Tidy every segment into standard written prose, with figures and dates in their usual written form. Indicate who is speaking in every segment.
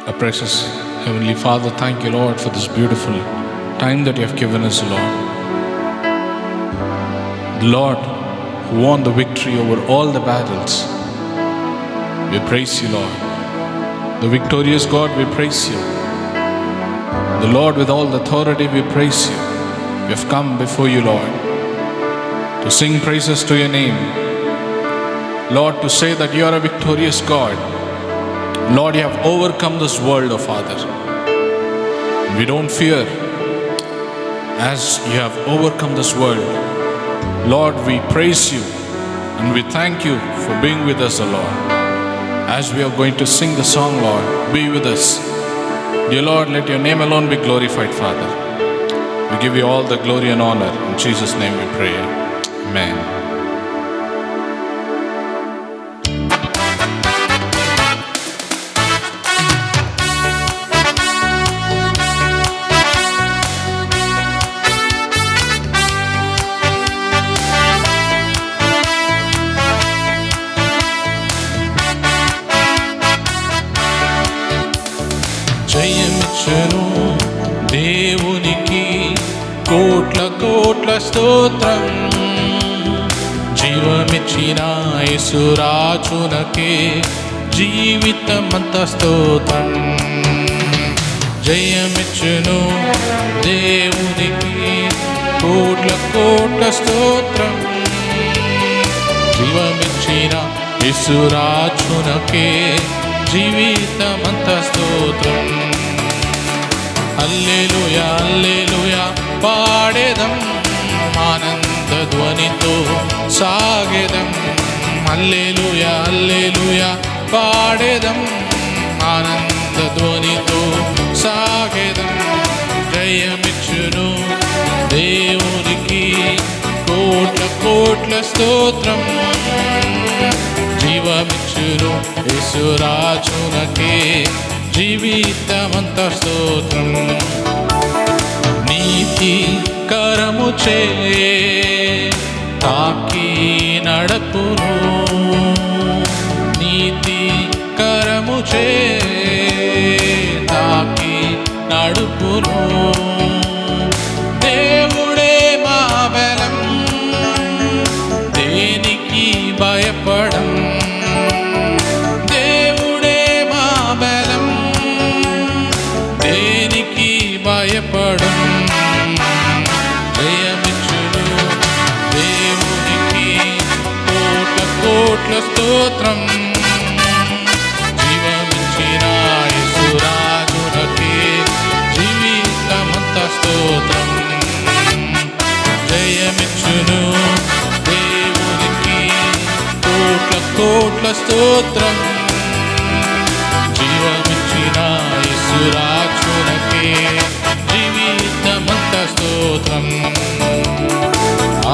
Speaker 1: Our precious Heavenly Father, thank you, Lord, for this beautiful time that you have given us, Lord. The Lord who won the victory over all the battles. We praise you, Lord. The victorious God, we praise you. The Lord with all the authority, we praise you. We have come before you, Lord, to sing praises to your name. Lord, to say that you are a victorious God. Lord, you have overcome this world, oh Father. We don't fear as you have overcome this world. Lord, we praise you and we thank you for being with us, O Lord. As we are going to sing the song, Lord, be with us. Dear Lord, let your name alone be glorified, Father. We give you all the glory and honor. In Jesus' name we pray. Amen.
Speaker 2: జయమిచ్చును దేవునికి కోట్ల కోట్ల స్తోత్రం. జీవమిచ్చిన యేసురాజునకే జీవితమంత స్తోత్రం. జయమిచ్చును దేవునికి కోట్ల కోట్ల స్తోత్రం. జీవమిచ్చిన యేసురాజునకే జీవితమంత స్తోత్రం. హల్లెలూయా హల్లెలూయా పాడేదం, ఆనంద ధ్వనితో సాగేదం. హల్లెలూయా హల్లెలూయా పాడేదం, ఆనంద ధ్వనితో సాగేదం. జయమిచ్చును దేవునికి కోట్ల కోట్ల స్తోత్రం. జీవమిచ్చును యేసురాజునకే జీవితమంత స్తోత్రం. నీతి కరముచే తాకి నడపును, నీతి కరముచే తాకి నడుపును. దేవుడే మా బలం, దేనికి భయపడం. దేవుడే మా బలం, దేనికి భయపడం. జయమిచ్చును దేవునికి కోట్ల కోట్ల స్తోత్రం. జీవమిచ్చిన యేసురాజునకే జీవితమంత స్తోత్రం. జయమిచ్చును దేవునికి కోట్ల కోట్ల స్తోత్రం. జీవమిచ్చిన యేసురాజునకే జీవితమంత స్తోత్రం.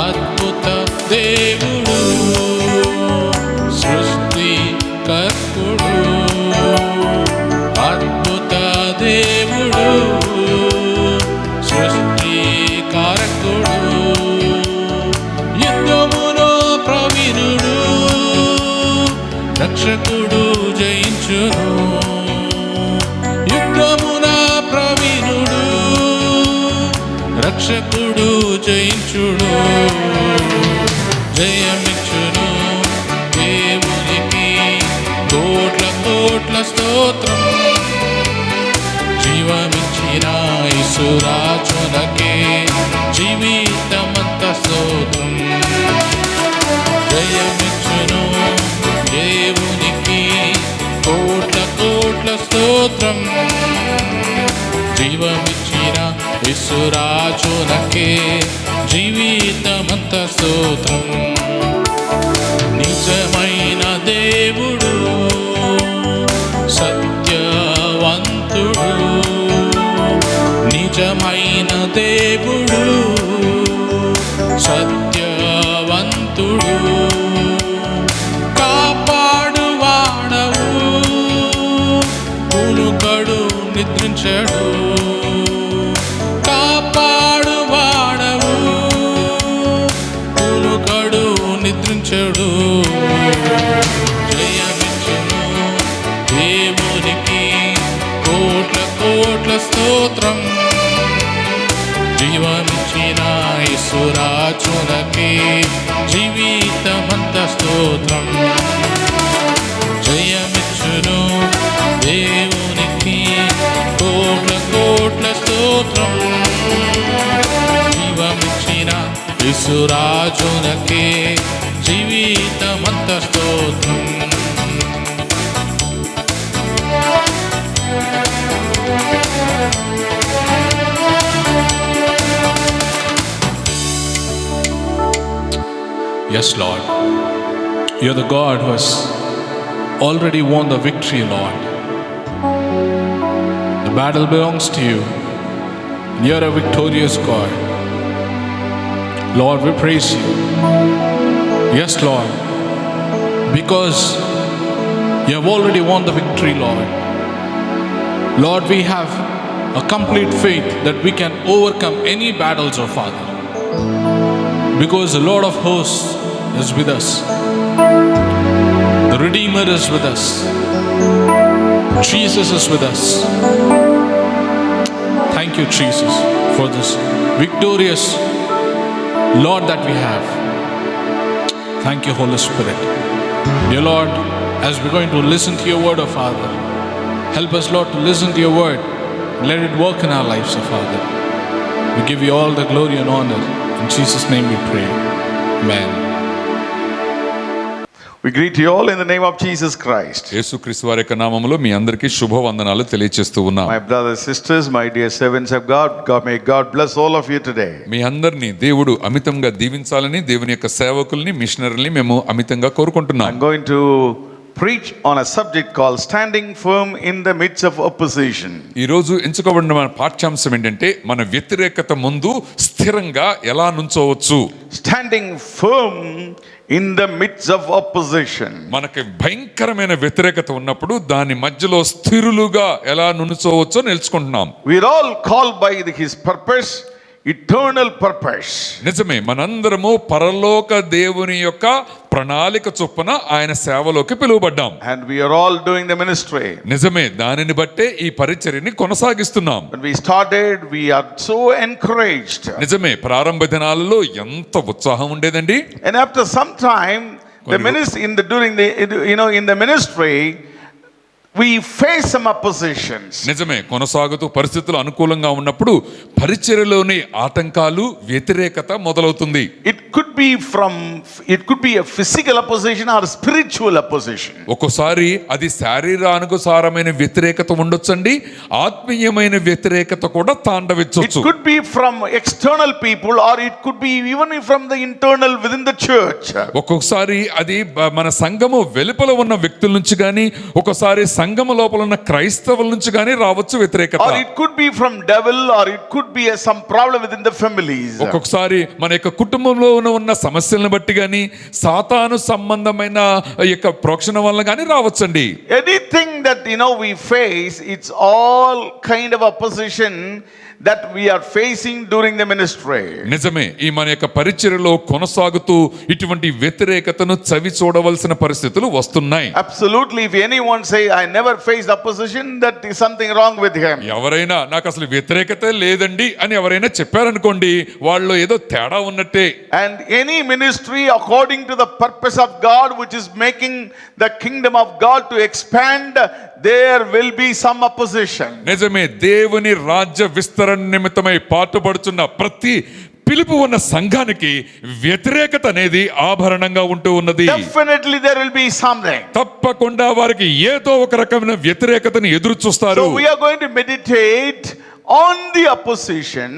Speaker 2: అద్భుత దేవుడు, సృష్టి కర్తుడు. అద్భుత దేవుడు, సృష్టి కారకుడు. యుద్ధములో ప్రవీణుడు, రక్షకుడు జయించును. యుద్ధమున ప్రవీణుడు, రక్షకుడు జయించుడు. జయమిచ్చును దేవునికి కోట్ల కోట్ల స్తోత్రం. జీవమిచ్చిన యేసురాజునకే జీవితమంత స్తోత్రం. జయమిచ్చును దేవునికి కోట్ల కోట్ల స్తోత్రం. జీవమిచ్చిన యేసురాజునకే జీవితమంత స్తోత్రం. నిజమైన దేవుడు, సత్యవంతుడు. నిజమైన దేవుడు, సత్యవంతుడు. కాపాడువాడవు, కునుకడు నిద్రించడు. కాపాడువాడవు, కునుకడు నిద్రించడు. జయమిచ్చును దేవునికి జీవమిచ్చిన యేసురాజునకే జీవితమంత స్తోత్రం. జయమిచ్చును దేవునికి కోట్ల కోట్ల స్తోత్రం. జీవమిచ్చిన యేసురాజునకే జీవితమంత స్తోత్రం.
Speaker 1: Yes, Lord. You're the God who has already won the victory, Lord. The battle belongs to you. You're a victorious God. Lord, we praise you. Yes, Lord. Because you have already won the victory, Lord. Lord, we have a complete faith that we can overcome any battles, oh Father. Because the Lord of hosts is with us. The Redeemer is with us. Jesus is with us. Thank you, Jesus, for this victorious Lord that we have. Thank you, Holy Spirit. Dear Lord, as we're going to listen to your word, oh Father, help us, Lord, to listen to your word. Let it work in our lives, oh Father. We give you all the glory and honor. In Jesus' name we pray. Amen.
Speaker 3: We greet you all in the name of Jesus Christ.
Speaker 4: యేసుక్రీస్తు వారి యొక్క నామములో మీ అందరికీ శుభవందనాలు తెలియజేస్తూ ఉన్నాం.
Speaker 3: My brothers, sisters, my dear servants of God, may God bless all of you today.
Speaker 4: మీ అందరినీ దేవుడు అమితంగా దీవించాలని దేవుని యొక్క సేవకుల్ని మిషనరీని మేము అమితంగా కోరుకుంటున్నాం.
Speaker 3: I'm going to preach on a subject called standing firm in the midst of opposition.
Speaker 4: ఈ రోజు ఎంచుకోబడిన మన పాఠ్యాంశం ఏంటంటే మన వ్యతిరేకత ముందు స్థిరంగా ఎలా నుంచోవచ్చు.
Speaker 3: Standing firm in the midst of opposition.
Speaker 4: మనకి భయంకరమైన వ్యతిరేకత ఉన్నప్పుడు దాని మధ్యలో స్థిరులుగా ఎలా నుంచోవచ్చో నేర్చుకుంటున్నాం.
Speaker 3: We are all called by his purpose, eternal purpose.
Speaker 4: నిజమే, మనందరము పరలోక దేవుని యొక్క ప్రణాళిక చొప్పున ఆయన సేవలోకి పిలువబడ్డాం.
Speaker 3: And we are all doing the ministry.
Speaker 4: నిజమే, దానిని బట్టే ఈ పరిచర్యని కొనసాగిస్తున్నాం.
Speaker 3: When we started, we are so encouraged.
Speaker 4: నిజమే, ప్రారంభ దినాలలో ఎంత ఉత్సాహం ఉండేదండి.
Speaker 3: And after some time, the ministry in the ministry, we face some oppositions.
Speaker 4: నిజమే, కొనసాగుతూ పరిస్థితులు అనుకూలంగా ఉన్నప్పుడు పరిచర్యలోని ఆటంకాలు వ్యతిరేకత మొదలవుతుంది.
Speaker 3: It could be a physical opposition or spiritual opposition.
Speaker 4: ఒక్కోసారి అది శారీరానుసారమైన వ్యతిరేకత ఉండొచ్చండి, ఆత్మీయమైన వ్యతిరేకత కూడా
Speaker 3: It
Speaker 4: తాండవించొచ్చు.
Speaker 3: could be from external people or it could be even from the internal within the church.
Speaker 4: ఒక్కొక్కసారి అది మన సంఘము వెలుపల ఉన్న వ్యక్తుల నుంచి గాని, ఒక్కోసారి సంఘము లోపల ఉన్న క్రైస్తవుల నుంచి గాని రావచ్చు వ్యతిరేకత.
Speaker 3: Or it could be from devil or it could be some problem within the families.
Speaker 4: ఒక్కొక్కసారి మన యొక్క కుటుంబంలో ఉన్న సమస్యలను బట్టి గాని, సాతాను సంబంధమైన యొక్క ప్రోక్షణ వల్ల గాని రావచ్చండి.
Speaker 3: Anything that we face, it's all kind of opposition that we are facing during the ministry.
Speaker 4: నిజమే, ఈ మన యొక్క పరిచర్యలో కొనసాగుతూ ఇటువంటి వ్యతిరేకతను చవి చూడవలసిన పరిస్థితులు వస్తున్నాయి.
Speaker 3: Absolutely. If anyone say I never faced opposition, that is something wrong with him.
Speaker 4: ఎవరైనా నాకు అసలు వ్యతిరేకత లేదండి అని ఎవరైనా చెప్పారనుకోండి, వాళ్ళు ఏదో తేడా ఉన్నట్టే.
Speaker 3: And any ministry according to the purpose of God, which is making the kingdom of God to expand, there will be some opposition.
Speaker 4: నిజమే, దేవుని రాజ్య విస్తరణ నిమిత్తమై పాటుపడుతున్న ప్రతి పిలుపు ఉన్న సంఘానికి వ్యతిరేకత అనేది ఆభరణంగా ఉంటూ ఉన్నది.
Speaker 3: Definitely there will be something.
Speaker 4: తప్పకుండా వారికి ఏదో ఒక రకమైన వ్యతిరేకతను ఎదురు చూస్తారు.
Speaker 3: So we are going to meditate on the opposition,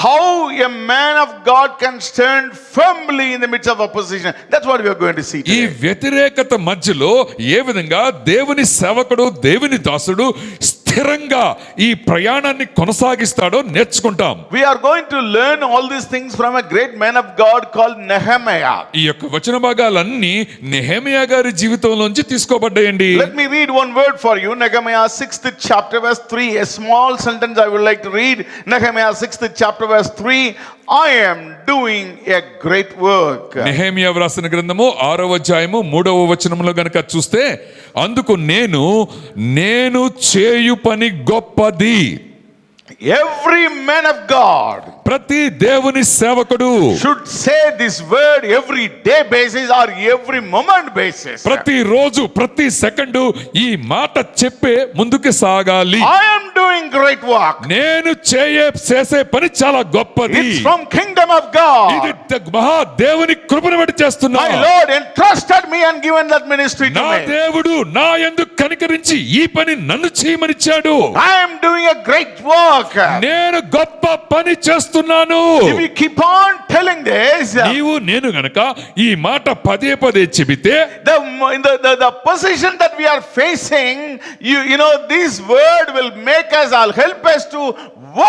Speaker 3: how a man of God can stand firmly in the midst of opposition. That's what we are going to see
Speaker 4: ఈ
Speaker 3: today.
Speaker 4: వ్యతిరేకత మధ్యలో ఏ విధంగా దేవుని సేవకుడు, దేవుని దాసుడు స్థిరంగా ఈ ప్రయాణాన్ని కొనసాగిస్తాడో నేర్చుకుంటాం.
Speaker 3: We are going to learn all these things from a great man of God called Nehemiah.
Speaker 4: ఈ యొక్క వచన భాగాలన్నీ నెహెమీయా గారి జీవితంలోంచి తీసుకోబడ్డాయండి.
Speaker 3: Let me read one word for you. Nehemiah 6th chapter verse 3. A small sentence I would like to read. Nehemiah 6th chapter verse 3. I am doing a great work.
Speaker 4: నెహెమీయా వ్రాసిన గ్రంథము 6వ అధ్యాయము 3వ వచనంలో గనక చూస్తే, అందుకు నేను చేయు పని గొప్పది.
Speaker 3: Every man of God
Speaker 4: ప్రతి దేవుని సేవకుడు
Speaker 3: should say this word every day basis or every moment basis.
Speaker 4: ప్రతి రోజు ప్రతి సెకండు ఈ మాట చెప్పే ముందుకు సాగాలి.
Speaker 3: I am doing great work.
Speaker 4: నేను చేసే పని చాలా గొప్పది.
Speaker 3: It's from kingdom of God.
Speaker 4: ఇది మహా దేవుని కృపను బట్టి చేస్తున్నా.
Speaker 3: My Lord entrusted me and given that ministry to
Speaker 4: నా
Speaker 3: me.
Speaker 4: దేవుడు నా యందు కనికరించి ఈ పని నన్ను చేయమనిచ్చాడు.
Speaker 3: I am doing a great work.
Speaker 4: నేను గొప్ప పని చేస్తున్నాను.
Speaker 3: If you keep on telling this,
Speaker 4: నీవు నేను గనక ఈ మాట పదే పదే చెబితే
Speaker 3: the position that we are facing, you know, this word will make us, I'll help us to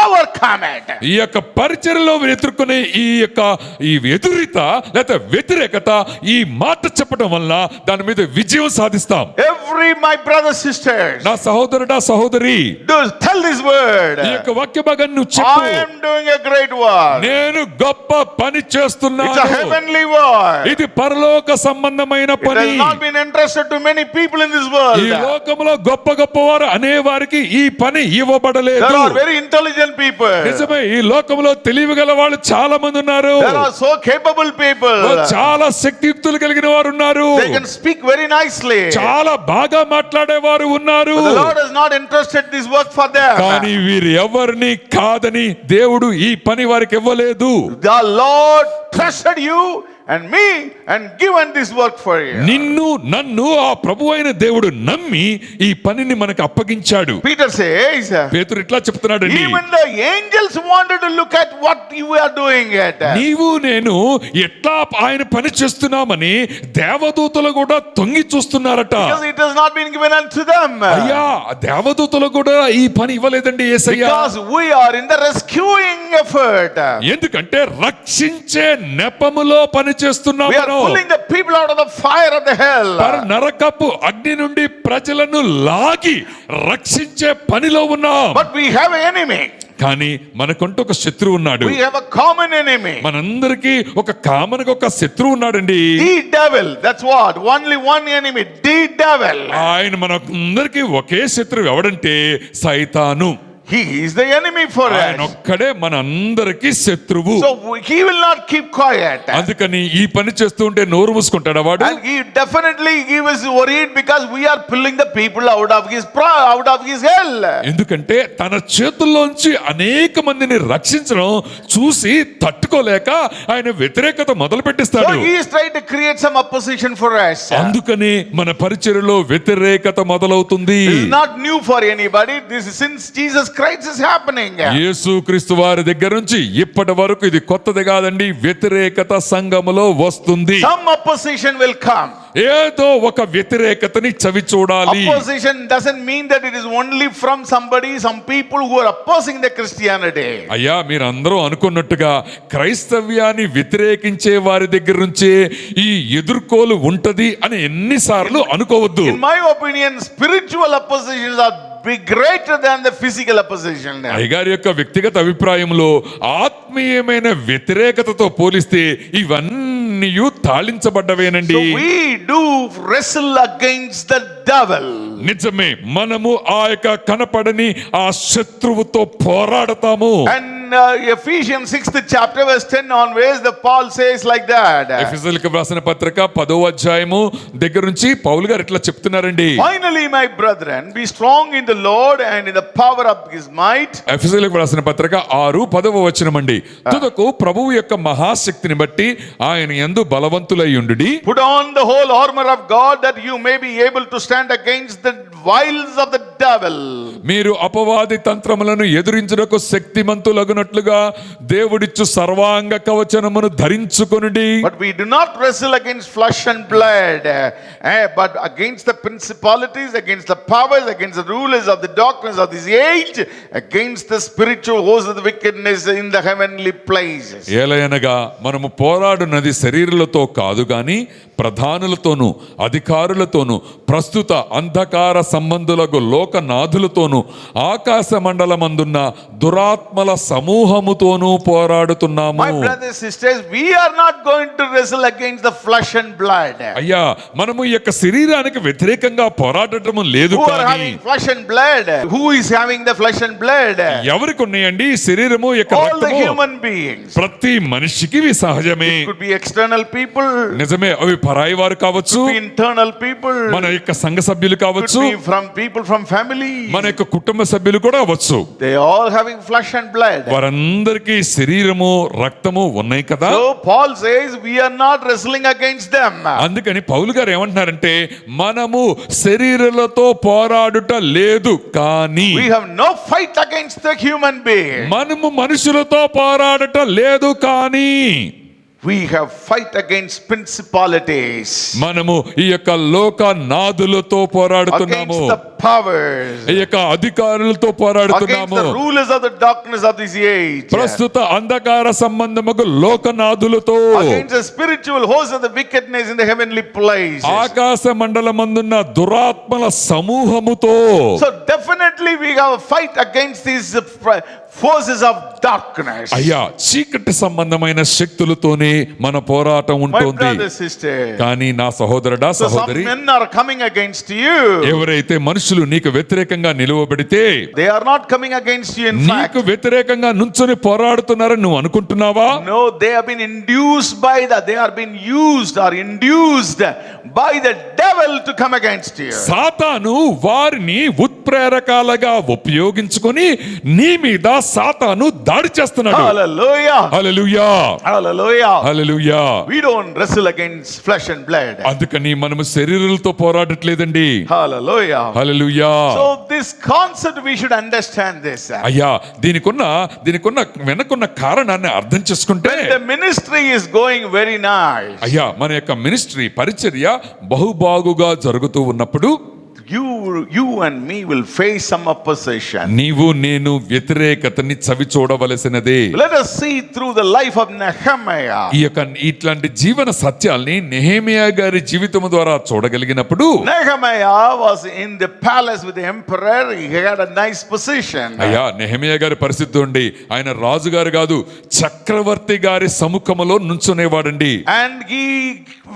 Speaker 3: overcome it.
Speaker 4: ఈ యొక్క పరిచర్యలో ఎదుర్కొనే ఈ ఎదురిత లేదా వ్యతిరేకత ఈ మాట చెప్పడం వల్ల దాని మీద విజయం సాధిస్తాం.
Speaker 3: Every my brothers sisters,
Speaker 4: నా సహోదరుడా సహోదరి,
Speaker 3: do tell this word.
Speaker 4: ఈ యొక్క వాక్య భాగాన్ని నువ్వు చెప్పు.
Speaker 3: I am doing a great work.
Speaker 4: నేను గొప్ప పని
Speaker 3: It's
Speaker 4: చేస్తున్నాను.
Speaker 3: a heavenly work.
Speaker 4: ఇది పరలోక సంబంధమైన
Speaker 3: It
Speaker 4: పని.
Speaker 3: has not been entrusted to many people in this
Speaker 4: ఈ
Speaker 3: world.
Speaker 4: లోకములో గొప్ప గొప్పవారు అనే వారికి ఈ పని
Speaker 3: There
Speaker 4: ఇవ్వబడలేదు.
Speaker 3: are very intelligent people.
Speaker 4: నిజమే, ఈ లోకములో తెలివిగల వాళ్ళు చాలా మంది ఉన్నారు.
Speaker 3: There are so capable people.
Speaker 4: చాలా శక్తియుక్తులు కలిగిన వారు ఉన్నారు.
Speaker 3: They can speak very nicely.
Speaker 4: చాలా బాగా మాట్లాడేవారు ఉన్నారు.
Speaker 3: But the Lord has not entrusted this work for them.
Speaker 4: కానీ వీరు ఎవరిని కాదని దేవుడు ఈ పని వారికి ఇవ్వలేదు.
Speaker 3: The Lord trusted you and me and given this work for you.
Speaker 4: నిన్ను నన్ను ఆ ప్రభువైన దేవుడు నమ్మి ఈ పనిని మనకు అప్పగించాడు.
Speaker 3: Peter says,
Speaker 4: పేతురు ఇట్లా చెప్తున్నాడండి,
Speaker 3: even the angels wanted to look at what you are doing it.
Speaker 4: నీవు నేను ఎట్లా ఆయన పని చేస్తున్నామని దేవదూతలు కూడా తొంగి చూస్తున్నారట.
Speaker 3: Because it has not been given unto them.
Speaker 4: అయ్యా, దేవదూతలు కూడా ఈ పని ఇవ్వలేదండి యేసయ్య.
Speaker 3: Because we are in the rescuing effort.
Speaker 4: ఎందుకంటే రక్షించే నెపములో పని
Speaker 3: We are
Speaker 4: చేస్తున్నాము.
Speaker 3: pulling the people out of the fire of the hell.
Speaker 4: నరకపు అగ్ని నుండి ప్రజలను లాగి రక్షించే పనిలో ఉన్నాం.
Speaker 3: But we have an enemy.
Speaker 4: కానీ మనకంటూ ఒక శత్రువు ఉన్నాడు.
Speaker 3: We have a common enemy.
Speaker 4: మనందరికీ ఒక కామన్ ఒక శత్రువు ఉన్నాడండి.
Speaker 3: The devil. That's what. Only one enemy. The devil.
Speaker 4: ఆయన మనందరికీ ఒకే శత్రువు ఎవడంటే సైతాను.
Speaker 3: He is the enemy for
Speaker 4: ఆయన
Speaker 3: us.
Speaker 4: ఒక్కడే మనందరికీ శత్రువు.
Speaker 3: So he will not keep quiet.
Speaker 4: అందుకని ఈ పని చేస్తూ ఉంటే నోరు మూసుకుంటాడా వాడు?
Speaker 3: And he was worried because we are pulling the people out of his hell.
Speaker 4: ఎందుకంటే తన చేతుల్లోంచి అనేక మందిని రక్షించడం చూసి తట్టుకోలేక ఆయన వ్యతిరేకత మొదలు
Speaker 3: So
Speaker 4: పెట్టిస్తాడు.
Speaker 3: he is trying to create some opposition for us.
Speaker 4: అందుకని మన పరిచర్యలో వ్యతిరేకత మొదలవుతుంది.
Speaker 3: This is not new for anybody. This is since Jesus Christ is happening.
Speaker 4: యేసు క్రీస్తు వారి దగ్గర నుంచి ఇప్పటి వరకు ఇది కొత్తది కాదండి. వ్యతిరేకత సంఘములో వస్తుంది.
Speaker 3: Some opposition will come.
Speaker 4: ఏదో ఒక వ్యతిరేకతని చవి చూడాలి.
Speaker 3: Opposition doesn't mean that it is only from somebody, some people who are opposing the Christianity.
Speaker 4: అయ్యా, మీరు అందరూ అనుకున్నట్టుగా క్రైస్తవ్యాన్ని వ్యతిరేకించే వారి దగ్గర నుంచే ఈ ఎదుర్కోలు ఉంటది అని ఎన్నిసార్లు అనుకోవద్దు.
Speaker 3: In my opinion, spiritual oppositions are be greater than the physical opposition.
Speaker 4: అయ్యగారి యొక్క వ్యక్తిగత అభిప్రాయంలో ఆత్మీయమైన వ్యతిరేకతతో పోలిస్తే ఇవన్నీ తాళించబడ్డవేనండి.
Speaker 3: So we do wrestle against the devil.
Speaker 4: నిజమే, మనము ఆ యొక్క కనపడని ఆ శత్రువుతో పోరాడతాము.
Speaker 3: And Ephesians 6th chapter verse 10 onwards, the Paul says like that.
Speaker 4: ఎఫెసీయులకు వ్రాసిన పత్రిక 10వ అధ్యాయము దగ్గర నుంచి పౌలు గారు ఇట్లా చెప్తున్నారండి.
Speaker 3: Finally, my brethren, be strong in the Lord and in the power of his might.
Speaker 4: ఎఫెసీయులకు వ్రాసిన పత్రిక 6:10వ వచనమండి. తుదకు ప్రభువు యొక్క మహాశక్తిని బట్టి ఆయన యందు బలవంతులై ఉండుడి.
Speaker 3: Put on the whole armor of God that you may be able to stand against the wiles of the devil.
Speaker 4: మీరు అపవాది తంత్రములను ఎదురించుటకు శక్తిమంతులగునట్లుగా దేవుడిచ్చు సర్వాంగ కవచనమును ధరించుకొనుడి.
Speaker 3: But we do not wrestle against flesh and blood, but against the principalities, against the powers, against the rulers of the darkness of this age, against the spiritual hosts of the wickedness in the heavenly places.
Speaker 4: ఏలయనగా మనము పోరాడునది శరీరులతో కాదు గాని ప్రధానులతోనూ అధికారులతోనూ ప్రస్తుత అంధకార సంబంధులకు లోకనాథులతోనూ ఆకాశ మండలమందున్న దురాత్మల సమూహముతోనూ పోరాడుతున్నాము.
Speaker 3: My brothers, sisters, we are not going to wrestle against the flesh and blood.
Speaker 4: అయ్యా, మనము ఈ యొక్క శరీరానికి వ్యతిరేకంగా పోరాడటం లేదు.
Speaker 3: Who are
Speaker 4: కానీ
Speaker 3: having flesh and blood? Who is having the flesh and blood?
Speaker 4: ఎవరికి ఉన్నాయండి ఈ శరీరము యొక్క
Speaker 3: All the
Speaker 4: రక్తము?
Speaker 3: human beings.
Speaker 4: ప్రతి మనిషికి ఇవి సహజమే.
Speaker 3: Could be external people,
Speaker 4: నిజమే, అవి పరాయి వారు కావచ్చు,
Speaker 3: could be internal people,
Speaker 4: మన యొక్క సంఘ సభ్యులు
Speaker 3: could
Speaker 4: కావచ్చు,
Speaker 3: be from people from family.
Speaker 4: మన యొక్క కుటుంబ సభ్యులు కూడా అవ్వచ్చు.
Speaker 3: They all having flesh and blood.
Speaker 4: వారందరికీ శరీరము రక్తము ఉన్నాయి కదా.
Speaker 3: So Paul says we are not wrestling against them.
Speaker 4: అందుకని పౌలు గారు ఏమంటున్నారంటే, మనము శరీరాలతో పోరాడుట లేదు, కానీ
Speaker 3: We have no fight against the human being.
Speaker 4: మనము మనుషులతో పోరాడట లేదు, కానీ
Speaker 3: We have fight against principalities,
Speaker 4: మనము ఈ యొక్క లోక నాదులతో పోరాడుతున్నాము,
Speaker 3: against the powers,
Speaker 4: ఈ యొక్క అధికారులతో
Speaker 3: against
Speaker 4: పోరాడుతున్నాము,
Speaker 3: the rulers of the darkness of this age,
Speaker 4: ప్రస్తుత అంధకార సంబంధముకు లోకనాథులతో,
Speaker 3: against the spiritual hosts of the wickedness in the heavenly places.
Speaker 4: ఆకాశ మండలమందున్న దురాత్మల సమూహముతో.
Speaker 3: So definitely we have a fight against these forces of darkness.
Speaker 4: అయ్యా, చీకటి సంబంధమైన శక్తులతోనే మన పోరాటం
Speaker 3: My
Speaker 4: ఉంటుంది.
Speaker 3: brother, sister.
Speaker 4: కానీ నా సహోదరుడా,
Speaker 3: So some
Speaker 4: సహోదరి,
Speaker 3: men are coming against you.
Speaker 4: ఎవరైతే మనుషులు నీకు వ్యతిరేకంగా నిలువబడితే,
Speaker 3: They are not coming against you in fact.
Speaker 4: నీకు వ్యతిరేకంగా నుంచొని పోరాడుతున్నారని నువ్వు అనుకుంటున్నావా?
Speaker 3: No, they have been induced by that. They are being used or induced by the devil to come against you.
Speaker 4: సాతాను వారిని ఉత్ప్రేరకాలుగా ఉపయోగించుకొని నీ మీద సాతాను దాడి చేస్తున్నాడు.
Speaker 3: Hallelujah.
Speaker 4: Hallelujah,
Speaker 3: Hallelujah.
Speaker 4: Hallelujah.
Speaker 3: We don't wrestle against flesh and blood.
Speaker 4: అందుకని మనము శరీరాలతో పోరాడట్లేదండి.
Speaker 3: Hallelujah.
Speaker 4: Hallelujah.
Speaker 3: So this concept we should understand this.
Speaker 4: అయ్యా, దీనికున్న వెనకున్న కారణాన్ని అర్థం చేసుకుంటే,
Speaker 3: The ministry is going very nice.
Speaker 4: అయ్యా, మన యొక్క మినిస్ట్రీ పరిచర్య బహుబాగుగా జరుగుతూ ఉన్నప్పుడు
Speaker 3: You and me will face some opposition.
Speaker 4: నీవు నేను వ్యతిరేకతని చవి చూడవలసినదే.
Speaker 3: Let us see through the life of Nehemiah.
Speaker 4: ఈ యొక్క ఇట్లాంటి జీవన సత్యాల్ని నెహెమియా గారి జీవితం ద్వారా చూడగలిగినప్పుడు,
Speaker 3: Nehemiah was in the palace with the emperor. He had a nice position.
Speaker 4: అయ్యా, నెహెమియా గారి పరిస్థితి ఉండి ఆయన రాజుగారు కాదు, చక్రవర్తి గారి సముఖములో నుంచునేవాడండి.
Speaker 3: And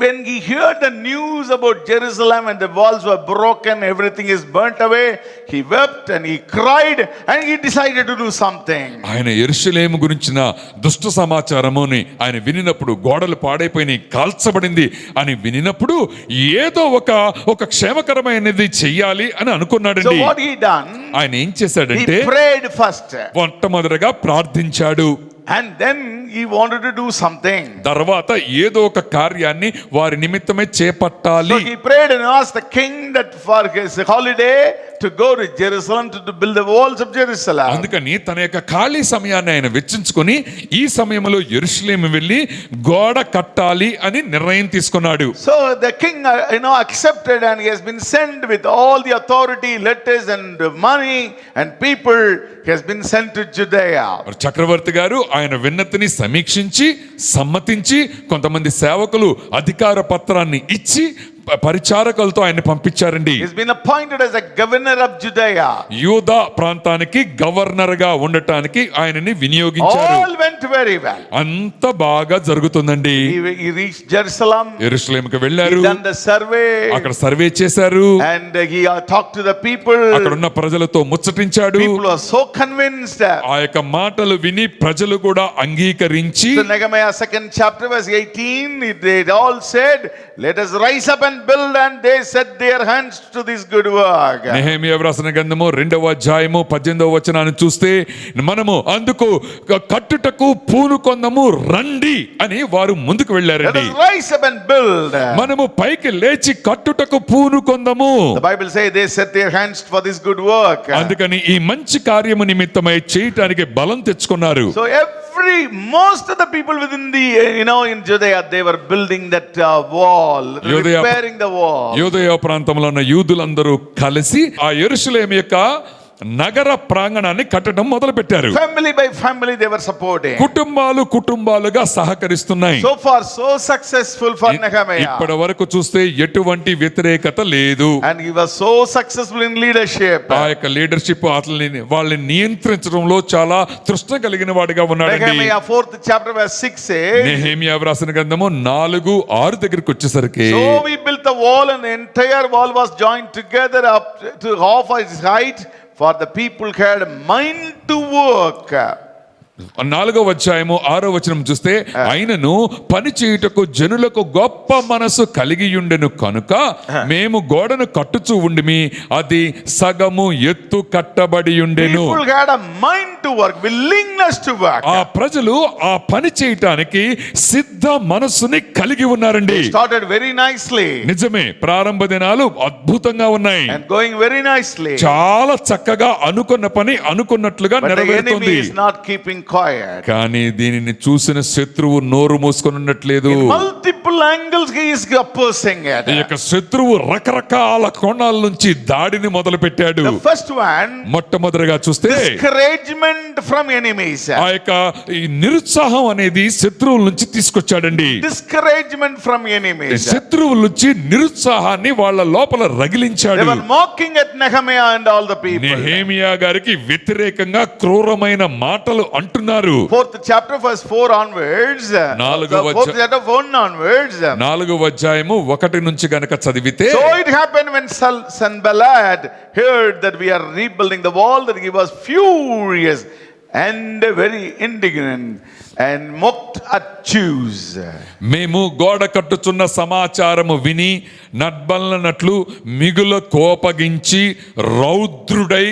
Speaker 3: when he heard the news about Jerusalem and the walls were broken, everything is burnt away, he wept and he cried and he decided to do something.
Speaker 4: ఆయన యెరూషలేము గురించిన దుష్ట సమాచారముని ఆయన వినినప్పుడు, గోడలు పాడైపోయినాయి, కాల్చబడింది అని వినినప్పుడు, ఏదో ఒక క్షేమకరమైనది చెయ్యాలి అని
Speaker 3: So
Speaker 4: అనుకున్నాడండి.
Speaker 3: what he done?
Speaker 4: ఆయన ఏం
Speaker 3: He
Speaker 4: చేశాడంటే,
Speaker 3: prayed first
Speaker 4: మొట్టమొదటిగా ప్రార్థించాడు.
Speaker 3: and then he wanted to do something.
Speaker 4: తర్వాత ఏదో ఒక కార్యాన్ని వారి నిమిత్తమే
Speaker 3: So
Speaker 4: చేపట్టాలి.
Speaker 3: he prayed and asked the king that for his holiday to go to Jerusalem to build the walls of Jerusalem.
Speaker 4: అందుకని తన యొక్క ఖాళీ సమయాన్ని ఆయన వెచ్చించుకొని ఈ సమయంలో యెరూషలేము వెళ్ళి గోడ కట్టాలి అని నిర్ణయం తీసుకున్నాడు.
Speaker 3: So the king accepted and he has been sent with all the authority, letters and money and people. He has been sent to Judea.
Speaker 4: చక్రవర్తి గారు ఆయన విన్నతిని సమీక్షించి సమ్మతించి కొంతమంది సేవకులు అధికార పత్రాన్ని ఇచ్చి పరిచారకులతో ఆయన పంపించారండి.
Speaker 3: He's been appointed as a governor of Judea.
Speaker 4: యూదా ప్రాంతానికి గవర్నర్ గా ఉండటానికి ఆయనని వినియోగించారు.
Speaker 3: All went very well.
Speaker 4: అంత బాగా జరుగుతుందండి.
Speaker 3: He reached Jerusalem.
Speaker 4: యెరూషలేముకు
Speaker 3: He
Speaker 4: వెళ్ళారు,
Speaker 3: done the survey
Speaker 4: అక్కడ సర్వే చేశారు,
Speaker 3: and he talked to the people.
Speaker 4: అక్కడ ఉన్న ప్రజలతో ముచ్చటించాడు.
Speaker 3: People were so convinced.
Speaker 4: ఆ యొక్క మాటలు విని ప్రజలు కూడా అంగీకరించి,
Speaker 3: So Nehemiah 2nd chapter verse 18, they all said, let us rise up and build, and they set their hands to this good work.
Speaker 4: Nehemiah వ్రాసిన గ్రంథము 2వ అధ్యాయము 18వ వచనాన్ని చూస్తే, మనము అందుకు కట్టుటకు పూనుకొందము రండి అని వారు ముందుకు
Speaker 3: Let
Speaker 4: వెళ్ళారండి.
Speaker 3: us rise up and build.
Speaker 4: మనము పైకి లేచి కట్టుటకు పూనుకొందము.
Speaker 3: The Bible says they set their hands for this good work.
Speaker 4: అందుకని ఈ మంచి కార్యము నిమిత్తమై చేయటానికి బలం తెచ్చుకున్నారు.
Speaker 3: So most of the people within the in Judea, they were building that wall, repairing the wall.
Speaker 4: యూదయ ప్రాంతంలో ఉన్న యూదులందరూ కలిసి ఆ యెరూషలేము యొక్క నగర ప్రాంగణాన్ని కట్టడం మొదలు పెట్టారు.
Speaker 3: Family by family they were supporting.
Speaker 4: కుటుంబాలుగా సహకరిస్తున్నాయి.
Speaker 3: So far so successful for Nehemiah.
Speaker 4: ఇప్పటి వరకు చూస్తే ఎటువంటి వ్యతిరేకత లేదు.
Speaker 3: And he was so successful in leadership.
Speaker 4: ఆ యొక్క లీడర్షిప్ వాళ్ళని నియంత్రించడంలో చాలా తృష్ణ కలిగిన వాడిగా ఉన్నాడండి.
Speaker 3: Nehemiah 4th chapter verse 6 says,
Speaker 4: Nehemiah వ్రాసిన గ్రంథము 4:6 దగ్గరికి వచ్చేసరికి,
Speaker 3: so we built the wall and the entire wall was joined together up to half its height, for the people had mind to work.
Speaker 4: 4వ అధ్యాయము 6వ వచనం చూస్తే, అయినను పని చేయుటకు జనులకు గొప్ప మనసు కలిగి ఉండెను కనుక మేము గోడను కట్టుచూ ఉండిమి, అది సగము ఎత్తు కట్టబడి ఉండెను.
Speaker 3: People had a mind to work, willingness to work.
Speaker 4: ఆ ప్రజలు ఆ పని చేయటానికి సిద్ధ మనస్సుని కలిగి ఉన్నారండి.
Speaker 3: Started very nicely
Speaker 4: నిజమే, ప్రారంభ దినాలు అద్భుతంగా ఉన్నాయి.
Speaker 3: and going very nicely.
Speaker 4: చాలా చక్కగా అనుకున్న పని అనుకున్నట్లుగా
Speaker 3: But the enemy
Speaker 4: నెరవేరుతుంది.
Speaker 3: is not keeping quiet.
Speaker 4: కానీ దీనిని చూసిన శత్రువు నోరు మూసుకొని ఉండట్లేదు.
Speaker 3: In multiple angles he is opposing it.
Speaker 4: ఈ యొక్క శత్రువు రకరకాల కోణాల నుంచి దాడిని మొదలు పెట్టాడు.
Speaker 3: The first one,
Speaker 4: మొట్టమొదటిగా చూస్తే
Speaker 3: discouragement from enemies.
Speaker 4: ఆ యొక్క ఈ నిరుత్సాహం అనేది శత్రువుల నుంచి తీసుకొచ్చాడండి.
Speaker 3: Discouragement from enemies.
Speaker 4: శత్రువుల నుంచి నిరుత్సాహాన్ని వాళ్ళ లోపల
Speaker 3: They
Speaker 4: రగిలించాడు.
Speaker 3: were mocking at Nehemiah and all the people.
Speaker 4: Nehemiah గారికి వ్యతిరేకంగా క్రూరమైన మాటలు అంటున్నారు.
Speaker 3: 4th chapter verse 4 onwards.
Speaker 4: నాలుగవ
Speaker 3: 4th chapter 1 onwards.
Speaker 4: 4వ అధ్యాయము 1 నుంచి గనక చదివితే,
Speaker 3: So it happened when Sanballat heard that we are rebuilding the wall, that he was furious and very indignant and mocked at Jews.
Speaker 4: మేము గోడ కట్టుచున్న సమాచారము విని నడ్బల్లనట్లు మిగుల కోపగించి రౌద్రుడై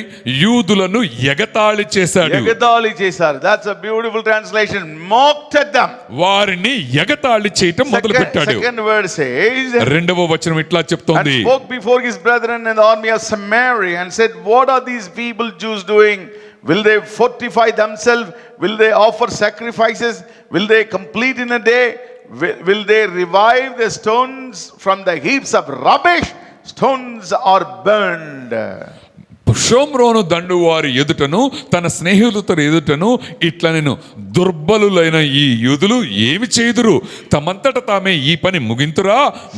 Speaker 4: యూదులను ఎగతాళి చేశాడు.
Speaker 3: Egadali చేశారు. That's a beautiful translation. Mocked at them.
Speaker 4: వారిని ఎగతాళి చేయటం మొదలు పెట్టాడు.
Speaker 3: Second word says,
Speaker 4: 2వ వచనం ఇట్లా
Speaker 3: and
Speaker 4: చెప్తోంది,
Speaker 3: spoke before his brethren in the army of Samaria and said, what are these people Jews doing? Will they fortify themselves? Will they offer sacrifices? Will they complete in a day? Will they revive the stones from the heaps of rubbish? Stones are burned.
Speaker 4: షోమ్రోను దండు వారి ఎదుటను తన స్నేహితుల ఎదుటను ఇట్లా నేను దుర్బలులైన ఈ యూదులు ఏమి చేయుదురు? తమంతట తామే ఈ పని ముగింతురా?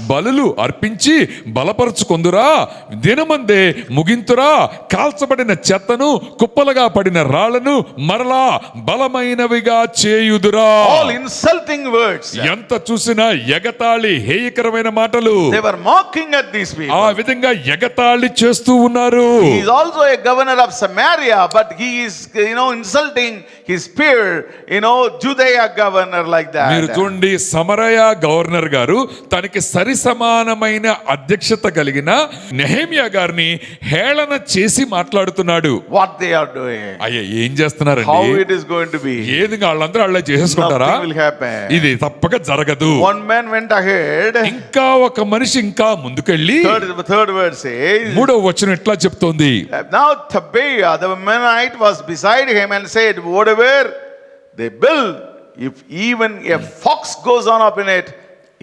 Speaker 4: బలులు అర్పించి బలపరుచుకొందురా? దినమందే ముగింతురా? కాల్చబడిన చెత్తను కుప్పలుగా పడిన రాళ్లను మరలా బలమైనవిగా చేయుదురా?
Speaker 3: All insulting words.
Speaker 4: ఎంత చూసినా ఎగతాళి, హేయకరమైన మాటలు.
Speaker 3: They were mocking at these
Speaker 4: ఆ
Speaker 3: people.
Speaker 4: విధంగా ఎగతాళి చేస్తూ ఉన్నారు.
Speaker 3: He is also a governor of Samaria, but he is, insulting his peer, Judea governor like
Speaker 4: మీరు
Speaker 3: that.
Speaker 4: చూడండి, సమరయ గవర్నర్ గారు తనకి సరి సమానమైన అధ్యక్షత కలిగిన నెహెమియా గారిని హేళన చేసి మాట్లాడుతున్నాడు.
Speaker 3: What they are doing.
Speaker 4: అయ్యా, ఏం చేస్తున్నారండి?
Speaker 3: How it is going to be.
Speaker 4: ఏది వాళ్ళందరూ అలా చేసేసుకుంటారా?
Speaker 3: Nothing will happen.
Speaker 4: ఇది తప్పక జరగదు.
Speaker 3: One man went ahead.
Speaker 4: ఇంకా ఒక మనిషి ఇంకా ముందుకెళ్ళి
Speaker 3: Third word says,
Speaker 4: 3వ వచనం ఇట్లా చెప్తోంది,
Speaker 3: now Tobiah the Ammonite was beside him and said, whatever they build, if even a fox goes on up in it,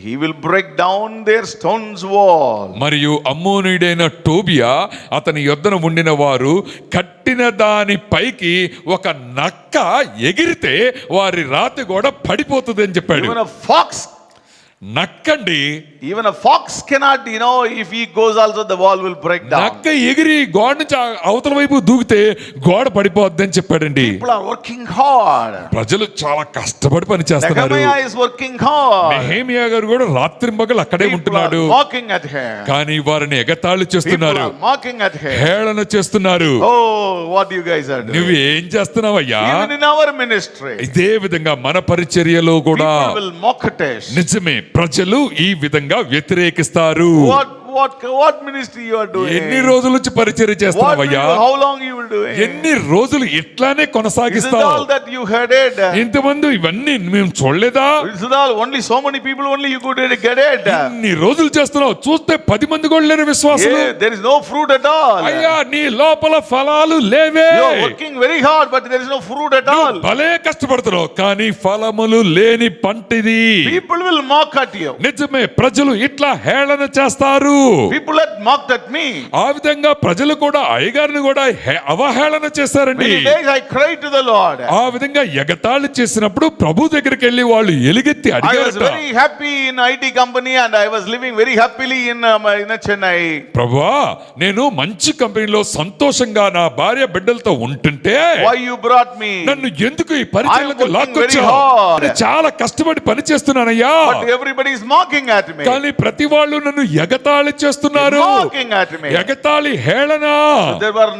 Speaker 3: he will break down their stones wall.
Speaker 4: మరియు అమ్మోనీయుడైన టోబియా అతని యొద్దన ఉండిన వారు కట్టిన దాని పైకి ఒక నక్క ఎగిరితే వారి రాతి గోడ పడిపోతుంది అని చెప్పాడు.
Speaker 3: Even a fox
Speaker 4: నక్కండి,
Speaker 3: Even a fox cannot, if he goes also, the wall will break down.
Speaker 4: నక్క ఎగిరి గోడ నుంచి అవతల వైపు దూకితే గోడ పడిపోద్ది అని చెప్పాడండి.
Speaker 3: People are working hard.
Speaker 4: ప్రజలు చాలా కష్టపడి పని చేస్తున్నారు.
Speaker 3: Nehemiah is working hard.
Speaker 4: Nehemiah గారు కూడా రాత్రింబగలు అక్కడే
Speaker 3: People
Speaker 4: ఉంటున్నాడు.
Speaker 3: are mocking at him.
Speaker 4: కానీ వారిని ఎగతాళి
Speaker 3: People
Speaker 4: చేస్తున్నారు,
Speaker 3: are mocking at him.
Speaker 4: హేళన చేస్తున్నారు.
Speaker 3: Oh, what you guys are
Speaker 4: నువ్వు
Speaker 3: doing.
Speaker 4: ఏం చేస్తున్నావయ్యా?
Speaker 3: Even in our ministry,
Speaker 4: ఇదే విధంగా మన పరిచర్యలో కూడా
Speaker 3: people will mock at us.
Speaker 4: నిజమే, ప్రజలు ఈ విధంగా వ్యతిరేకిస్తారు.
Speaker 3: What ministry you are doing?
Speaker 4: ఎన్ని రోజుల నుంచి పరిచర్య చేస్తున్నావయ్యా?
Speaker 3: How long you will do it?
Speaker 4: ఎన్ని రోజులు ఇట్లానే
Speaker 3: Is it
Speaker 4: కొనసాగిస్తావు?
Speaker 3: all that you heard it?
Speaker 4: ఇంతమంది ఇవన్నీ మేము చూడలేదా?
Speaker 3: Is it all only so many people only you could get it?
Speaker 4: ఇన్ని రోజులు చేస్తున్నావు, చూస్తే 10 మంది కూడా లేరు విశ్వాసులు.
Speaker 3: Yeah, there is no fruit at all.
Speaker 4: అయ్యా, నీ లోపల ఫలాలు లేవే.
Speaker 3: You are working very hard, but there is no fruit at all.
Speaker 4: భలే కష్టపడుతున్నావు, కానీ ఫలములు లేని పంటిది.
Speaker 3: People will mock at you.
Speaker 4: నిజమే, ప్రజలు ఇట్లా హేళన చేస్తారు.
Speaker 3: People had mocked at me.
Speaker 4: ఆ విధంగా ప్రజలు కూడా అయ్యగారిని కూడా అవహేళన చేశారండి.
Speaker 3: Many days I cried to the Lord.
Speaker 4: ఆ విధంగా ఎగతాళి చేసినప్పుడు ప్రభు దగ్గరికి వెళ్ళి వాళ్ళు ఎలుగెత్తి
Speaker 3: I was
Speaker 4: అడిగారట,
Speaker 3: very happy in IT company and I was living very happily in Chennai.
Speaker 4: ప్రభువా నేను మంచి కంపెనీలో సంతోషంగా నా భార్య బిడ్డలతో ఉంటుంటే
Speaker 3: Why you brought me?
Speaker 4: నన్ను ఎందుకు ఈ పరిచయాలకు
Speaker 3: I'm working
Speaker 4: లాక్కొచ్చావు?
Speaker 3: very hard.
Speaker 4: నేను చాలా కష్టపడి పని చేస్తున్నానయ్యా,
Speaker 3: But everybody is mocking at me.
Speaker 4: కానీ ప్రతి వాళ్ళు నన్ను ఎగతాళి చేస్తున్నారు.
Speaker 3: Mocking at me.
Speaker 4: ఎగతాళి హేళన.
Speaker 3: There were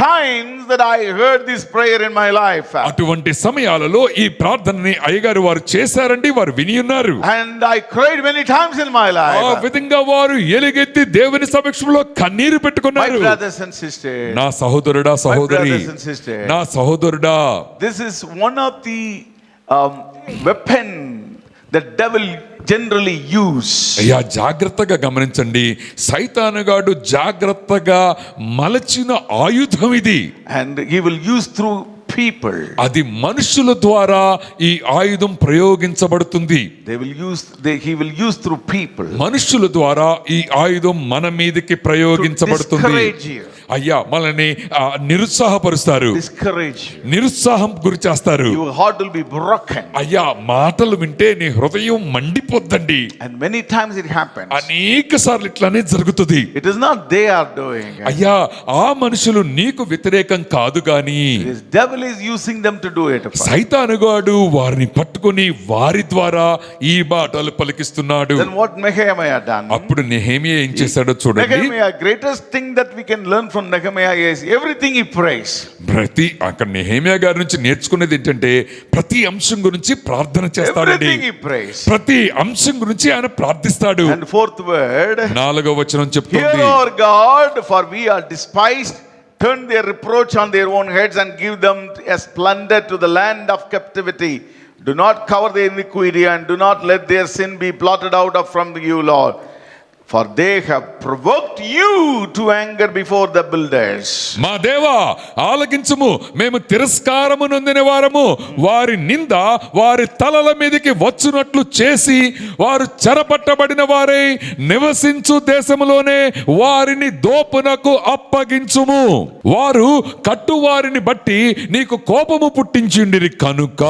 Speaker 3: times that I heard this prayer in my life.
Speaker 4: అటువంటి సమయాలలో ఈ ప్రార్థనని అయ్యగారు వారు చేశారండి, వారు విని ఉన్నారు.
Speaker 3: And I cried many times in my
Speaker 4: ఆ
Speaker 3: life.
Speaker 4: విధంగా వారు ఎలుగెత్తి దేవుని సమక్షంలో కన్నీరు
Speaker 3: My
Speaker 4: పెట్టుకున్నారు.
Speaker 3: brothers and sisters.
Speaker 4: నా సహోదరుడా సహోదరి,
Speaker 3: brothers and sisters.
Speaker 4: నా సహోదరుడా,
Speaker 3: This is one of the weapon the devil generally use.
Speaker 4: అయ్యా జాగ్రత్తగా గమనించండి, సైతానుగాడు జాగ్రత్తగా మలచిన ఆయుధం ఇది.
Speaker 3: And he will use through people.
Speaker 4: అది మనుషుల ద్వారా ఈ ఆయుధం ప్రయోగించబడుతుంది.
Speaker 3: He will use through people.
Speaker 4: మనుషుల ద్వారా ఈ ఆయుధం మన మీదకి ప్రయోగించబడుతుంది.
Speaker 3: Discourage you.
Speaker 4: అయ్యా మనల్ని నిరుత్సాహపరుస్తారు,
Speaker 3: Discourage you.
Speaker 4: నిరుత్సాహం గురి చేస్తారు.
Speaker 3: Your heart will be broken.
Speaker 4: అయ్యా మాటలు వింటే నీ హృదయం మండిపోద్దండి.
Speaker 3: And many times it happens.
Speaker 4: అనేక సార్లు ఇట్లానే జరుగుతుంది.
Speaker 3: It is not they are doing.
Speaker 4: అయ్యా ఆ మనుషులు నీకు వ్యతిరేకం కాదు గాని
Speaker 3: This devil is using them to do it.
Speaker 4: సైతానుగాడు వారిని పట్టుకొని వారి ద్వారా ఈ మాటలు పలికిస్తున్నాడు.
Speaker 3: Then what Nehemiah done?
Speaker 4: అప్పుడు నెహెమియా ఏం చేశాడో చూడండి.
Speaker 3: Nehemiah, greatest thing that we can learn from Nehemiah is everything he prays.
Speaker 4: అక్కడ నెహెమియా గారి నుంచి నేర్చుకునేది ఏంటంటే ప్రతి అంశం గురించి ప్రార్థన చేస్తాడండి.
Speaker 3: Everything he prays.
Speaker 4: ప్రతి అంశం గురించి ఆయన ప్రార్థిస్తాడు.
Speaker 3: And fourth word,
Speaker 4: 4వ వచనం
Speaker 3: hear
Speaker 4: చెప్తుంది,
Speaker 3: our God, for we are despised. Turn their reproach on their own heads and give them as plunder to the land of captivity. Do not cover their iniquity and do not let their sin be blotted out of from you, Lord. For they have provoked you to anger before the builders.
Speaker 4: మా దేవా ఆలకించుము, మేము తిరస్కారము నొందిన వారము, వారి నింద వారి తలల మీదకి వచ్చునట్లు చేసి వారు చెరపట్టబడిన వారై నివసించు దేశములోనే వారిని దోపునకు అప్పగించుము. వారు కట్టువారిని బట్టి నీకు కోపము పుట్టించిండిరి కనుక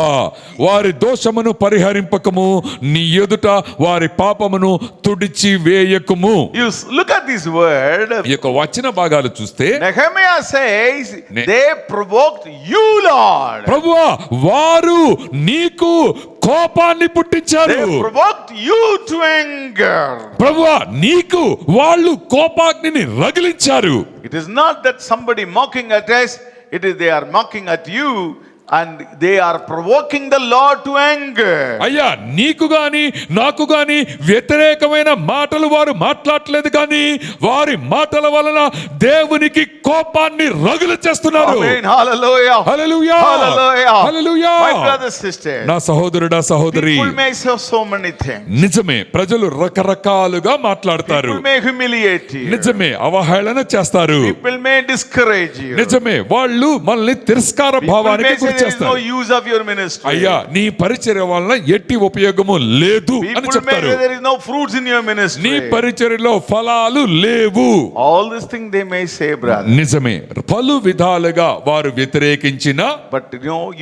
Speaker 4: వారి దోషమును పరిహరింపకము, నీ ఎదుట వారి పాపమును తుడిచి వేయకు.
Speaker 3: You look at this word.
Speaker 4: ఈ యొక్క వచన భాగాలు చూస్తే
Speaker 3: Nehemiah says they provoked you, Lord.
Speaker 4: ప్రభువా వారు నీకు కోపాన్ని పుట్టించారు.
Speaker 3: They provoked you to anger.
Speaker 4: ప్రభువా నీకు వాళ్ళు కోపాగ్నిని రగిలించారు.
Speaker 3: It is not that somebody mocking at us, it is they are mocking at you. And they are provoking the Lord to anger.
Speaker 4: అయ్యా నీకు గాని నాకు గాని వ్యతిరేకమైన మాటలు వారు మాట్లాడలేదు కానీ వారి మాటల వలన దేవునికి కోపాన్ని రగులు చేస్తున్నారు.
Speaker 3: Amen. Hallelujah.
Speaker 4: Hallelujah.
Speaker 3: Hallelujah.
Speaker 4: Hallelujah.
Speaker 3: My brothers, sisters.
Speaker 4: నా సహోదరుడా సహోదరి,
Speaker 3: People may say so many things.
Speaker 4: నిజమే ప్రజలు రకరకాలుగా మాట్లాడతారు.
Speaker 3: People may humiliate you.
Speaker 4: నిజమే అవహేళన చేస్తారు.
Speaker 3: People may discourage you.
Speaker 4: నిజమే వాళ్ళు మనల్ని తిరస్కార
Speaker 3: People may
Speaker 4: భావానికి
Speaker 3: say
Speaker 4: గురి
Speaker 3: there is no
Speaker 4: చేస్తారు.
Speaker 3: use of your ministry.
Speaker 4: అయ్యా నీ పరిచర్య వలన ఎట్టి ఉపయోగము లేదు అని
Speaker 3: People may
Speaker 4: చెప్తారు.
Speaker 3: say there is no fruits in your ministry.
Speaker 4: నీ పరిచర్యలో ఫలాలు లేవు.
Speaker 3: All these things they may say, brother.
Speaker 4: నిజమే పలు విధాలుగా వారు వ్యతిరేకించిన,
Speaker 3: But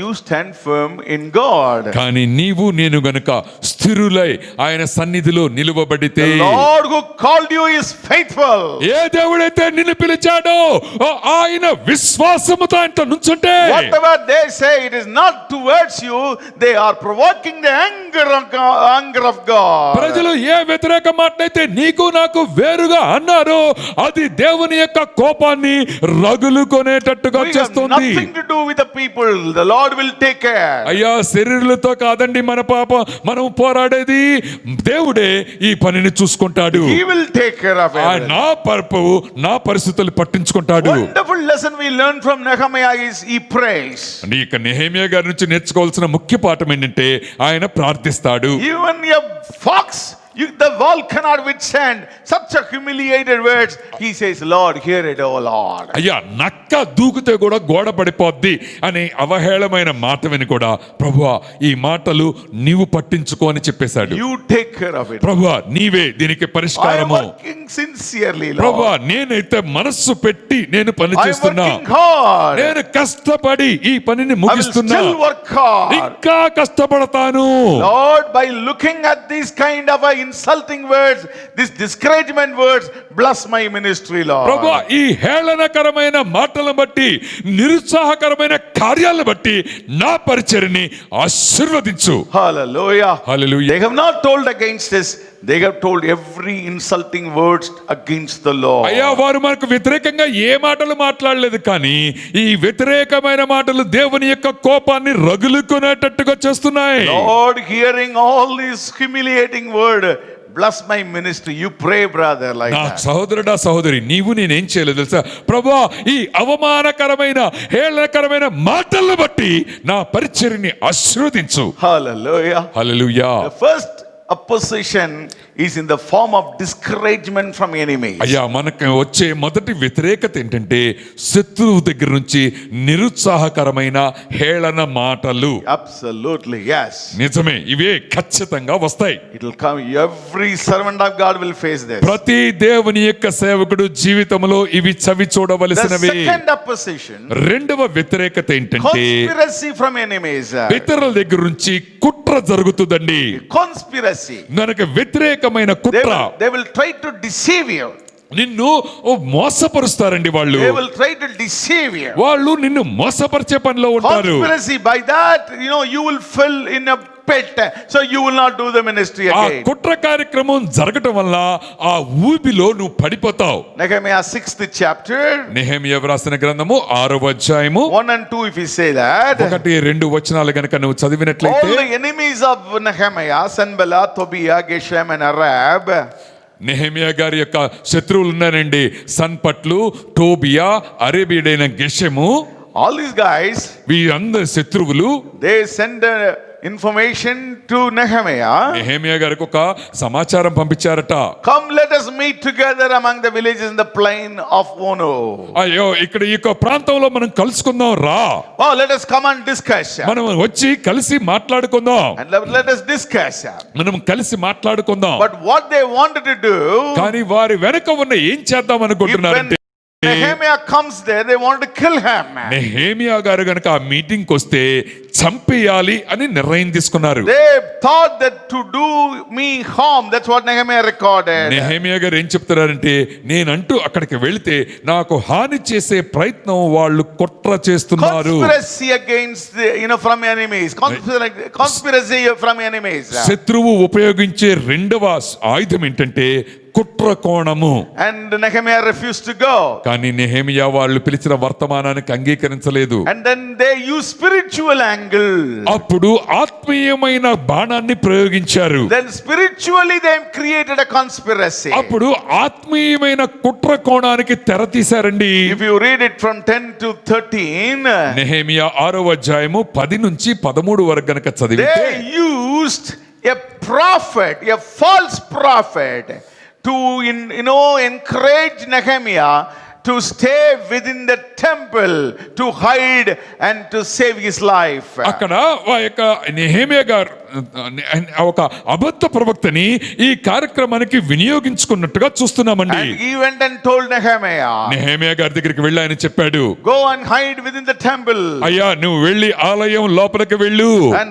Speaker 3: you stand firm in God.
Speaker 4: కానీ నీవు నేను గనుక స్థిరులై ఆయన సన్నిధిలో నిలువబడితే,
Speaker 3: The Lord who called you is faithful.
Speaker 4: ఏ దేవుడైతే నిన్ను పిలిచాడో ఆయన విశ్వాసముతో ఆయనతో నుంచుంటే,
Speaker 3: Whatever they say, it is not towards you. They are provoking the anger of God.
Speaker 4: ప్రజలు ఏ వ్యతిరేక మాటనైతే నీకు నాకు వేరుగా అన్నారో అది దేవుని యొక్క కోపాన్ని రగులుకొనేటట్టుగా
Speaker 3: We have
Speaker 4: చేస్తుంది.
Speaker 3: nothing to do with the people. The Lord will take care.
Speaker 4: అయ్యా శరీరులతో కాదండి మన మనం పోరాడేది, దేవుడే ఈ పనిని చూసుకుంటాడు.
Speaker 3: He will take care of it.
Speaker 4: నా పరపు నా పరిస్థితులు పట్టించుకుంటాడు.
Speaker 3: Wonderful lesson we learn from Nehemiah is he prays.
Speaker 4: ఇక నెహెమియా గారి నుంచి నేర్చుకోవాల్సిన ముఖ్య పాఠం ఏంటంటే ఆయన ప్రార్థిస్తాడు.
Speaker 3: Even a fox The wall cannot withstand such a humiliated words. He says, Lord, hear it, O Lord.
Speaker 4: అయ్యా నక్క దూకితే కూడా గోడ పడిపోద్ది అనే అవహేళమైన మాట విని కూడా ప్రభువా ఈ మాటలు నీవు పట్టించుకో అని చెప్పేశాడు.
Speaker 3: You take care of it.
Speaker 4: ప్రభువా నీవే దీనికి
Speaker 3: I am
Speaker 4: పరిష్కారము.
Speaker 3: working sincerely, Lord.
Speaker 4: ప్రభువా నేనైతే మనస్సు పెట్టి నేను పని
Speaker 3: I am
Speaker 4: చేస్తున్నా,
Speaker 3: working hard.
Speaker 4: నేను కష్టపడి ఈ పనిని
Speaker 3: I will
Speaker 4: ముగిస్తున్నా,
Speaker 3: still work hard.
Speaker 4: ఇంకా కష్టపడతాను.
Speaker 3: Lord, by looking at these kind of insulting words, these discouragement words, bless my ministry, Lord.
Speaker 4: ప్రభువా ఈ హేళనకరమైన మాటలను బట్టి నిరుత్సాహకరమైన కార్యాలను బట్టి నా పరిచర్ని ఆశీర్వదించు.
Speaker 3: Hallelujah.
Speaker 4: Hallelujah.
Speaker 3: They have not told against us. They have told every insulting words against the Lord.
Speaker 4: అయ్యా వారు మనకు వ్యతిరేకంగా ఏ మాటలు మాట్లాడలేదు, కానీ ఈ వ్యతిరేకమైన మాటలు దేవుని యొక్క కోపాన్ని రగులుకునేటట్టుగా చేస్తున్నాయి.
Speaker 3: Lord, hearing all these humiliating word, bless my ministry. You pray, brother, like
Speaker 4: నా
Speaker 3: that.
Speaker 4: సహోదరుడా సహోదరి నీవు నేనేం చేయలేదు తెలుసా, ప్రభువా ఈ అవమానకరమైన హేళనకరమైన మాటలను బట్టి నా పరిచర్ని ఆశీర్వదించు.
Speaker 3: Hallelujah.
Speaker 4: Hallelujah.
Speaker 3: The first opposition is in the form of discouragement from enemies.
Speaker 4: అయ్యా మనకు వచ్చే మొదటి వ్యతిరేకత ఏంటంటే శత్రువు దగ్గర నుంచి నిరుత్సాహకరమైన హేళన మాటలు.
Speaker 3: Absolutely, yes.
Speaker 4: నిజమే, ఇవే ఖచ్చితంగా వస్తాయి.
Speaker 3: It will come. Every servant of God will face this.
Speaker 4: ప్రతి దేవుని యొక్క సేవకుడు జీవితంలో ఇవి చవి
Speaker 3: The
Speaker 4: చూడవలసినవి.
Speaker 3: second opposition,
Speaker 4: రెండవ వ్యతిరేకత ఏంటంటే
Speaker 3: conspiracy from enemies.
Speaker 4: ఇతరుల దగ్గర నుంచి కుట్ర జరుగుతుందండి.
Speaker 3: Conspiracy.
Speaker 4: మనకు వ్యతిరేకమైన
Speaker 3: They
Speaker 4: కుట్ర.
Speaker 3: will try to deceive you.
Speaker 4: నిన్ను మోసపరుస్తారండి వాళ్ళు.
Speaker 3: They will try to deceive you.
Speaker 4: వాళ్ళు నిన్ను మోసపరిచే పనిలో ఉంటారు.
Speaker 3: Conspiracy. By that, you will fall in a pit, so you will not do the ministry
Speaker 4: ఆ
Speaker 3: again.
Speaker 4: కుట్ర కార్యక్రమం జరగటం వల్ల ఆ ఊబిలో నువ్వు పడిపోతావు.
Speaker 3: Nehemiah 6th chapter,
Speaker 4: నెహెమ్యా వ్రాసిన గ్రంథము 6వ అధ్యాయము
Speaker 3: 1 and 2, if you say that.
Speaker 4: 1-2 వచనాలు గనుక నువ్వు
Speaker 3: All
Speaker 4: చదివినట్లయితే
Speaker 3: the enemies of Nehemiah, Sanballat, Tobiah, Geshem and Arab,
Speaker 4: Nehemiah గారి యొక్క శత్రువులు ఉన్నారండి. సన్పట్లు, టోబియా, అరేబియుడైన గెషెము.
Speaker 3: all these guys,
Speaker 4: వీరందరి శత్రువులు
Speaker 3: they send information to Nehemiah.
Speaker 4: Nehemiah గారికి ఒక సమాచారం పంపించారట.
Speaker 3: Come, let us meet together among the villages in the plain of Ono.
Speaker 4: అయ్యో ఇక్కడ ఈ యొక్క ప్రాంతంలో మనం కలుసుకుందాం రా.
Speaker 3: Oh, let us come and discuss.
Speaker 4: మనం వచ్చి కలిసి మాట్లాడుకుందాం.
Speaker 3: And let us discuss.
Speaker 4: మనం కలిసి మాట్లాడుకుందాం.
Speaker 3: But what they wanted to do,
Speaker 4: కానీ వారి వెనక ఉన్న ఏం చేద్దాం
Speaker 3: when
Speaker 4: అనుకుంటున్నారంటే
Speaker 3: Nehemiah comes there, they want to kill him.
Speaker 4: Nehemiah గారు గనక ఆ మీటింగ్ వస్తే చంపేయాలి అని నిర్ణయం తీసుకున్నారు.
Speaker 3: They thought that to do me harm, that's what Nehemiah recorded.
Speaker 4: Nehemiah గారు ఏం చెప్తున్నారంటే నేనంటూ అక్కడికి వెళితే నాకు హాని చేసే ప్రయత్నం వాళ్ళు కుట్ర చేస్తున్నారు.
Speaker 3: Conspiracy against from enemies. Conspiracy from enemies.
Speaker 4: శత్రువు ఉపయోగించే రెండవ ఆయుధం ఏంటంటే కుట్ర కోణము.
Speaker 3: And Nehemiah refused to go.
Speaker 4: కానీ నెహెమ్యా వాళ్ళు పిలిచిన వర్తమానానికి అంగీకరించలేదు.
Speaker 3: And then they use spiritual angle.
Speaker 4: అప్పుడు ఆత్మీయమైన బాణాన్ని ప్రయోగించారు.
Speaker 3: Then spiritually they created a conspiracy.
Speaker 4: అప్పుడు ఆత్మీయమైన కుట్ర కోణానికి తెర తీశారండి.
Speaker 3: If you read it from 10 to 13,
Speaker 4: Nehemiah 6వ అధ్యాయము 10-13 వరకు గనక చదివితే
Speaker 3: they used a prophet, a false prophet, to encourage Nehemiah to stay within the temple, to hide and to save his life.
Speaker 4: అక్కడ ఆ యొక్క నెహెమ్యా గారు ఒక అబద్ధ ప్రవక్తని ఈ కార్యక్రమానికి వినియోగించుకున్నట్టుగా చూస్తున్నామండి.
Speaker 3: And he went and told Nehemiah,
Speaker 4: Nehemiah గారి దగ్గరికి వెళ్ళి ఆయన చెప్పాడు,
Speaker 3: go and hide within the temple.
Speaker 4: అయ్యా నువ్వు వెళ్ళి ఆలయం లోపలికి వెళ్ళు.
Speaker 3: And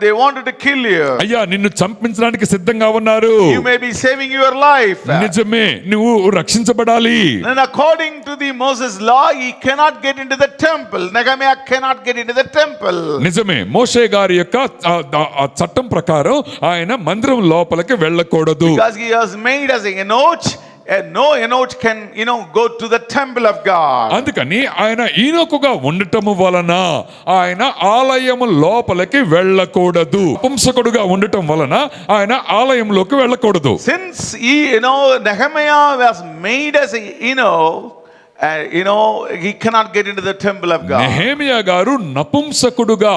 Speaker 3: they wanted to kill you.
Speaker 4: అయ్యా నిన్ను చంపించడానికి సిద్ధంగా ఉన్నారు.
Speaker 3: You may be saving your life.
Speaker 4: నిజమే, నువ్వు రక్షించబడాలి.
Speaker 3: And according to the Moses law, he cannot get into the temple. Nehemiah cannot get into the temple.
Speaker 4: నిజమే, మోషే గారి యొక్క ఆ చట్టం ప్రకారం ఆయన మందిరం లోపలికి వెళ్ళకూడదు.
Speaker 3: Because he was made as a Enoch, and no Enoch can go to the temple of God.
Speaker 4: అందుకని ఆయన ఈనొకగా ఉండటము వలన ఆయన ఆలయము లోపలికి వెళ్ళకూడదు. పుంసకుడుగా ఉండటం వలన ఆయన ఆలయంలోకి వెళ్ళకూడదు.
Speaker 3: Since Nehemiah was made as a he cannot get into the temple of God.
Speaker 4: Nehemiah గారు నపుంసకుడుగా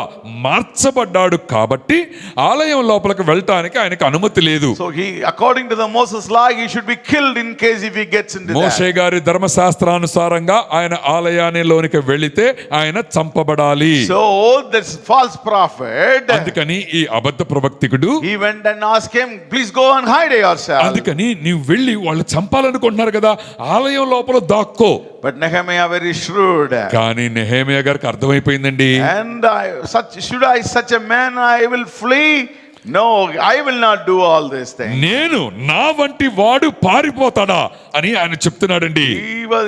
Speaker 4: మార్చబడ్డాడు కాబట్టి ఆలయం లోపలికి వెళ్ళటానికి ఆయనకు అనుమతి లేదు.
Speaker 3: So according to the Moses law, he should be killed in case if he gets into
Speaker 4: Moshe
Speaker 3: that.
Speaker 4: గారి ధర్మశాస్త్రానుసారంగా ఆయన ఆలయానిలోనికి వెళితే ఆయన చంపబడాలి.
Speaker 3: So this false prophet,
Speaker 4: అందుకని ఈ అబద్ధ ప్రవక్తికుడు
Speaker 3: he went and asked him, please go and hide yourself.
Speaker 4: అందుకని నీవు వెళ్ళి వాళ్ళు చంపాలనుకుంటున్నారు కదా, ఆలయం లోపల దాక్కో.
Speaker 3: But Nehemiah very shrewd.
Speaker 4: కానీ నెహెమియా గారికి అర్థమైపోయిందండి.
Speaker 3: And such a man I will flee? No, I will not do all these things.
Speaker 4: నేను నా వంటి వాడు పారిపోతాడా అని ఆయన చెప్తున్నాడండి.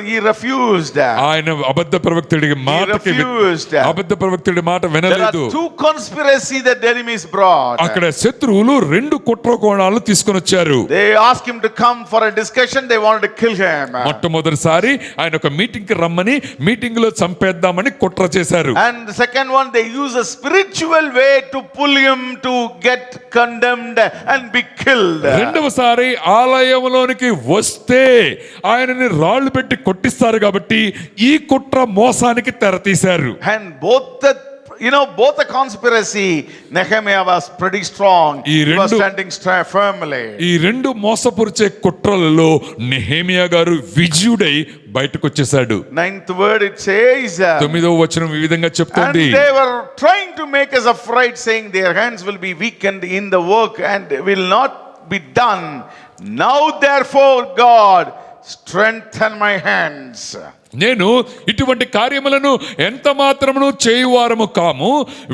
Speaker 3: He refused.
Speaker 4: ఆయన అబద్ధ ప్రవక్తుడి మాటకి
Speaker 3: refused.
Speaker 4: అబద్ధ ప్రవక్తుడి మాట
Speaker 3: There are
Speaker 4: వినలేదు.
Speaker 3: two conspiracy that the enemies brought.
Speaker 4: అక్కడ శత్రువులు రెండు కుట్ర కోణాలు తీసుకొని వచ్చారు.
Speaker 3: They asked him to come for a discussion. They wanted to kill him.
Speaker 4: మొట్టమొదటిసారి ఆయన ఒక మీటింగ్ కి రమ్మని మీటింగ్ లో చంపేద్దామని కుట్ర చేశారు.
Speaker 3: And the second one, they use a spiritual way to pull him to get condemned and be killed.
Speaker 4: రెండవసారి ఆలయంలోనికి వస్తే ఆయనని రాళ్లు పెట్టి కొట్టిస్తారు కాబట్టి ఈ కుట్ర మోసానికి తెరతీశారు.
Speaker 3: And both the conspiracy, Nehemiah was pretty strong.
Speaker 4: ఈ
Speaker 3: He was
Speaker 4: రెండు-
Speaker 3: standing firmly.
Speaker 4: ఈ రెండు మోసపురిచే కుట్రలలో నెహెమియా గారు విజయుడై బయటకు వచ్చేసాడు.
Speaker 3: 9th word it says,
Speaker 4: 9వ వచనం ఈ విధంగా
Speaker 3: and
Speaker 4: చెప్తుంది.
Speaker 3: they were trying to make us afraid, saying their hands will be weakened in the work and will not be done. Now therefore God, strengthen my hands.
Speaker 4: నేను ఇటువంటి కార్యములను ఎంత మాత్రమును చేయువారము కాము,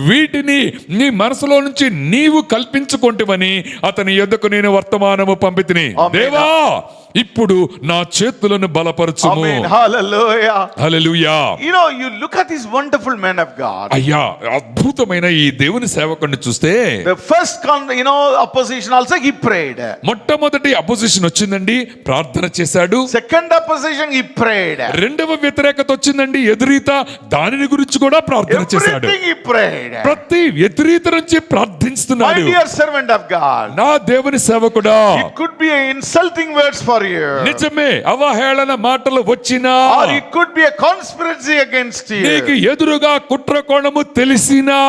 Speaker 4: వీటిని నీ మనసులో నుంచి నీవు కల్పించుకొంటివని అతని యొద్దకు నేను వర్తమానము పంపితిని.
Speaker 3: Amen.
Speaker 4: దేవా ఇప్పుడు నా చేతులను బలపరచుము.
Speaker 3: Amen. Hallelujah.
Speaker 4: Hallelujah.
Speaker 3: You look at these wonderful men of God.
Speaker 4: అయ్యా, అద్భుతమైన ఈ దేవుని సేవకుడిని చూస్తే
Speaker 3: The first opposition also he prayed.
Speaker 4: మొట్టమొదటి అపోజిషన్ వచ్చిందండి, ప్రార్థన చేశాడు.
Speaker 3: Second opposition he prayed.
Speaker 4: రెండవ వ్యతిరేకత వచ్చిందండి, ఎదురీత, దానిని గురించి కూడా ప్రార్థన చేశాడు.
Speaker 3: Everything he prayed.
Speaker 4: ప్రతి వ్యతిరేకత నుంచి
Speaker 3: My
Speaker 4: ప్రార్థిస్తున్నాడు.
Speaker 3: dear servant of God,
Speaker 4: నా దేవుని సేవకుడా,
Speaker 3: it could be insulting words for you,
Speaker 4: నిజమే అవహేళన మాటలు వచ్చినా,
Speaker 3: or it could be a conspiracy against
Speaker 4: నీకు
Speaker 3: you.
Speaker 4: ఎదురుగా కుట్ర కోణము తెలిసినా,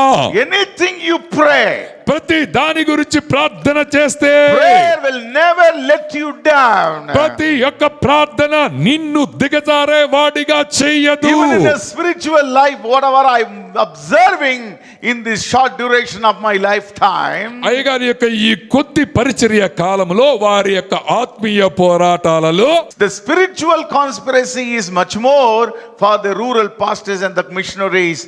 Speaker 3: Anything you pray,
Speaker 4: ప్రతి దాని గురించి ప్రార్థన చేస్తే
Speaker 3: prayer will never let you down.
Speaker 4: ప్రతి ఒక్క ప్రార్థన నిన్ను దిగజారే వాడిగా చెయ్యదు.
Speaker 3: Even in the spiritual life, whatever I'm observing in this short duration of my lifetime,
Speaker 4: అయ్యగారి యొక్క ఈ కొద్ది పరిచర్య కాలంలో వారి యొక్క ఆత్మీయ పోరాటాలలో
Speaker 3: the spiritual conspiracy is much more for the rural pastors and the missionaries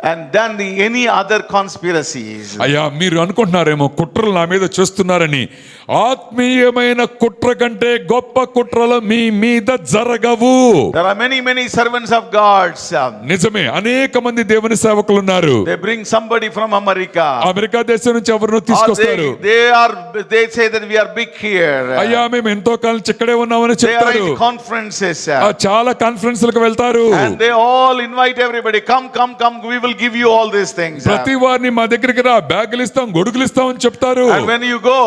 Speaker 3: and than any other conspiracies.
Speaker 4: అయ్యా, మీరు అనుకుంటున్నారేమో కుట్రలు నా మీద చేస్తున్నారని. ఆత్మీయమైన కుట్ర కంటే గొప్ప కుట్రలు మీ మీద జరగవు.
Speaker 3: There are many servants of God.
Speaker 4: నిజమే, అనేక మంది దేవుని సేవకులు ఉన్నారు.
Speaker 3: They bring somebody from America.
Speaker 4: America దేశం నుంచి ఎవరినో
Speaker 3: Or
Speaker 4: తీసుకొస్తారు.
Speaker 3: they say that we are big here.
Speaker 4: అయ్యా, మేము ఎంతో కాలం ఇక్కడే ఉన్నామని
Speaker 3: They
Speaker 4: చెప్తారు.
Speaker 3: arrange conferences.
Speaker 4: చాలా కాన్ఫరెన్స్లకు వెళ్తారు.
Speaker 3: And they all invite everybody, come, we will give you all these things.
Speaker 4: ప్రతి వారిని మా దగ్గరికి రా, బ్యాగులు ఇస్తాం, గొడుగులు ఇస్తాం అని చెప్తారు.
Speaker 3: And when you go,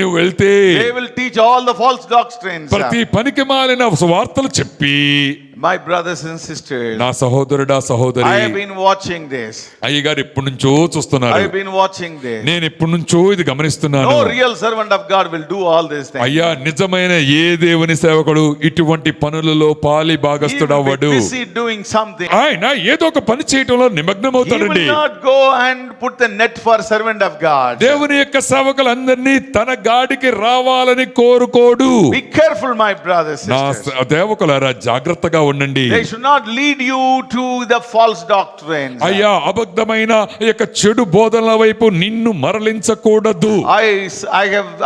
Speaker 4: నువ్వు వెళ్తే
Speaker 3: they will teach all the false doctrines.
Speaker 4: ప్రతి పనికి మాలిన వార్తలు చెప్పి,
Speaker 3: My brothers and sisters,
Speaker 4: నా సహోదరుడా సహోదరి,
Speaker 3: I have been watching this.
Speaker 4: అయ్యగారు ఎప్పటి నుంచో
Speaker 3: I
Speaker 4: చూస్తున్నారు.
Speaker 3: have been watching this.
Speaker 4: నేను ఎప్పటి నుంచో ఇది గమనిస్తున్నాను.
Speaker 3: No real servant of God will do all these things.
Speaker 4: అయ్యా, నిజమైన ఏ దేవుని సేవకుడు ఇటువంటి పనులలో పాలి
Speaker 3: He will
Speaker 4: భాగస్తుడవ్వడు.
Speaker 3: be busy doing something.
Speaker 4: ఆయన ఏదో ఒక పని చేయటంలో
Speaker 3: He
Speaker 4: నిమగ్నమవుతాడండి.
Speaker 3: will not go and put the net for servant of God.
Speaker 4: దేవుని యొక్క సేవకులందరినీ తన గాడికి రావాలని కోరుకోడు.
Speaker 3: Be careful, my brothers and
Speaker 4: నా
Speaker 3: sisters.
Speaker 4: సేవకులారా, జాగ్రత్తగా ఉండండి.
Speaker 3: They should not lead you to the false doctrines.
Speaker 4: అయ్యా, అబద్ధమైన యొక్క చెడు బోధనల వైపు నిన్ను మరలించకూడదు.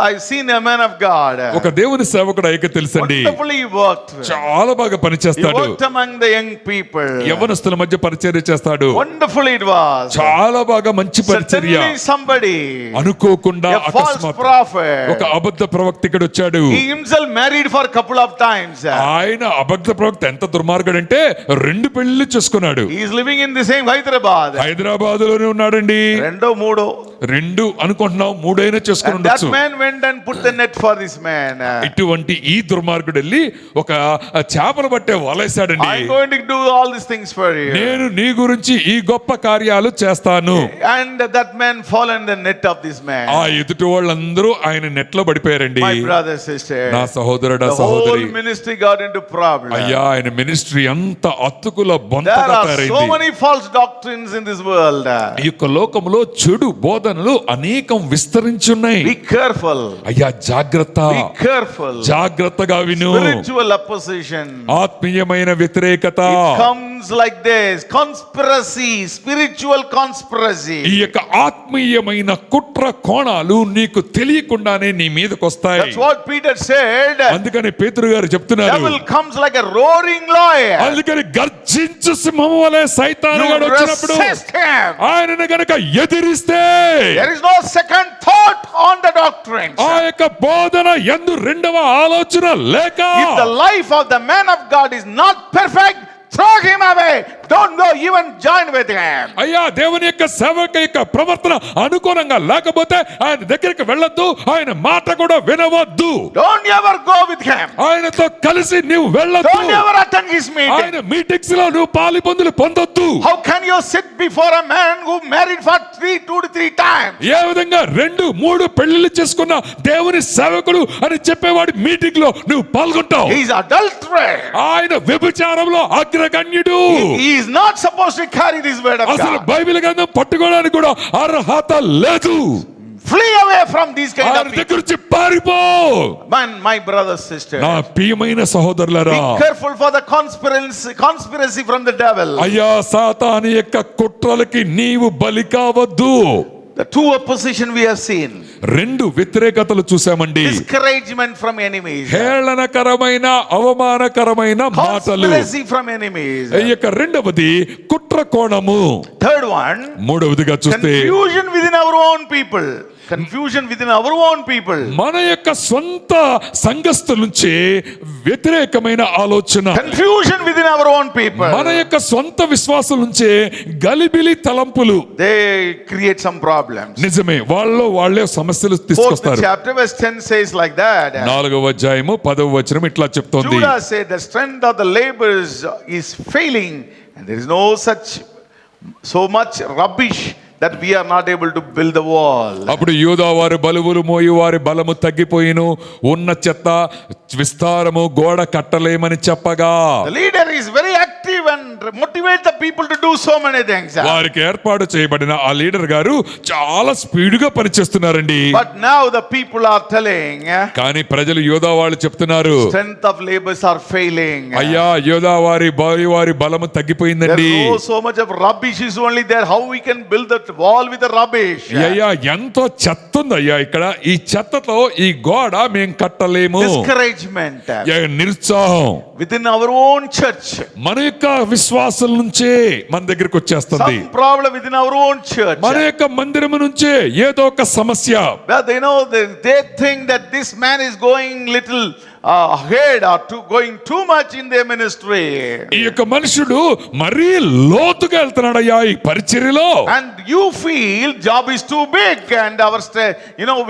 Speaker 3: I've seen a man of God.
Speaker 4: ఒక దేవుని సేవకుడు అయ్యక తెలుసండి,
Speaker 3: Wonderfully worked.
Speaker 4: చాలా బాగా
Speaker 3: He
Speaker 4: పనిచేస్తాడు.
Speaker 3: worked among the young people.
Speaker 4: యవ్వనస్తుల మధ్య పరిచర్య చేస్తాడు.
Speaker 3: Wonderfully it was.
Speaker 4: చాలా బాగా మంచి పరిచర్య.
Speaker 3: Suddenly somebody,
Speaker 4: అనుకోకుండా
Speaker 3: a false
Speaker 4: అకస్మాత్
Speaker 3: prophet,
Speaker 4: ఒక అబద్ధ ప్రవక్తికుడు వచ్చాడు.
Speaker 3: he himself married for a couple of times.
Speaker 4: ఆయన అబద్ధ ప్రవక్త ఎంత దుర్మార్గుడు అంటే 2 పెళ్లిళ్ళు చేసుకున్నాడు.
Speaker 3: He is living in the same Hyderabad.
Speaker 4: Hyderabad లోనే ఉన్నాడండి.
Speaker 3: Rendo moodo.
Speaker 4: 2 అనుకుంటున్నాం, 3 అయినా చేసుకుని
Speaker 3: And that
Speaker 4: ఉండొచ్చు.
Speaker 3: man went and put the net for this man.
Speaker 4: ఇటువంటి ఈ దుర్మార్గుడు వెళ్ళి ఒక చేపలు పట్టే వలేశాడండి.
Speaker 3: I'm going to do all these things for you.
Speaker 4: నేను నీ గురించి ఈ గొప్ప కార్యాలు చేస్తాను.
Speaker 3: And that man fall in the net of this man.
Speaker 4: ఆ ఎదుటి వాళ్ళందరూ ఆయన నెట్లో పడిపోయారండి.
Speaker 3: My brother, sister.
Speaker 4: నా సహోదరుడా,
Speaker 3: The whole
Speaker 4: సహోదరి,
Speaker 3: ministry got into problem.
Speaker 4: అయ్యా ఆయన మినిస్ట్రీ అంత అతుకుల
Speaker 3: There
Speaker 4: బొంతగా
Speaker 3: are so
Speaker 4: తయారైంది.
Speaker 3: many false doctrines in this world.
Speaker 4: ఈ యొక్క లోకంలో చెడు బోధనలు అనేకం విస్తరించున్నాయి.
Speaker 3: Be careful.
Speaker 4: అయ్యా జాగ్రత్త,
Speaker 3: Be careful.
Speaker 4: జాగ్రత్తగా విను.
Speaker 3: Spiritual opposition.
Speaker 4: ఆత్మీయమైన వ్యతిరేకత
Speaker 3: It comes like this. Conspiracy. Spiritual conspiracy.
Speaker 4: ఈ యొక్క ఆత్మీయమైన కుట్ర కోణాలు నీకు తెలియకుండానే నీ మీదకి వస్తాయి.
Speaker 3: That's what Peter said.
Speaker 4: అందుకని పేతురు గారు చెప్తున్నారు,
Speaker 3: Devil comes like a roaring lion.
Speaker 4: అందుకని గర్జించు సింహము వలె సైతాను గాడు
Speaker 3: You
Speaker 4: వచ్చినప్పుడు
Speaker 3: resist him.
Speaker 4: ఆయనను గనక ఎదిరిస్తే
Speaker 3: There is no second thought on the doctrines.
Speaker 4: ఆ యొక్క బోధన యందు రెండవ ఆలోచన లేక
Speaker 3: If the life of the man of God is not perfect, throw him away. Don't go even join with him.
Speaker 4: అయ్యా దేవుని యొక్క సేవక యొక్క ప్రవర్తన అనుకూలంగా లేకపోతే ఆయన దగ్గరికి వెళ్ళొద్దు, ఆయన మాట కూడా వినవద్దు.
Speaker 3: Don't ever go with him.
Speaker 4: ఆయనతో కలిసి నీవు వెళ్ళొద్దు.
Speaker 3: Don't ever attend his meeting.
Speaker 4: ఆయన మీటింగ్స్ లో నువ్వు పాలిపొందులు పొందొద్దు.
Speaker 3: How can you sit before a man who married for 2 to 3 times?
Speaker 4: ఏ విధంగా 2-3 పెళ్లిళ్ళు చేసుకున్న దేవుని సేవకుడు అని చెప్పేవాడి మీటింగ్ లో నువ్వు పాల్గొంటావు?
Speaker 3: He is adulterer.
Speaker 4: ఆయన వ్యభిచారంలో అగ్రగణ్యుడు.
Speaker 3: He is not supposed to carry this word of
Speaker 4: అసలు
Speaker 3: God.
Speaker 4: బైబిల్ గ్రంథం పట్టుకోవడానికి కూడా అర్హత లేదు.
Speaker 3: Flee away from these kind
Speaker 4: ఆయన
Speaker 3: of people.
Speaker 4: దగ్గర నుంచి పారిపో.
Speaker 3: My brothers, sisters.
Speaker 4: నా ప్రియమైన సహోదరులారా,
Speaker 3: Be careful for the conspiracy from the devil.
Speaker 4: అయ్యా సాతాను యొక్క కుట్రలకి నీవు బలి కావద్దు.
Speaker 3: The 2 opposition we have seen.
Speaker 4: 2 వ్యతిరేకతలు చూసామండి.
Speaker 3: Discouragement from enemies.
Speaker 4: హేళనకరమైన అవమానకరమైన మాటలు.
Speaker 3: Conspiracy from enemies.
Speaker 4: ఈ యొక్క రెండవది కుట్ర కోణము.
Speaker 3: Third one.
Speaker 4: మూడవదిగా చూస్తే
Speaker 3: Confusion within our own people. Confusion within our own people.
Speaker 4: మన యొక్క సొంత సంఘస్థుల నుంచి వ్యతిరేకమైన ఆలోచన.
Speaker 3: Confusion within our own people.
Speaker 4: మన యొక్క సొంత విశ్వాసం నుంచే గలిబిలి తలంపులు.
Speaker 3: They create some problems.
Speaker 4: నిజమే, వాళ్ళే సమస్యలు
Speaker 3: 4th
Speaker 4: తీసుకొస్తారు.
Speaker 3: chapter verse 10 says like that.
Speaker 4: 4వ అధ్యాయము 10వ వచనం ఇట్లా చెప్తోంది.
Speaker 3: Judah said the strength of the laborers is failing and there is no such so much rubbish that we are not able to build the wall.
Speaker 4: అప్పుడు యూదా వారి బలువులు మోయి వారి బలము తగ్గిపోయిను, ఉన్న చెత్త విస్తారము గోడ కట్టలేమని చెప్పగా.
Speaker 3: The leader is very active and motivate the people to do so many things.
Speaker 4: వారికి ఏర్పాటు చేయబడిన ఆ లీడర్ గారు చాలా స్పీడ్గా పనిచేస్తున్నారండి.
Speaker 3: But now the people are telling
Speaker 4: కానీ ప్రజలు యోధా వాళ్ళు చెప్తున్నారు,
Speaker 3: strength of laborers are failing.
Speaker 4: అయ్యా యోధా వారి బలము తగ్గిపోయిందండి.
Speaker 3: There is so much of rubbish is only there. How we can build that wall with the rubbish?
Speaker 4: అయ్యా ఎంతో చెత్త ఉంది అయ్యా ఇక్కడ, ఈ చెత్తతో ఈ గోడ మేం కట్టలేము.
Speaker 3: Discouragement
Speaker 4: నిరుత్సాహం
Speaker 3: within our own church.
Speaker 4: మన యొక్క విశ్వాసం నుంచే మన దగ్గరికి వచ్చేస్తుంది.
Speaker 3: Some problem within our own church.
Speaker 4: మన యొక్క మందిరము నుంచే ఏదో ఒక సమస్య.
Speaker 3: Well, they think that this man is going little ahead or going too much in their ministry.
Speaker 4: ఈ యొక్క మనుషుడు మరీ లోతుగా వెళ్తున్నాడయ్యా ఈ పరిచర్యలో.
Speaker 3: And you feel job is too big and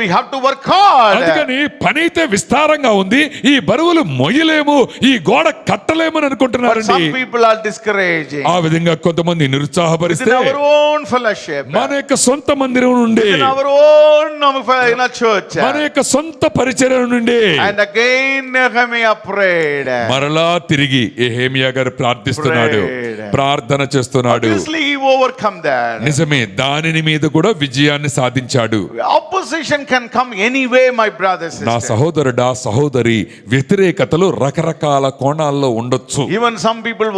Speaker 3: we have to work hard.
Speaker 4: అందుకని పని అయితే విస్తారంగా ఉంది, ఈ బరువులు మొయ్యలేము, ఈ గోడ కట్టలేము అని
Speaker 3: But
Speaker 4: అనుకుంటున్నారండి.
Speaker 3: some people are discouraging.
Speaker 4: ఆ విధంగా కొంతమంది నిరుత్సాహపరిస్తే
Speaker 3: Within our own fellowship.
Speaker 4: మన యొక్క సొంత మందిరం నుండి,
Speaker 3: Within our own church.
Speaker 4: మన యొక్క సొంత పరిచర్య నుండి
Speaker 3: And again Nehemiah prayed.
Speaker 4: మరలా తిరిగి యెహెమీయా గారు ప్రార్థిస్తున్నాడు, ప్రార్థన చేస్తున్నాడు.
Speaker 3: Obviously he overcome that.
Speaker 4: నిజమే, దానిని మీద కూడా విజయాన్ని సాధించాడు.
Speaker 3: Opposition can come anyway, my brothers and
Speaker 4: నా
Speaker 3: sisters.
Speaker 4: సహోదరుడా సహోదరి, వ్యతిరేకతలు రకరకాల కోణాల్లో ఉండొచ్చు.
Speaker 3: Even some people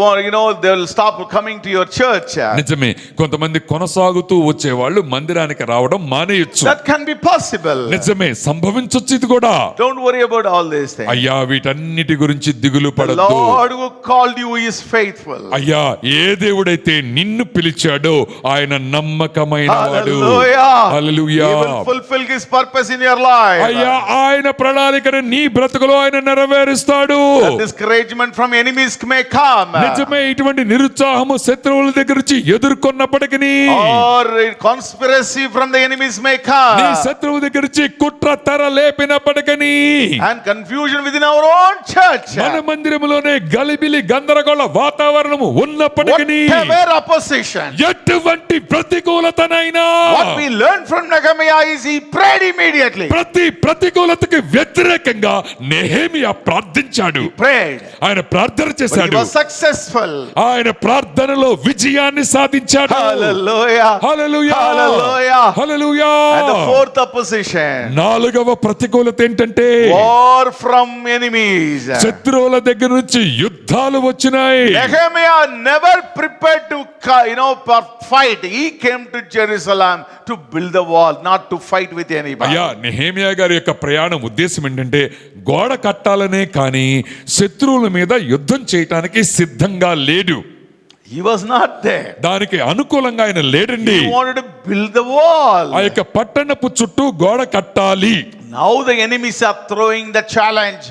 Speaker 3: they will stop coming to your church.
Speaker 4: నిజమే, కొంతమంది కొనసాగుతూ వచ్చేవాళ్ళు మందిరానికి రావడం మానేయొచ్చు.
Speaker 3: That can be possible.
Speaker 4: నిజమే, సంభవించొచ్చు ఇది కూడా.
Speaker 3: Don't worry about all these things.
Speaker 4: అయ్యా వీటన్నిటి గురించి దిగులు
Speaker 3: The
Speaker 4: పడద్దు.
Speaker 3: Lord who called you is faithful.
Speaker 4: అయ్యా ఏ దేవుడైతే నిన్ను పిలిచాడో ఆయన నమ్మకమైన వాడు.
Speaker 3: Hallelujah.
Speaker 4: Hallelujah.
Speaker 3: He will fulfill his purpose in your life.
Speaker 4: అయ్యా ఆయన ప్రణాళికను నీ బ్రతుకులో ఆయన నెరవేరుస్తాడు.
Speaker 3: Discouragement from enemies may come.
Speaker 4: నిజమే ఇటువంటి నిరుత్సాహము శత్రువుల దగ్గర నుంచి ఎదుర్కొన్నప్పటికీ
Speaker 3: Or conspiracy from the enemies may
Speaker 4: నీ
Speaker 3: come.
Speaker 4: శత్రువు దగ్గర నుంచి కుట్ర తెర లేపినప్పటికీ
Speaker 3: And confusion within our own church.
Speaker 4: మన మందిరములోనే గలిబిలి గందరగోళ వాతావరణము ఉన్నప్పటికీ
Speaker 3: Whatever opposition.
Speaker 4: ఎటువంటి ప్రతికూలతనైనా
Speaker 3: What we learned from Nehemiah is he prayed immediately.
Speaker 4: ప్రతి ప్రతికూలతకి వ్యతిరేకంగా నెహెమియా ప్రార్థించాడు.
Speaker 3: Prayed.
Speaker 4: ఆయన ప్రార్థన
Speaker 3: But he
Speaker 4: చేశాడు.
Speaker 3: was successful.
Speaker 4: ఆయన ప్రార్థనలో విజయాన్ని సాధించాడు.
Speaker 3: Hallelujah.
Speaker 4: Hallelujah.
Speaker 3: Hallelujah.
Speaker 4: Hallelujah.
Speaker 3: And the fourth opposition.
Speaker 4: నాలుగవ ప్రతికూలత ఏంటంటే
Speaker 3: War from enemies.
Speaker 4: శత్రువుల దగ్గర నుంచి యుద్ధాలు వచ్చినాయి.
Speaker 3: Nehemiah never prepared to fight. He came to Jerusalem to build the wall, not to fight with anybody.
Speaker 4: అయ్యా నెహెమియా గారి యొక్క ప్రయాణం ఉద్దేశం ఏంటంటే గోడ కట్టాలనే కానీ శత్రువుల మీద యుద్ధం చేయటానికి సిద్ధంగా లేడు.
Speaker 3: He was not there.
Speaker 4: దానికి అనుకూలంగా ఆయన లేడండి.
Speaker 3: He wanted to build the wall.
Speaker 4: ఆ యొక్క పట్టణపు చుట్టూ గోడ కట్టాలి.
Speaker 3: Now the enemies are throwing the challenge.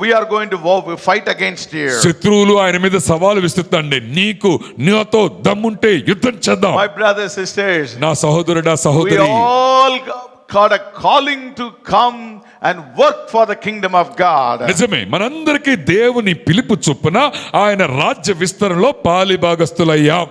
Speaker 3: We are going to fight against you.
Speaker 4: శత్రువులు ఆయన మీద సవాలు విసురుతాండి. నీతో దమ్ముంటే యుద్ధం చేద్దాం.
Speaker 3: My brothers, sisters,
Speaker 4: నా సహోదరుడా
Speaker 3: we
Speaker 4: సహోదరి,
Speaker 3: all got a calling to come and work for the kingdom of God.
Speaker 4: నిజమే మనందరికీ దేవుని పిలుపు చొప్పున ఆయన రాజ్య విస్తరణలో పాలిభాగస్తులయ్యాం.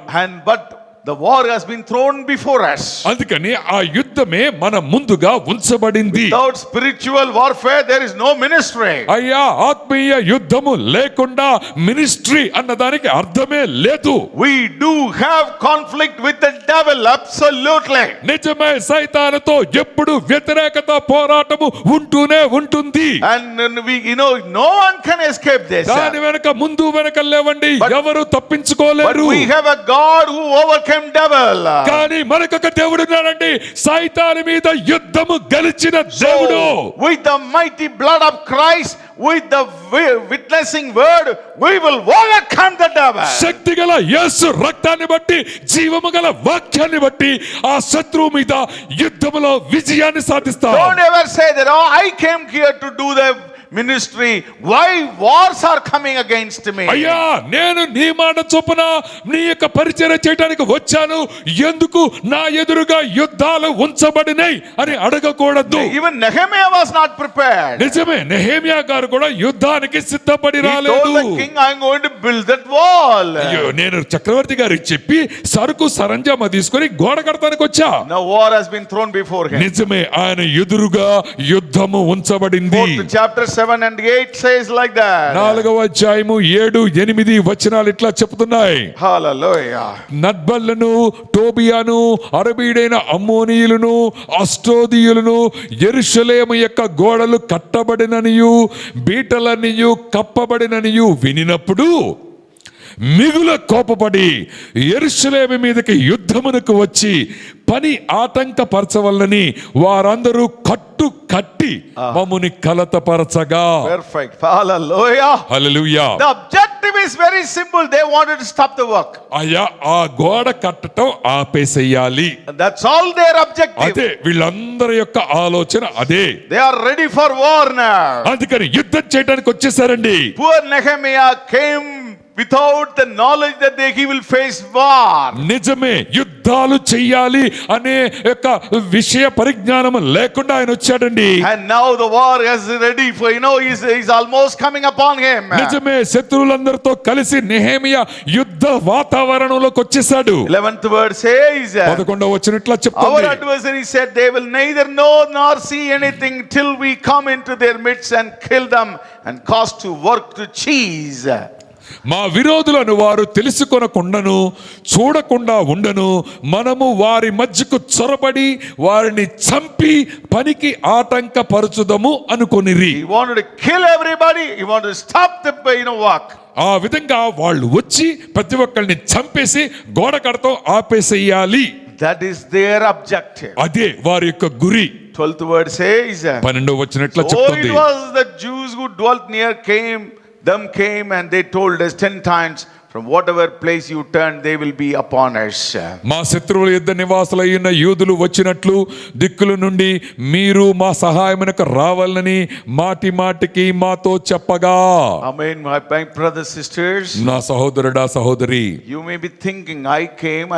Speaker 3: But the war has been thrown before us.
Speaker 4: అందుకని ఆ యుద్ధమే మన ముందుగా ఉంచబడింది.
Speaker 3: Without spiritual warfare, there is no ministry.
Speaker 4: అయ్యా ఆత్మీయ యుద్ధము లేకుండా మినిస్ట్రీ అన్నదానికి అర్థమే లేదు.
Speaker 3: We do have conflict with the devil, absolutely.
Speaker 4: నిజమే సైతానుతో ఎప్పుడు వ్యతిరేకత పోరాటము ఉంటూనే ఉంటుంది.
Speaker 3: And no one can escape this.
Speaker 4: దాని వెనక ముందు వెనక లేవండి, ఎవరు
Speaker 3: But
Speaker 4: తప్పించుకోలేరు.
Speaker 3: we have a God who overcame devil.
Speaker 4: కానీ మనకొక దేవుడు ఉన్నాడండి, సైతాను మీద యుద్ధము గెలిచిన దేవుడు.
Speaker 3: So, with the mighty blood of Christ, with the witnessing word, we will overcome the devil.
Speaker 4: శక్తి గల యేసు రక్తాన్ని బట్టి, జీవము గల వాక్యాన్ని బట్టి ఆ శత్రువు మీద యుద్ధములో విజయాన్ని సాధిస్తాం.
Speaker 3: Don't ever say that, I came here to do the ministry. Why wars are coming against me?
Speaker 4: అయ్యా నేను నీ మాట చొప్పున నీ యొక్క పరిచర్య చేయడానికి వచ్చాను, ఎందుకు నా ఎదురుగా యుద్ధాలు ఉంచబడినాయి అని అడగకూడదు.
Speaker 3: Even Nehemiah was not prepared.
Speaker 4: నిజమే నెహెమియా గారు కూడా యుద్ధానికి సిద్ధపడి
Speaker 3: He
Speaker 4: రాలేదు.
Speaker 3: told the king, I'm going to build that wall.
Speaker 4: అయ్యో నేను చక్రవర్తి గారికి చెప్పి సరుకు సరంజామా తీసుకొని గోడ కడతానికి వచ్చా.
Speaker 3: Now war has been thrown before him.
Speaker 4: నిజమే ఆయన ఎదురుగా యుద్ధము ఉంచబడింది.
Speaker 3: 4th chapter 7 and 8 says like that.
Speaker 4: 4వ అధ్యాయము 7, 8 వచనాలు ఇట్లా చెప్తున్నాయి.
Speaker 3: Hallelujah.
Speaker 4: నద్బల్లను, టోబియాను, అరబీడైన అమ్మోనీయులను, అష్టోదీయులను యెరూషలేము యొక్క గోడలు కట్టబడిననియు బీటలనియు కప్పబడిననియు వినినప్పుడు మిగుల కోపపడి యెరూషలేము మీదకి యుద్ధమునకు వచ్చి పని ఆటంకపరచవలనని వారందరూ కట్టి మమ్ముని కలతపరచగా.
Speaker 3: Perfect. Hallelujah.
Speaker 4: Hallelujah.
Speaker 3: The objective is very simple. They wanted to stop the work.
Speaker 4: అయ్యా ఆ గోడ కట్టడం ఆపేసేయాలి.
Speaker 3: That's all their objective.
Speaker 4: అదే వీళ్ళందరి యొక్క ఆలోచన అదే.
Speaker 3: They are ready for war now.
Speaker 4: అందుకని యుద్ధం చేయడానికి వచ్చేసారండి.
Speaker 3: Poor Nehemiah came without the knowledge that he will face war.
Speaker 4: నిజమే యుద్ధాలు చెయ్యాలి అనే యొక్క విషయ పరిజ్ఞానం లేకుండా ఆయన వచ్చాడండి.
Speaker 3: And now the war is ready for, he's almost coming upon him.
Speaker 4: నిజమే శత్రువులందరితో కలిసి నెహెమియా యుద్ధ వాతావరణంలోకి వచ్చేసాడు.
Speaker 3: 11th word says,
Speaker 4: 11వ వచనం ఇట్లా
Speaker 3: our
Speaker 4: చెప్తుంది.
Speaker 3: adversary said, they will neither know nor see anything till we come into their midst and kill them and cause to work to cease.
Speaker 4: మా విరోధులను వారు తెలుసుకొనకుండాను చూడకుండా ఉండను, మనము వారి మధ్యకు చొరబడి వారిని చంపి పనికి ఆటంకపరచుదము అనుకొనిరి.
Speaker 3: He wanted to kill everybody. He wanted to stop the work.
Speaker 4: ఆ విధంగా వాళ్ళు వచ్చి ప్రతి ఒక్కరిని చంపేసి గోడ కడతాం ఆపేసేయాలి.
Speaker 3: That is their objective.
Speaker 4: అదే వారి యొక్క గురి.
Speaker 3: 12th word says,
Speaker 4: 12వ వచనం ఇట్లా
Speaker 3: oh,
Speaker 4: చెప్తుంది,
Speaker 3: it was the Jews who dwelt near came and they told us 10 times, from whatever place you turn, they will be upon us.
Speaker 4: మా శత్రువుల యుద్ధ నివాసులైన యూదులు వచ్చినట్లు దిక్కుల నుండి మీరు మా సహాయమునకు రావాలని మాటి మాటికి మాతో చెప్పగా.
Speaker 3: Amen, my brothers, sisters.
Speaker 4: నా సహోదరుడా సహోదరి,
Speaker 3: You may be thinking,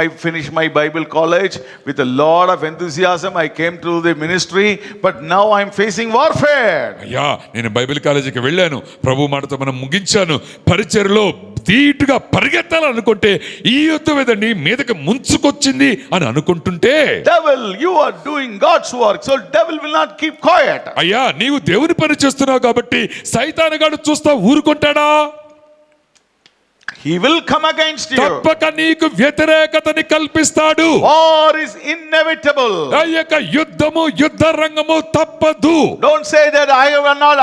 Speaker 3: I finished my Bible college with a lot of enthusiasm. I came to the ministry, but now I'm facing warfare.
Speaker 4: అయ్యా నేను బైబిల్ కాలేజీకి వెళ్ళాను, ప్రభు మాటతో మనం ముగించాను, పరిచర్లో ధీటుగా పరిగెత్తాలనుకుంటే ఈ యుద్ధం ఏదండి మీదకి ముంచుకొచ్చింది అని అనుకుంటుంటే,
Speaker 3: Devil, you are doing God's work, so devil will not keep quiet.
Speaker 4: అయ్యా నీవు దేవుని పని చేస్తున్నావు కాబట్టి సైతానుగాడు చూస్తా ఊరుకుంటాడా?
Speaker 3: He will come against you.
Speaker 4: తప్పక నీకు వ్యతిరేకతని కల్పిస్తాడు.
Speaker 3: War is inevitable.
Speaker 4: ఆ యొక్క యుద్ధము యుద్ధ రంగము తప్పదు.
Speaker 3: Don't say that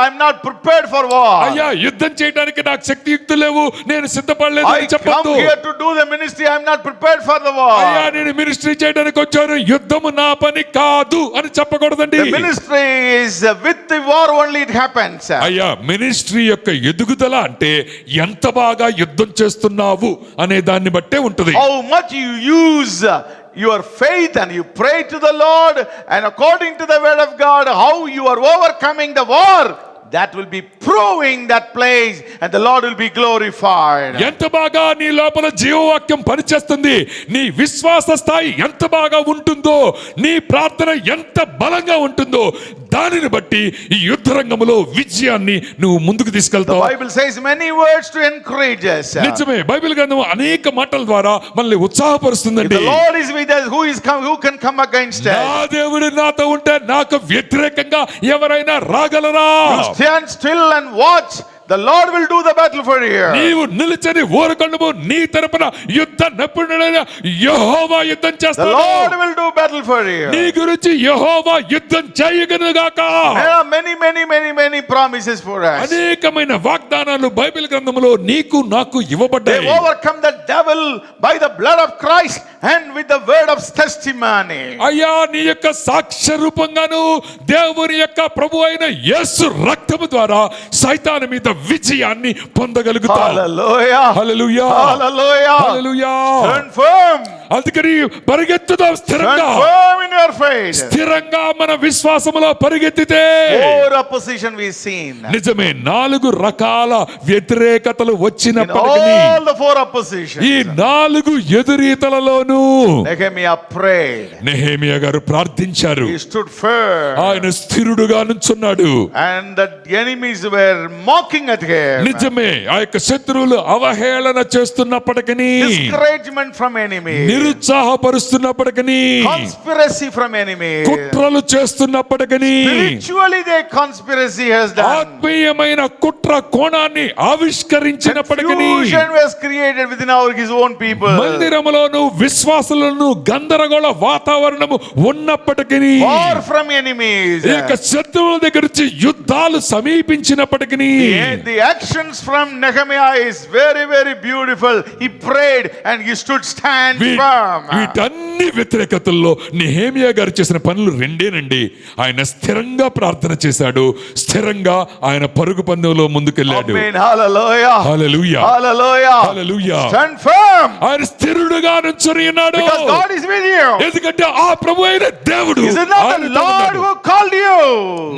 Speaker 3: I'm not prepared for war.
Speaker 4: అయ్యా యుద్ధం చేయడానికి నాకు శక్తియుక్తులు లేవు, నేను సిద్ధపడలేదు
Speaker 3: I
Speaker 4: అని
Speaker 3: come
Speaker 4: చెప్పొద్దు.
Speaker 3: here to do the ministry, I'm not prepared for the
Speaker 4: అయ్యా
Speaker 3: war.
Speaker 4: నేను మినిస్ట్రీ చేయడానికి వచ్చాను, యుద్ధము నా పని కాదు అని చెప్పకూడదండి.
Speaker 3: The ministry is with the war only it happens.
Speaker 4: అయ్యా మినిస్ట్రీ యొక్క ఎదుగుదల అంటే ఎంత బాగా యుద్ధం చేస్తున్నావు అనే దాన్ని బట్టే ఉంటుంది.
Speaker 3: How much you use your faith and you pray to the Lord, and according to the word of God, how you are overcoming the war, that will be proving that place and the Lord will be glorified.
Speaker 4: ఎంత బాగా నీ లోపల జీవవాక్యం పనిచేస్తుంది, నీ విశ్వాస స్థాయి ఎంత బాగా ఉంటుందో, నీ ప్రార్థన ఎంత బలంగా ఉంటుందో దానిని బట్టి ఈ యుద్ధ రంగంలో విజయాన్ని నువ్వు ముందుకు
Speaker 3: The
Speaker 4: తీసుకెళ్తావు.
Speaker 3: Bible says many words to encourage us.
Speaker 4: నిజమే, బైబిల్ గ్రంథం అనేక మాటల ద్వారా మనల్ని
Speaker 3: If
Speaker 4: ఉత్సాహపరుస్తుందండి.
Speaker 3: the Lord is with us, who can come against
Speaker 4: నా
Speaker 3: us?
Speaker 4: దేవుడు నాతో ఉంటే నాకు వ్యతిరేకంగా ఎవరైనా రాగలరా?
Speaker 3: Stand still and watch. The Lord will do the battle for you.
Speaker 4: నీవు నిలిచని ఊరకొండము, నీ తరపున యుద్ధ నిపుణుడైన యెహోవా యుద్ధం
Speaker 3: The
Speaker 4: చేస్తాడు.
Speaker 3: Lord will do battle for you.
Speaker 4: నీ గురించి యెహోవా యుద్ధం చేయగలగాక.
Speaker 3: There are many promises for us.
Speaker 4: అనేకమైన వాగ్దానాలు బైబిల్ గ్రంథములో నీకు నాకు
Speaker 3: They
Speaker 4: ఇవ్వబడ్డాయి.
Speaker 3: overcome the devil by the blood of Christ and with the word of testimony.
Speaker 4: అయ్యా నీ యొక్క సాక్ష్య రూపంగాను దేవుని యొక్క ప్రభు అయిన యేసు రక్తము ద్వారా సైతాను మీద విజయాన్ని పొందగలుగుతావు.
Speaker 3: Hallelujah.
Speaker 4: హల్లెలూయా.
Speaker 3: Hallelujah.
Speaker 4: హల్లెలూయా.
Speaker 3: Stand firm.
Speaker 4: అందుకని పరిగెత్తుదాం
Speaker 3: Stand
Speaker 4: స్థిరంగా.
Speaker 3: firm in your faith.
Speaker 4: స్థిరంగా మన విశ్వాసములో పరిగెత్తితే.
Speaker 3: More opposition we've seen.
Speaker 4: నిజమే, 4 రకాల వ్యతిరేకతలు
Speaker 3: In
Speaker 4: వచ్చినప్పటికీ
Speaker 3: all the 4 oppositions,
Speaker 4: ఈ 4 ఎదురీతలలోనూ
Speaker 3: Nehemiah prayed.
Speaker 4: నెహెమియా గారు ప్రార్థించారు.
Speaker 3: He stood firm.
Speaker 4: ఆయన స్థిరుడుగా నుంచున్నాడు.
Speaker 3: And the enemies were mocking at him.
Speaker 4: నిజమే, ఆ యొక్క శత్రువులు అవహేళన చేస్తున్నప్పటికీ,
Speaker 3: Discouragement from enemies.
Speaker 4: నిరుత్సాహపరుస్తున్నప్పటికీ,
Speaker 3: Conspiracy from enemies.
Speaker 4: కుట్రలు చేస్తున్నప్పటికీ,
Speaker 3: Spiritually their conspiracy has done.
Speaker 4: ఆత్మీయమైన కుట్ర కోణాన్ని ఆవిష్కరించినప్పటికీ,
Speaker 3: Confusion was created within his own people.
Speaker 4: మందిరములోను విశ్వాసులను గందరగోళ వాతావరణము ఉన్నప్పటికీ,
Speaker 3: War from enemies.
Speaker 4: ఈ యొక్క శత్రువుల దగ్గర నుంచి యుద్ధాలు సమీపించినప్పటికీ,
Speaker 3: The actions from Nehemiah is very beautiful. He prayed and he stood stand firm.
Speaker 4: వీటన్ని వ్యతిరేకతల్లో నెహెమియా గారు చేసిన పనులు రెండేనండి. ఆయన స్థిరంగా ప్రార్థన చేశాడు, స్థిరంగా ఆయన పరుగు పందెంలో ముందుకెళ్ళాడు.
Speaker 3: Amen. Hallelujah.
Speaker 4: హల్లెలూయా.
Speaker 3: Hallelujah.
Speaker 4: హల్లెలూయా.
Speaker 3: Stand firm.
Speaker 4: ఆయన స్థిరుడుగా నుంచుని ఉన్నాడు.
Speaker 3: Because God is with you.
Speaker 4: ఎందుకంటే ఆ ప్రభు అయిన దేవుడు
Speaker 3: Is it not the
Speaker 4: ఆయనతో
Speaker 3: Lord
Speaker 4: ఉన్నాడు.
Speaker 3: who called you?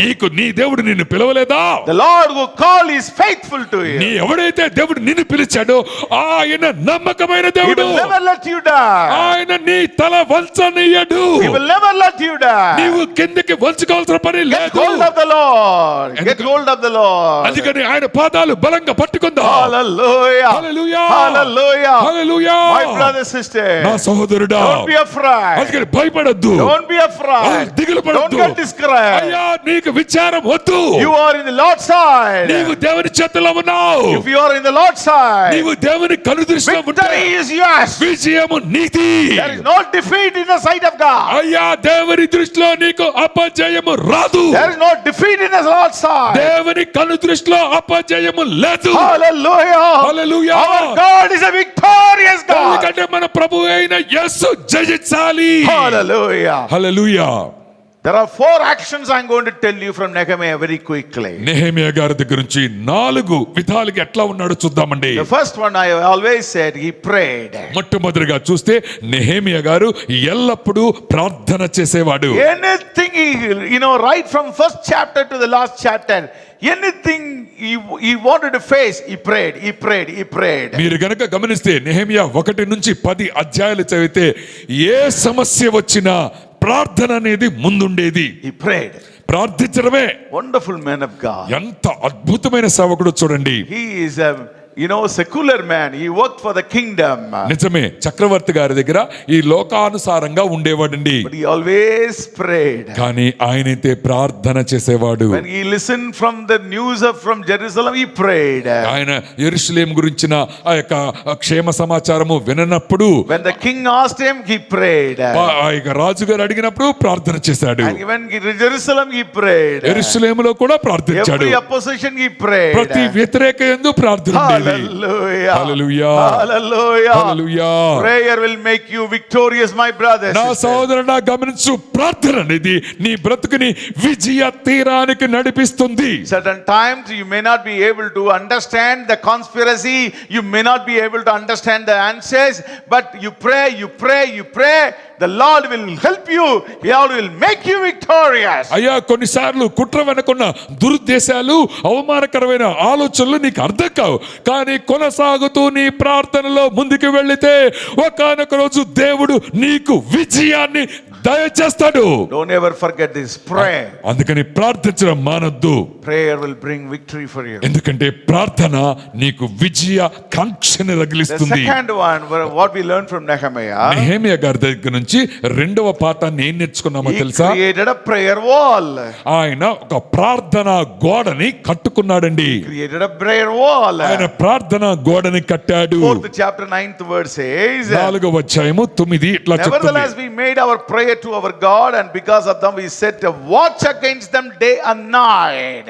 Speaker 4: నీకు నీ దేవుడు నిన్ను పిలవలేదా?
Speaker 3: The Lord who called is faithful to
Speaker 4: నీ
Speaker 3: you.
Speaker 4: ఎవడైతే దేవుడు నిన్ను పిలిచాడో ఆయన నమ్మకమైన
Speaker 3: He
Speaker 4: దేవుడు.
Speaker 3: will never let you die.
Speaker 4: ఆయన నీ తల వంచనీయడు.
Speaker 3: He will never let you die.
Speaker 4: నీవు కిందకి వంచుకోవాల్సిన పని
Speaker 3: Get
Speaker 4: లేదు.
Speaker 3: hold of the Lord. Get hold of the Lord.
Speaker 4: అందుకని ఆయన పాదాలు బలంగా పట్టుకుందా.
Speaker 3: Hallelujah.
Speaker 4: Hallelujah.
Speaker 3: Hallelujah.
Speaker 4: Hallelujah.
Speaker 3: My brother, sister.
Speaker 4: నా సహోదరుడా,
Speaker 3: Don't be afraid.
Speaker 4: అందుకని భయపడొద్దు.
Speaker 3: Don't be afraid.
Speaker 4: దిగులు
Speaker 3: Don't
Speaker 4: పడొద్దు.
Speaker 3: get discouraged.
Speaker 4: అయ్యా నీకు విచారం వద్దు.
Speaker 3: You are in the Lord's side.
Speaker 4: నీవు దేవుని చేతిలో ఉన్నావు.
Speaker 3: If you are in the Lord's side,
Speaker 4: నీవు దేవుని కనుదృష్టిలో ఉంటే
Speaker 3: victory is yours.
Speaker 4: విజయము నీది.
Speaker 3: There is no defeat in the sight of God.
Speaker 4: అయ్యా దేవుని దృష్టిలో నీకు అపజయము రాదు.
Speaker 3: There is no defeat in the Lord's side.
Speaker 4: దేవుని కను దృష్టిలో అపజయము లేదు.
Speaker 3: Hallelujah.
Speaker 4: Hallelujah.
Speaker 3: Our God is a victorious God.
Speaker 4: ఎందుకంటే మన ప్రభు అయిన యేసు జయించాలి.
Speaker 3: Hallelujah.
Speaker 4: Hallelujah.
Speaker 3: There are 4 actions I'm going to tell you from Nehemiah very quickly.
Speaker 4: Nehemiah గారి దగ్గర నుంచి 4 విధాలుగా ఎట్లా ఉన్నాడో చూద్దామండి.
Speaker 3: The first one I always said, he prayed.
Speaker 4: మొట్టమొదటిగా చూస్తే నెహెమియా గారు ఎల్లప్పుడూ ప్రార్థన చేసేవాడు.
Speaker 3: Anything right from first chapter to the last chapter, anything he wanted to face, he prayed.
Speaker 4: మీరు గనక గమనిస్తే నెహెమియా 1 నుంచి 10 అధ్యాయాలు చదివితే ఏ సమస్య వచ్చినా ప్రార్థన అనేది ముందుండేది.
Speaker 3: He prayed.
Speaker 4: ప్రార్థించడమే.
Speaker 3: Wonderful man of God.
Speaker 4: ఎంత అద్భుతమైన సేవకుడు చూడండి.
Speaker 3: He is a secular man. He worked for the kingdom.
Speaker 4: నిజమే, చక్రవర్తి గారి దగ్గర ఈ లోకానుసారంగా ఉండేవాడండి.
Speaker 3: But he always prayed.
Speaker 4: కానీ ఆయనైతే ప్రార్థన చేసేవాడు.
Speaker 3: When he listened from the news from Jerusalem, he prayed.
Speaker 4: ఆయన యెరూషలేము గురించిన ఆ యొక్క క్షేమ సమాచారము విననప్పుడు,
Speaker 3: when the king asked him, he prayed.
Speaker 4: ఆ యొక్క రాజుగారు అడిగినప్పుడు ప్రార్థన చేశాడు.
Speaker 3: And even in Jerusalem, he prayed.
Speaker 4: యెరూషలేములో కూడా ప్రార్థించాడు.
Speaker 3: Every opposition, he prayed.
Speaker 4: ప్రతి వ్యతిరేక యందు ప్రార్థన.
Speaker 3: Hallelujah.
Speaker 4: Hallelujah.
Speaker 3: Hallelujah.
Speaker 4: Hallelujah.
Speaker 3: Prayer will make you victorious, my brothers.
Speaker 4: నా సోదరుడా గమనించు, ప్రార్థన అనేది నీ బ్రతుకుని విజయ తీరానికి నడిపిస్తుంది.
Speaker 3: Certain times you may not be able to understand the conspiracy, you may not be able to understand the answers, but you pray. The Lord will help you. The Lord will make you victorious.
Speaker 4: అయ్యా, కొన్నిసార్లు కుట్ర వెనుకున్న దురుద్దేశాలు, అవమానకరమైన ఆలోచనలు నీకు అర్థం కావు. కానీ కొనసాగుతూ నీ ప్రార్థనలో ముందుకు వెళ్లితే ఒకానొక రోజు దేవుడు నీకు విజయాన్ని దయచేస్తాడు.
Speaker 3: Don't ever forget this. Pray.
Speaker 4: అందుకని ప్రార్థించడం మానొద్దు.
Speaker 3: Prayer will bring victory for you.
Speaker 4: ఎందుకంటే ప్రార్థన నీకు విజయ కాంక్షని
Speaker 3: The
Speaker 4: రగిలిస్తుంది.
Speaker 3: second one, what we learned from Nehemiah,
Speaker 4: Nehemiah గారి దగ్గర నుంచి రెండవ పాఠాన్ని ఏం నేర్చుకున్నామో
Speaker 3: he
Speaker 4: తెలుసా?
Speaker 3: created a prayer wall.
Speaker 4: ఆయన ఒక ప్రార్థన గోడని కట్టుకున్నాడండి.
Speaker 3: Created a prayer wall.
Speaker 4: ఆయన ప్రార్థన గోడని కట్టాడు.
Speaker 3: 4th chapter 9th verse says,
Speaker 4: 4వ అధ్యాయము 9 ఇట్లా
Speaker 3: nevertheless
Speaker 4: చెప్తుంది.
Speaker 3: we made our prayer to our God, and because of them we set a watch against them day and night.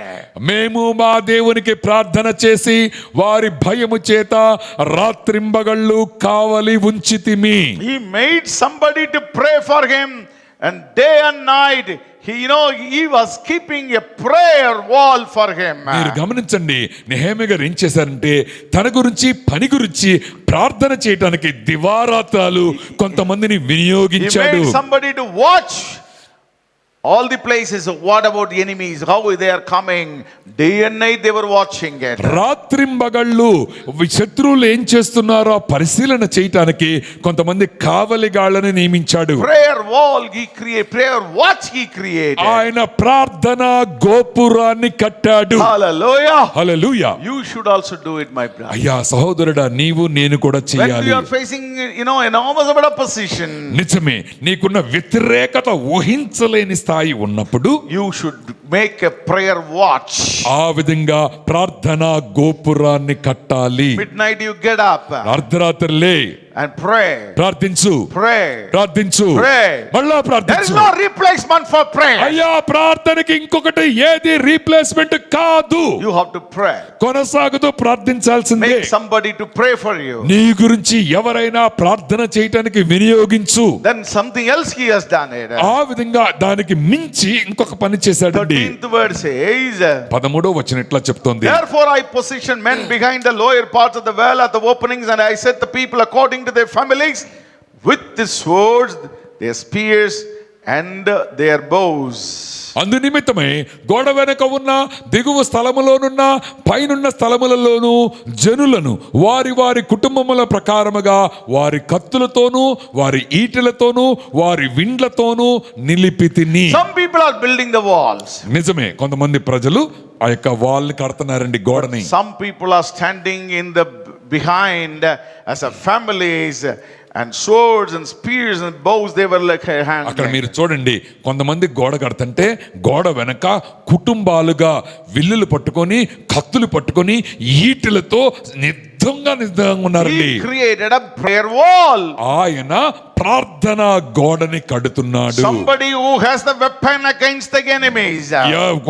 Speaker 4: మేము మా దేవునికి ప్రార్థన చేసి వారి భయము చేత రాత్రింబగళ్ళు కావలి ఉంచితిమి.
Speaker 3: He made somebody to pray for him, and day and night he was keeping a prayer wall for him.
Speaker 4: మీరు గమనించండి, నెహెమియా గారు ఏం చేశారంటే తన గురించి, పని గురించి ప్రార్థన చేయడానికి దివారాత్రాలు కొంతమందిని
Speaker 3: He
Speaker 4: వినియోగించాడు.
Speaker 3: made somebody to watch all the places. What about the enemies? How they are coming? Day and night they were watching it.
Speaker 4: రాత్రింబగళ్ళు శత్రువులు ఏం చేస్తున్నారో పరిశీలన చేయటానికి కొంతమంది కావలిగాళ్ళని నియమించాడు.
Speaker 3: Prayer wall he created. Prayer watch he created.
Speaker 4: ఆయన ప్రార్థన గోపురాన్ని కట్టాడు.
Speaker 3: Hallelujah.
Speaker 4: Hallelujah.
Speaker 3: You should also do it, my brother.
Speaker 4: అయ్యా సహోదరుడా, నీవు నేను కూడా
Speaker 3: When
Speaker 4: చేయాలి.
Speaker 3: you are facing enormous amount of opposition,
Speaker 4: నిజమే, నీకున్న వ్యతిరేకత ఊహించలేని స్థాయి ఉన్నప్పుడు
Speaker 3: you should make a prayer watch.
Speaker 4: ఆ విధంగా ప్రార్థన గోపురాన్ని కట్టాలి.
Speaker 3: Midnight you get up
Speaker 4: అర్ధరాత్రి లే
Speaker 3: and pray.
Speaker 4: ప్రార్థించు,
Speaker 3: Pray.
Speaker 4: ప్రార్థించు,
Speaker 3: Pray.
Speaker 4: మళ్ళా
Speaker 3: There is
Speaker 4: ప్రార్థించు.
Speaker 3: no replacement for prayer.
Speaker 4: అయ్యా, ప్రార్థనకి ఇంకొకటి ఏది రీప్లేస్మెంట్ కాదు.
Speaker 3: You have to pray.
Speaker 4: కొనసాగుతూ ప్రార్థించాల్సిందే.
Speaker 3: Make somebody to pray for you.
Speaker 4: నీ గురించి ఎవరైనా ప్రార్థన చేయటానికి వినియోగించు.
Speaker 3: Then something else he has done it.
Speaker 4: ఆ విధంగా దానికి మించి ఇంకొక పని చేశాడండి.
Speaker 3: 13th verse says,
Speaker 4: 13వ వచనం ఇట్లా చెప్తోంది.
Speaker 3: therefore I positioned men behind the lower parts of the well at the openings, and I set the people according to their families with the swords, their spears, and their bows.
Speaker 4: అందు నిమిత్తమై గోడ వెనక ఉన్న దిగువ స్థలములోనున్న పైనున్న స్థలములలోను జనులను వారి వారి కుటుంబముల ప్రకారముగా వారి కత్తులతోనూ వారి ఈటెలతోనూ వారి విండ్లతోనూ నిలిపితిని.
Speaker 3: Some people are building the walls.
Speaker 4: నిజమే, కొంతమంది ప్రజలు ఆ యొక్క వాల్ని కడుతున్నారండి, గోడని.
Speaker 3: Some people are standing in the behind as a families, and swords and spears and bows they were like
Speaker 4: అక్కడ మీరు చూడండి, కొంతమంది గోడ కడుతుంటే గోడ వెనక కుటుంబాలుగా విల్లులు పట్టుకొని, కత్తులు పట్టుకొని, ఈటెలతో నిజంగా ఉన్నారండి.
Speaker 3: He created a prayer wall.
Speaker 4: ఆయన ప్రార్థన గోడని కడుతున్నాడు.
Speaker 3: Somebody who has the weapon against the enemies.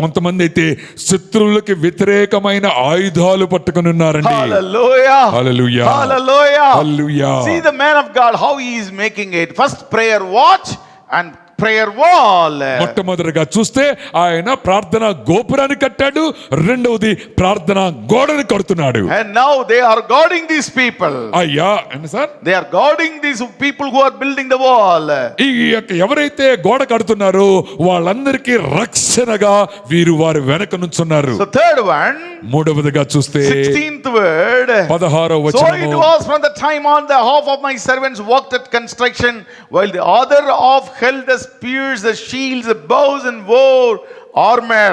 Speaker 4: కొంతమంది అయితే శత్రువులకి వ్యతిరేకమైన ఆయుధాలు పట్టుకొని ఉన్నారండి.
Speaker 3: Hallelujah.
Speaker 4: Hallelujah.
Speaker 3: Hallelujah.
Speaker 4: Hallelujah.
Speaker 3: See the man of God, how he is making it. First prayer watch and prayer wall.
Speaker 4: మొట్టమొదటిగా చూస్తే ఆయన ప్రార్థన గోపురాన్ని కట్టాడు, రెండవది ప్రార్థన గోడని కడుతున్నాడు.
Speaker 3: And now they are guarding these people.
Speaker 4: అయ్యా sir,
Speaker 3: They are guarding these people who are building the wall.
Speaker 4: ఈ యొక్క ఎవరైతే గోడ కడుతున్నారో వాళ్ళందరికీ రక్షణగా వీరు వారి వెనక నుంచున్నారు.
Speaker 3: So third one,
Speaker 4: మూడవదిగా చూస్తే
Speaker 3: 16th word.
Speaker 4: 16వ
Speaker 3: So it
Speaker 4: వచనము,
Speaker 3: was from the time on the half of my servants worked at construction, while the other half held the spears, the shields, the bows, and wore armor.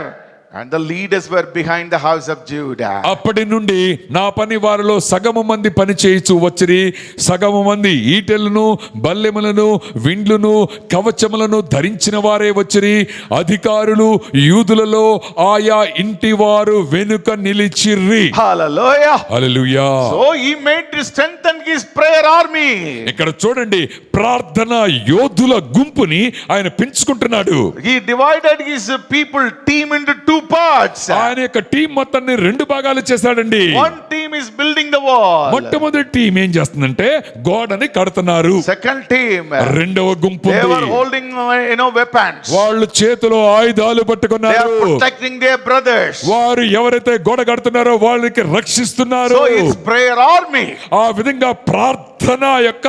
Speaker 3: And the leaders were behind the house of Judah.
Speaker 4: అప్పటి నుండి నా పని వారిలో సగము మంది పని చేయిచు వచ్చిరి, సగము మంది ఈటెలను బల్లెములను విండ్లును కవచములను ధరించిన వారే వచ్చిరి. అధికారులు యూదులలో ఆయా ఇంటి వారు వెనుక నిలిచిర్రి.
Speaker 3: Hallelujah.
Speaker 4: Hallelujah.
Speaker 3: So he made to strengthen his prayer army.
Speaker 4: ఇక్కడ చూడండి, ప్రార్థన యోధుల గుంపుని ఆయన పెంచుకుంటున్నాడు.
Speaker 3: He divided his people team into two parts.
Speaker 4: ఆయన యొక్క టీం మొత్తాన్ని రెండు భాగాలు చేశాడండి.
Speaker 3: One team is building the wall.
Speaker 4: మొట్టమొదటి టీం ఏం చేస్తుందంటే గోడని కడుతున్నారు.
Speaker 3: Second team,
Speaker 4: రెండవ గుంపు
Speaker 3: they
Speaker 4: ఉంది.
Speaker 3: were holding weapons.
Speaker 4: వాళ్ళు చేతిలో ఆయుధాలు
Speaker 3: They
Speaker 4: పట్టుకున్నారు.
Speaker 3: are protecting their brothers.
Speaker 4: వారు ఎవరైతే గోడ కడుతున్నారో వాళ్ళకి రక్షిస్తున్నారు.
Speaker 3: So it's prayer army.
Speaker 4: ఆ విధంగా ప్రార్థన యొక్క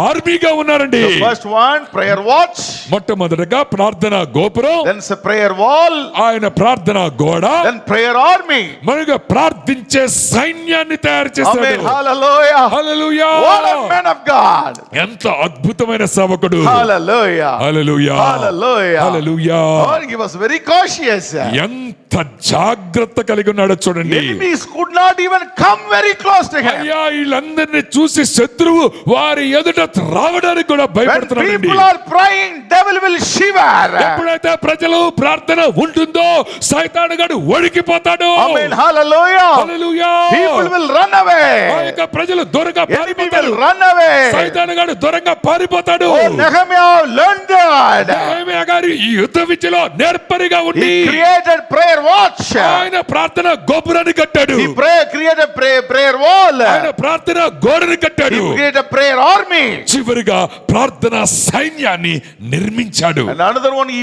Speaker 4: ఆర్మీగా ఉన్నారండి.
Speaker 3: The first one, prayer watch.
Speaker 4: మొట్టమొదటిగా ప్రార్థన గోపురం,
Speaker 3: Then it's a prayer wall.
Speaker 4: ఆయన ప్రార్థన గోడ,
Speaker 3: Then prayer army.
Speaker 4: మనగా ప్రార్థించే సైన్యాన్ని తయారు చేశాడు.
Speaker 3: Amen. Hallelujah.
Speaker 4: Hallelujah.
Speaker 3: What a man of God.
Speaker 4: ఎంత అద్భుతమైన సేవకుడు.
Speaker 3: Hallelujah.
Speaker 4: Hallelujah.
Speaker 3: Hallelujah.
Speaker 4: Hallelujah.
Speaker 3: Oh, he was very cautious.
Speaker 4: ఎంత జాగ్రత్త కలిగి ఉన్నాడో చూడండి.
Speaker 3: Enemies could not even come very close to him.
Speaker 4: అయ్యా, వీళ్ళందరినీ చూసి శత్రువు వారి ఎదుట రావడానికి కూడా
Speaker 3: When
Speaker 4: భయపడుతున్నాడండి.
Speaker 3: people are praying, devil will shiver.
Speaker 4: ఎప్పుడైతే ప్రజలు ప్రార్థన ఉంటుందో సైతానుగాడు వణికిపోతాడు.
Speaker 3: Amen. Hallelujah.
Speaker 4: Hallelujah.
Speaker 3: People will run away.
Speaker 4: ఆ యొక్క ప్రజలు దూరంగా
Speaker 3: Enemy
Speaker 4: పారిపోతారు.
Speaker 3: will run away.
Speaker 4: సైతానుగాడు దూరంగా పారిపోతాడు.
Speaker 3: Oh, Nehemiah learned that.
Speaker 4: Nehemiah గారు ఈ యుద్ధ విద్యలో నేర్పరిగా ఉండి
Speaker 3: He created prayer watch.
Speaker 4: ఆయన ప్రార్థన గోపురాన్ని కట్టాడు.
Speaker 3: He created prayer wall.
Speaker 4: ఆయన ప్రార్థన గోడని కట్టాడు.
Speaker 3: He created prayer army.
Speaker 4: చివరిగా ప్రార్థన సైన్యాన్ని నిర్మించాడు.
Speaker 3: And another one he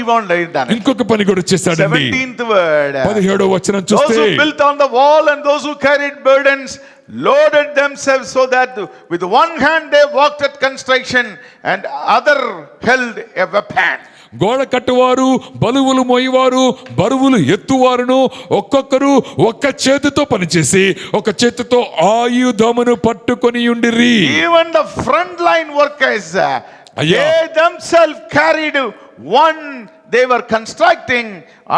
Speaker 3: done.
Speaker 4: ఇంకొక పని కూడా చేశాడండి.
Speaker 3: 17th word.
Speaker 4: 17వ వచనం
Speaker 3: Those
Speaker 4: చూస్తే,
Speaker 3: who built on the wall and those who carried burdens loaded themselves so that with one hand they worked at construction and other held a weapon.
Speaker 4: గోడ కట్టువారు, బలువులు మోయివారు, బరువులు ఎత్తువారును ఒక్కొక్కరు ఒక్క చేతితో పనిచేసి ఒక చేతితో ఆయుధమును పట్టుకొని ఉండిరి.
Speaker 3: Even the frontline workers,
Speaker 4: Ayya.
Speaker 3: they themselves carried one. They were constructing,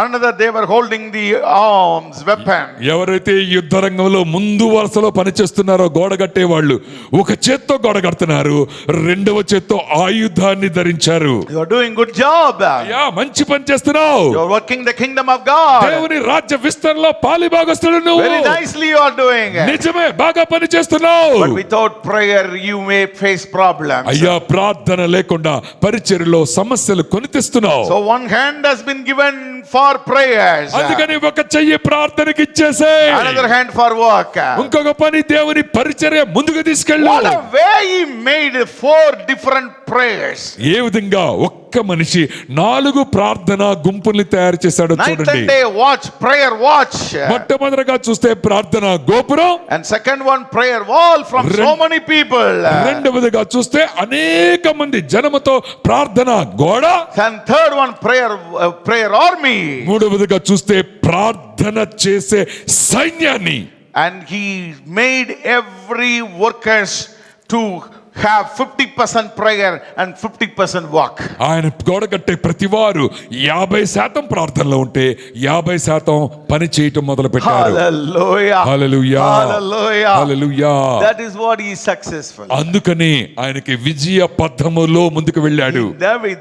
Speaker 3: another they were holding the arms, weapon.
Speaker 4: ఎవరైతే యుద్ధ రంగంలో ముందు వరుసలో పనిచేస్తున్నారో గోడ కట్టే వాళ్ళు ఒక చేత్తో గోడ కడుతున్నారు, రెండవ చేత్తో ఆయుధాన్ని ధరించారు.
Speaker 3: You are doing good job.
Speaker 4: అయ్యా, మంచి పని చేస్తున్నావు.
Speaker 3: You are working the kingdom of God.
Speaker 4: దేవుని రాజ్య విస్తరణలో పాలిభాగస్తుడు నువ్వు.
Speaker 3: Very nicely you are doing.
Speaker 4: నిజమే, బాగా పని చేస్తున్నావు.
Speaker 3: But without prayer you may face problems.
Speaker 4: అయ్యా, ప్రార్థన లేకుండా పరిచర్యలో సమస్యలు కొని తెస్తున్నావు.
Speaker 3: So one hand has been given for prayers.
Speaker 4: అందుకని ఒక చెయ్యి ప్రార్థనకి ఇచ్చేసే,
Speaker 3: Another hand for work.
Speaker 4: ఇంకొక పని దేవుని పరిచర్య ముందుకు తీసుకెళ్ళు.
Speaker 3: What a way he made 4 different prayers.
Speaker 4: ఏ విధంగా ఒక్క మనిషి 4 ప్రార్థన గుంపుల్ని తయారు చేశాడో
Speaker 3: Night
Speaker 4: చూడండి.
Speaker 3: and day watch, prayer watch.
Speaker 4: మొట్టమొదటిగా చూస్తే ప్రార్థన గోపురం,
Speaker 3: And second one, prayer wall from so many people.
Speaker 4: రెండవదిగా చూస్తే అనేక మంది జనముతో ప్రార్థన గోడ,
Speaker 3: And third one, prayer army.
Speaker 4: మూడవదిగా చూస్తే ప్రార్థన చేసే సైన్యాన్ని.
Speaker 3: And he made every workers to have 50% prayer and 50% work.
Speaker 4: ఆయన గోడ కట్టే ప్రతి వారు 50% ప్రార్థనలో ఉంటే 50% పని చేయటం మొదలు పెట్టారు.
Speaker 3: Hallelujah.
Speaker 4: Hallelujah.
Speaker 3: Hallelujah.
Speaker 4: Hallelujah.
Speaker 3: That is what he is successful.
Speaker 4: అందుకని ఆయనకి విజయ పథములో ముందుకు వెళ్ళాడు.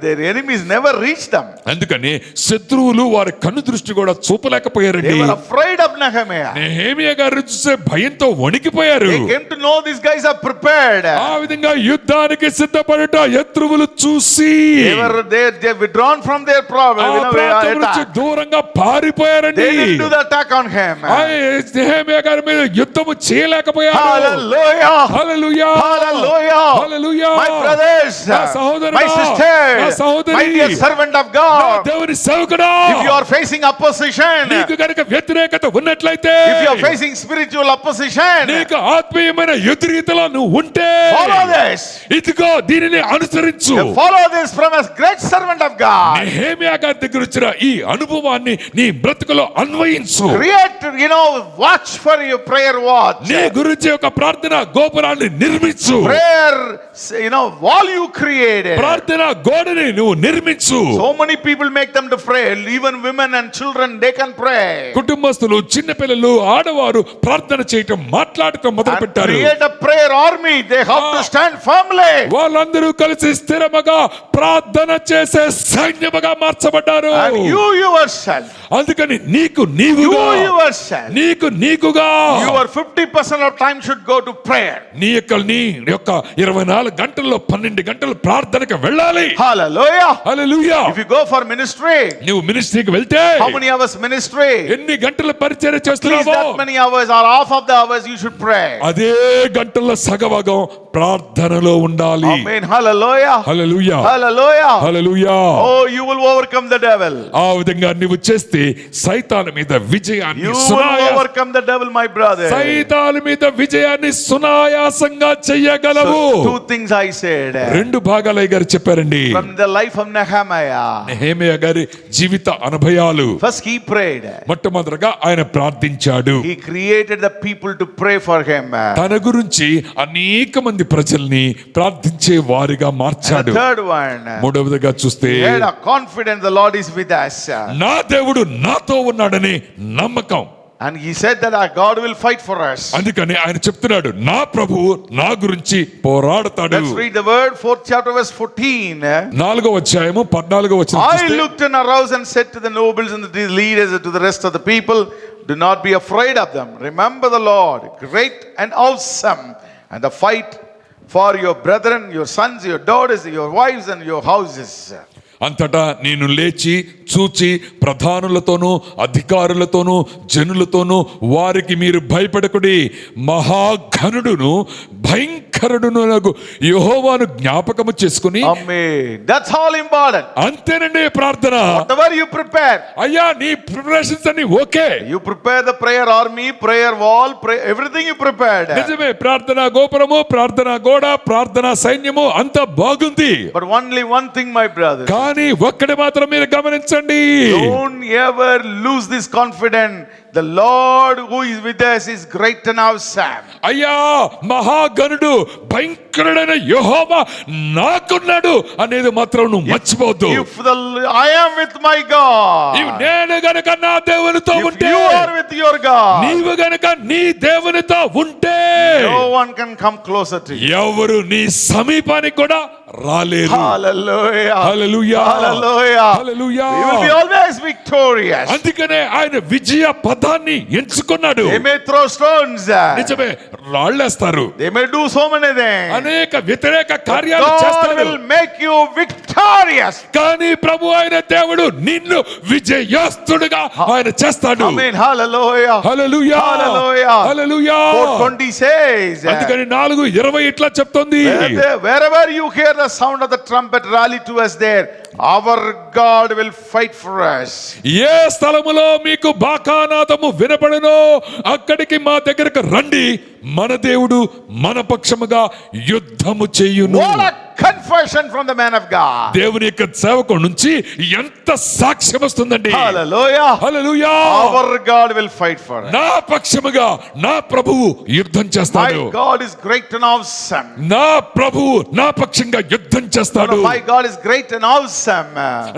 Speaker 3: Their enemies never reached them.
Speaker 4: అందుకని శత్రువులు వారి కన్ను దృష్టి కూడా చూపలేకపోయారండి.
Speaker 3: They were afraid of Nehemiah.
Speaker 4: Nehemiah గారు చూసే భయంతో వణికిపోయారు.
Speaker 3: They came to know these guys are prepared.
Speaker 4: ఆ విధంగా విధంగా యుద్ధానికి సిద్ధపడట శత్రువులు చూసి
Speaker 3: they withdrawn from their problem.
Speaker 4: ఆ ప్రాంతం నుంచి
Speaker 3: Attack.
Speaker 4: దూరంగా పారిపోయారండి.
Speaker 3: They didn't do the attack on him.
Speaker 4: Nehemiah గారి మీద యుద్ధము చేయలేకపోయారు.
Speaker 3: Hallelujah.
Speaker 4: Hallelujah
Speaker 3: Hallelujah.
Speaker 4: Hallelujah.
Speaker 3: My brothers,
Speaker 4: నా సహోదరుడా,
Speaker 3: my sister,
Speaker 4: నా సహోదరి,
Speaker 3: my dear servant of
Speaker 4: నా
Speaker 3: God,
Speaker 4: దేవుని సేవకుడా,
Speaker 3: if you are facing opposition,
Speaker 4: నీకు గనుక వ్యతిరేకత ఉన్నట్లయితే,
Speaker 3: if you are facing spiritual opposition,
Speaker 4: నీకు ఆత్మీయమైన ఎదురీతలో నువ్వు ఉంటే,
Speaker 3: follow this.
Speaker 4: ఇదిగో దీనిని అనుసరించు.
Speaker 3: Follow this from a great servant of God.
Speaker 4: Nehemiah గారి దగ్గర వచ్చిన ఈ అనుభవాన్ని నీ బ్రతుకులో అన్వయించు.
Speaker 3: Create, watch for your prayer watch.
Speaker 4: నీ గురించి ఒక ప్రార్థన గోపురాన్ని నిర్మించు.
Speaker 3: Prayer, wall you created.
Speaker 4: ప్రార్థన గోడని నువ్వు నిర్మించు.
Speaker 3: So many people make them to pray. Even women and children, they can pray.
Speaker 4: కుటుంబస్తులు, చిన్న పిల్లలు, ఆడవారు ప్రార్థన చేయటం, మాట్లాడటం మొదలు
Speaker 3: And
Speaker 4: పెట్టారు.
Speaker 3: create a prayer army. They have to stand firmly.
Speaker 4: వాళ్ళందరూ కలిసి స్థిరముగా ప్రార్థన చేసే సైన్యముగా మార్చబడ్డారు.
Speaker 3: And you yourself,
Speaker 4: అందుకని నీకుగా
Speaker 3: your 50% of time should go to prayer.
Speaker 4: నీ యొక్క 24 గంటల్లో 12 గంటలు ప్రార్థనకు వెళ్ళాలి.
Speaker 3: Hallelujah.
Speaker 4: Hallelujah.
Speaker 3: If you go for ministry,
Speaker 4: నువ్వు మినిస్ట్రీకి వెళ్తే
Speaker 3: how many hours ministry?
Speaker 4: ఎన్ని గంటల పరిచర్య
Speaker 3: Please,
Speaker 4: చేస్తున్నావో
Speaker 3: that many hours or half of the hours you should pray.
Speaker 4: అదే గంటల సగభాగం ప్రార్థనలో ఉండాలి.
Speaker 3: Amen. Hallelujah.
Speaker 4: Hallelujah.
Speaker 3: Hallelujah.
Speaker 4: Hallelujah.
Speaker 3: Oh, you will overcome the devil.
Speaker 4: ఆ విధంగా నీవు చేస్తే సైతాను మీద విజయాన్ని
Speaker 3: You will overcome the devil, my brother.
Speaker 4: సైతాను మీద విజయాన్ని సునాయాసంగా చెయ్యగలవు.
Speaker 3: Two things I said.
Speaker 4: రెండు భాగాలయ్య గారు చెప్పారండి.
Speaker 3: From the life of Nehemiah.
Speaker 4: Nehemiah గారి జీవిత అనుభవాలు.
Speaker 3: First he prayed.
Speaker 4: మొట్టమొదటగా ఆయన ప్రార్థించాడు.
Speaker 3: He created the people to pray for him.
Speaker 4: తన గురించి అనేక మంది ప్రజల్ని ప్రార్థించే వారిగా
Speaker 3: And
Speaker 4: మార్చాడు.
Speaker 3: the third one.
Speaker 4: మూడవదిగా చూస్తే
Speaker 3: He had a confidence the Lord is with us.
Speaker 4: నా దేవుడు నాతో ఉన్నాడని నమ్మకం.
Speaker 3: And he said that our God will fight for us.
Speaker 4: అందుకని ఆయన చెప్తున్నాడు, నా ప్రభువు నా గురించి పోరాడతాడు.
Speaker 3: Let's read the word, 4th chapter verse 14.
Speaker 4: 4వ అధ్యాయము 14వ వచనం
Speaker 3: I
Speaker 4: చూస్తే,
Speaker 3: looked and arose and said to the nobles and the leaders and to the rest of the people, do not be afraid of them. Remember the Lord, great and awesome, and the fight for your brethren, your sons, your daughters, your wives, and your houses.
Speaker 4: అంతటా నేను లేచి చూచి ప్రధానులతోనూ అధికారులతోనూ జనులతోనూ వారికి మీరు భయపడకుడి, మహాఘనుడును భయంకరుడును యెహోవాను జ్ఞాపకము చేసుకుని.
Speaker 3: Amen. That's all important.
Speaker 4: అంతేనండి ప్రార్థన.
Speaker 3: Whatever you prepare,
Speaker 4: అయ్యా నీ ప్రిపరేషన్స్ అన్ని okay.
Speaker 3: you prepare the prayer army, prayer wall, everything you prepared.
Speaker 4: నిజమే, ప్రార్థన గోపురము, ప్రార్థన గోడ, ప్రార్థన సైన్యము అంతా బాగుంది.
Speaker 3: But only one thing, my brother.
Speaker 4: కానీ ఒక్కటి మాత్రం మీరు గమనించండి.
Speaker 3: Don't ever lose this confidence. The Lord who is with us is great and awesome.
Speaker 4: అయ్యా మహాగణుడు భయంకరుడైన యెహోవా నాకున్నాడు అనేది మాత్రం నువ్వు మర్చిపోవద్దు.
Speaker 3: If I am with my God,
Speaker 4: నేను గనుక నా దేవునితో
Speaker 3: if
Speaker 4: ఉంటే,
Speaker 3: you are with your God,
Speaker 4: నీవు గనుక నీ దేవునితో ఉంటే,
Speaker 3: no one can come closer to you.
Speaker 4: ఎవరు నీ సమీపానికి కూడా రాలేరు.
Speaker 3: Hallelujah.
Speaker 4: Hallelujah.
Speaker 3: Hallelujah.
Speaker 4: Hallelujah.
Speaker 3: We will be always victorious.
Speaker 4: అందుకనే ఆయన విజయ పదాన్ని ఎంచుకున్నాడు.
Speaker 3: They may throw stones.
Speaker 4: నిజమే, రాళ్ళేస్తారు,
Speaker 3: They may do so many things.
Speaker 4: అనేక వ్యతిరేక కార్యాలు
Speaker 3: God
Speaker 4: చేస్తారు.
Speaker 3: will make you victorious.
Speaker 4: కానీ ప్రభు అయిన దేవుడు నిన్ను విజయస్తుడిగా ఆయన చేస్తాడు.
Speaker 3: Amen. Hallelujah.
Speaker 4: హల్లెలూయా.
Speaker 3: Hallelujah.
Speaker 4: హల్లెలూయా.
Speaker 3: 4:20 says,
Speaker 4: అందుకని 4:20 ఇట్లా చెప్తోంది.
Speaker 3: wherever you hear the sound of the trumpet, rally to us there. Our God will fight for us.
Speaker 4: ఏ స్థలములో మీకు బాకానాదము వినపడునో అక్కడికి మా దగ్గరకు రండి, మన దేవుడు మన పక్షముగా యుద్ధము చేయును.
Speaker 3: What a confession from the man of God.
Speaker 4: దేవుని యొక్క సేవకుడి నుంచి ఎంత సాక్ష్యం వస్తుందండి.
Speaker 3: Hallelujah.
Speaker 4: Hallelujah.
Speaker 3: Our God will fight for us.
Speaker 4: నా పక్షముగా నా ప్రభువు యుద్ధం చేస్తాడు.
Speaker 3: My God is great and awesome.
Speaker 4: నా ప్రభువు నా పక్షంగా యుద్ధం చేస్తాడు.
Speaker 3: My God is great and awesome.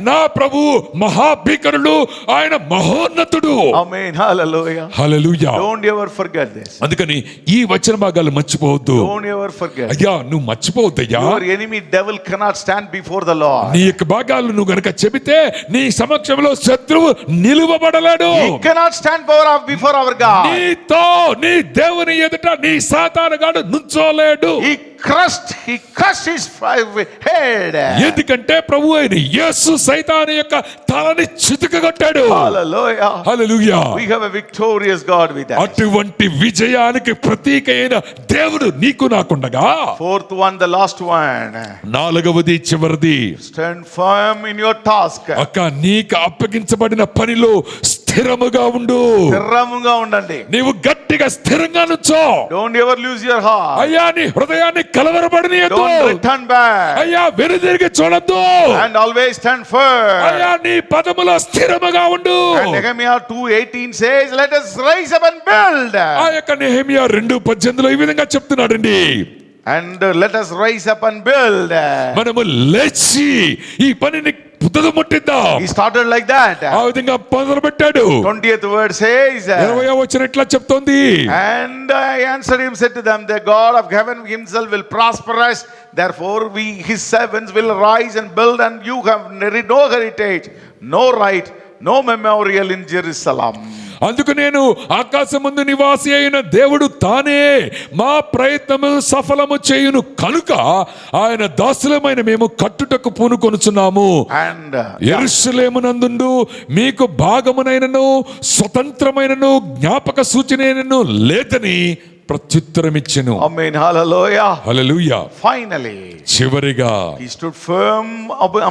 Speaker 4: నా ప్రభువు మహాభీకరుడు, ఆయన మహోన్నతుడు.
Speaker 3: Amen. Hallelujah.
Speaker 4: Hallelujah.
Speaker 3: Don't ever forget this.
Speaker 4: అందుకని ఈ వచన భాగాలు మర్చిపోవద్దు.
Speaker 3: Don't ever forget.
Speaker 4: అయ్యా నువ్వు మర్చిపోవద్దయ్యా.
Speaker 3: Your enemy devil cannot stand before the Lord.
Speaker 4: నీ యొక్క భాగాలు నువ్వు గనక చెబితే నీ సమక్షంలో శత్రువు నిలువబడలేడు.
Speaker 3: He cannot stand before our God.
Speaker 4: నీతో నీ దేవుని ఎదుట నీ సాతానుగాడు నుంచోలేడు.
Speaker 3: He crushed his head.
Speaker 4: ఎందుకంటే ప్రభు అయిన యేసు సైతాను యొక్క తలని చితకగొట్టాడు.
Speaker 3: Hallelujah.
Speaker 4: Hallelujah.
Speaker 3: We have a victorious God with us.
Speaker 4: అటువంటి విజయానికి ప్రతీక అయిన దేవుడు నీకు నాకుండగా,
Speaker 3: Fourth one, the last one.
Speaker 4: నాలుగవది చివరిది,
Speaker 3: Stand firm in your task.
Speaker 4: అక్క నీకు అప్పగించబడిన పనిలో స్థిరముగా ఉండు.
Speaker 3: స్థిరముగా ఉండండి.
Speaker 4: నీవు గట్టిగా స్థిరంగా నుంచో.
Speaker 3: Don't ever lose your heart.
Speaker 4: అయ్యా నీ హృదయాన్ని కలవరపడనీయొద్దు.
Speaker 3: Don't return back.
Speaker 4: అయ్యా వెనుదిరిగి చూడొద్దు.
Speaker 3: And always stand firm.
Speaker 4: అయ్యా నీ పదములో స్థిరముగా ఉండు.
Speaker 3: And Nehemiah 2:18 says, let us rise up and build.
Speaker 4: ఆ యొక్క నెహెమ్యా 2:18 ఈ విధంగా చెప్తున్నాడండి.
Speaker 3: And let us rise up and build.
Speaker 4: మనము లేచి ఈ పనిని పుట్టదముట్టిద్దాం.
Speaker 3: He started like that.
Speaker 4: ఆ విధంగా మొదలు పెట్టాడు.
Speaker 3: 20th word says,
Speaker 4: 20వ వచనం ఇట్లా చెప్తోంది.
Speaker 3: and I answered him, said to them, the God of heaven himself will prosper us. Therefore we, his servants, will rise and build, and you have no heritage, no right, no memorial in Jerusalem.
Speaker 4: అందుకు నేను ఆకాశమందు నివాసి అయిన దేవుడు తానే మా ప్రయత్నము సఫలము చేయును కనుక ఆయన దాసులమైన మేము కట్టుటకు పూనుకొనుచున్నాము.
Speaker 3: And
Speaker 4: యెరూషలేమునందు మీకు భాగమునైనను స్వతంత్రమైనను జ్ఞాపక సూచనైనను లేదని ప్రత్యుత్తరమిచ్చెను.
Speaker 3: Amen. Hallelujah.
Speaker 4: హల్లెలూయా.
Speaker 3: Finally,
Speaker 4: చివరిగా
Speaker 3: he stood firm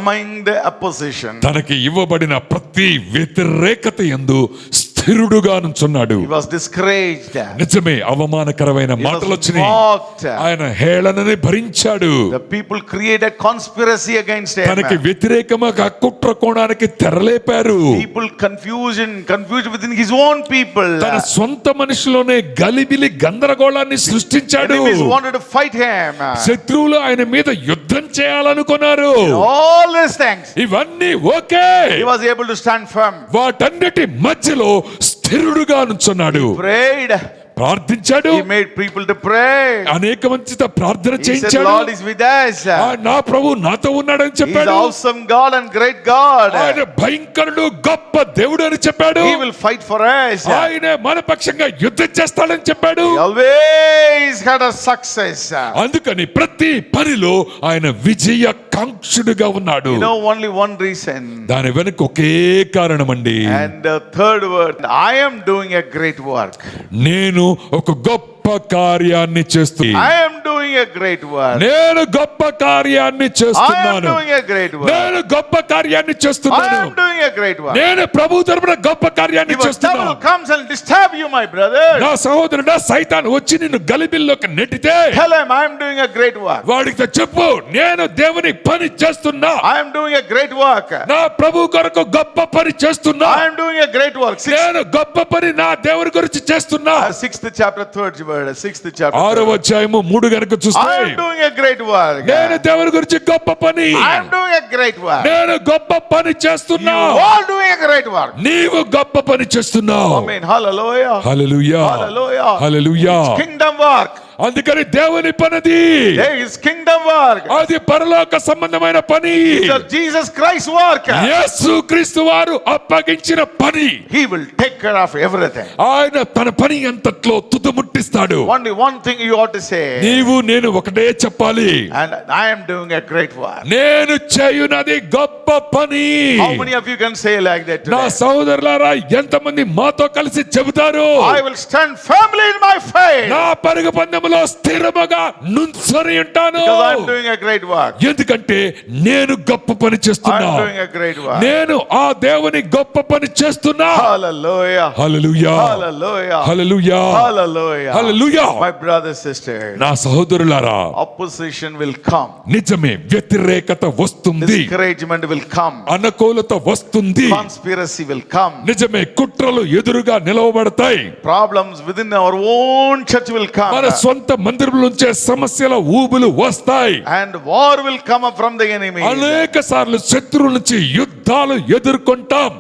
Speaker 3: among the opposition.
Speaker 4: తనకి ఇవ్వబడిన ప్రతి వ్యతిరేకత యందు స్థిరుడుగా నుంచున్నాడు.
Speaker 3: He was discouraged.
Speaker 4: నిజమే, అవమానకరమైన మాటలు వచ్చినాయి.
Speaker 3: mocked.
Speaker 4: ఆయన హేళనని భరించాడు.
Speaker 3: The people created conspiracy against him.
Speaker 4: తనకి వ్యతిరేకముగా కుట్ర కోణానికి తెరలేపారు.
Speaker 3: People confused within his own people.
Speaker 4: తన సొంత మనిషిలోనే గలిబిలి గందరగోళాన్ని సృష్టించాడు.
Speaker 3: Enemies wanted to fight him.
Speaker 4: శత్రువులు ఆయన మీద యుద్ధం చేయాలనుకున్నారు.
Speaker 3: All these things,
Speaker 4: ఇవన్నీ okay,
Speaker 3: he was able to stand firm.
Speaker 4: వాటన్నిటి మధ్యలో స్థిరుడుగా నుంచున్నాడు.
Speaker 3: Prayed.
Speaker 4: ప్రార్థించాడు.
Speaker 3: He made people to pray.
Speaker 4: అనేక మందితో ప్రార్థన
Speaker 3: He said,
Speaker 4: చేయించాడు.
Speaker 3: Lord is with us.
Speaker 4: నా ప్రభు నాతో ఉన్నాడని
Speaker 3: He is
Speaker 4: చెప్పాడు.
Speaker 3: awesome God and great God.
Speaker 4: ఆయన భయంకరుడు గొప్ప దేవుడు అని చెప్పాడు.
Speaker 3: He will fight for us.
Speaker 4: ఆయన మన పక్షంగా యుద్ధం చేస్తాడని చెప్పాడు.
Speaker 3: He always had a success.
Speaker 4: అందుకని ప్రతి పనిలో ఆయన విజయ కాంక్షుడుగా ఉన్నాడు.
Speaker 3: You know, only one reason.
Speaker 4: దాని వెనుక ఒకే కారణం అండి.
Speaker 3: And the third word, I am doing a great work.
Speaker 4: నేను ఒక గొప్ప కార్యాన్ని చేస్తున్నా.
Speaker 3: I am doing a great work.
Speaker 4: నేను గొప్ప కార్యాన్ని
Speaker 3: I am
Speaker 4: చేస్తున్నాను.
Speaker 3: doing a great work.
Speaker 4: నేను గొప్ప కార్యాన్ని
Speaker 3: I
Speaker 4: చేస్తున్నాను.
Speaker 3: am doing a great work.
Speaker 4: నేను ప్రభు తరపున గొప్ప కార్యాన్ని
Speaker 3: If a devil
Speaker 4: చేస్తున్నాను.
Speaker 3: comes and disturb you, my brother,
Speaker 4: నా సహోదరుడా, సైతాను వచ్చి నిన్ను గలిబిల్లోకి నెట్టితే
Speaker 3: tell him I am doing a great work.
Speaker 4: వాడికి చెప్పు, నేను దేవుని పని చేస్తున్నా.
Speaker 3: I am doing a great work.
Speaker 4: నా ప్రభు కొరకు గొప్ప పని చేస్తున్నా.
Speaker 3: I am doing a great work.
Speaker 4: నేను గొప్ప పని నా దేవుని గురించి చేస్తున్నా.
Speaker 3: 6th chapter, 3rd word, 6th chapter.
Speaker 4: 6వ అధ్యాయము 3 గనుక చూస్తే,
Speaker 3: I am doing a great work.
Speaker 4: నేను దేవుని గురించి గొప్ప పని,
Speaker 3: I am doing a great work.
Speaker 4: నేను గొప్ప పని
Speaker 3: You
Speaker 4: చేస్తున్నా.
Speaker 3: all doing a great work.
Speaker 4: నీవు గొప్ప పని చేస్తున్నావు.
Speaker 3: Amen. Hallelujah.
Speaker 4: హల్లెలూయా.
Speaker 3: Hallelujah.
Speaker 4: హల్లెలూయా.
Speaker 3: Kingdom work.
Speaker 4: అందుకని దేవుని పనిది,
Speaker 3: There is kingdom work.
Speaker 4: అది పరలోక సంబంధమైన పని.
Speaker 3: It's a Jesus Christ work.
Speaker 4: యేసు క్రీస్తు వారు అప్పగించిన పని.
Speaker 3: He will take care of everything.
Speaker 4: ఆయన తన పని అంతట్లో తుదముట్టిస్తాడు.
Speaker 3: Only one thing you ought to say.
Speaker 4: నీవు నేను ఒకటే చెప్పాలి,
Speaker 3: And I am doing a great work.
Speaker 4: నేను చేయునది గొప్ప పని.
Speaker 3: How many of you can say like that
Speaker 4: నా
Speaker 3: today?
Speaker 4: సహోదరులారా, ఎంతమంది మాతో కలిసి చెబుతారు,
Speaker 3: I will stand firmly in my faith.
Speaker 4: నా పరుగు పందెములో స్థిరముగా నుంచొని ఉంటాను.
Speaker 3: Because I am doing a great work.
Speaker 4: ఎందుకంటే నేను గొప్ప పని
Speaker 3: I
Speaker 4: చేస్తున్నా.
Speaker 3: am doing a great work.
Speaker 4: నేను ఆ దేవుని గొప్ప పని చేస్తున్నా.
Speaker 3: Hallelujah.
Speaker 4: Hallelujah.
Speaker 3: Hallelujah.
Speaker 4: Hallelujah.
Speaker 3: Hallelujah.
Speaker 4: Hallelujah.
Speaker 3: My brothers, sisters,
Speaker 4: నా సహోదరులారా,
Speaker 3: opposition will come.
Speaker 4: నిజమే, వ్యతిరేకత వస్తుంది,
Speaker 3: Discouragement will come.
Speaker 4: అనుకూలత వస్తుంది,
Speaker 3: Conspiracy will come.
Speaker 4: నిజమే, కుట్రలు ఎదురుగా నిలవబడతాయి.
Speaker 3: Problems within our own church will come.
Speaker 4: మన సొంత మందిరంలోంచే సమస్యల ఊబులు వస్తాయి.
Speaker 3: And war will come up from the enemy.
Speaker 4: అనేక సార్లు శత్రువుల నుంచి యుద్ధాలు ఎదుర్కొంటాం.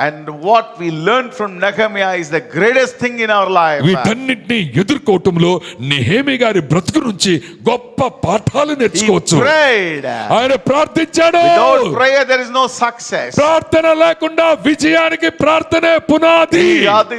Speaker 3: And what we learned from Nehemiah is the greatest thing in our life.
Speaker 4: వీటన్నిటిని ఎదుర్కోవటంలో నెహెమీ గారి బ్రతుకు నుంచి గొప్ప పాఠాలు
Speaker 3: He
Speaker 4: నేర్చుకోవచ్చు.
Speaker 3: prayed.
Speaker 4: ఆయన ప్రార్థించాడు.
Speaker 3: Without prayer there is no success.
Speaker 4: ప్రార్థన లేకుండా విజయానికి ప్రార్థనే పునాది.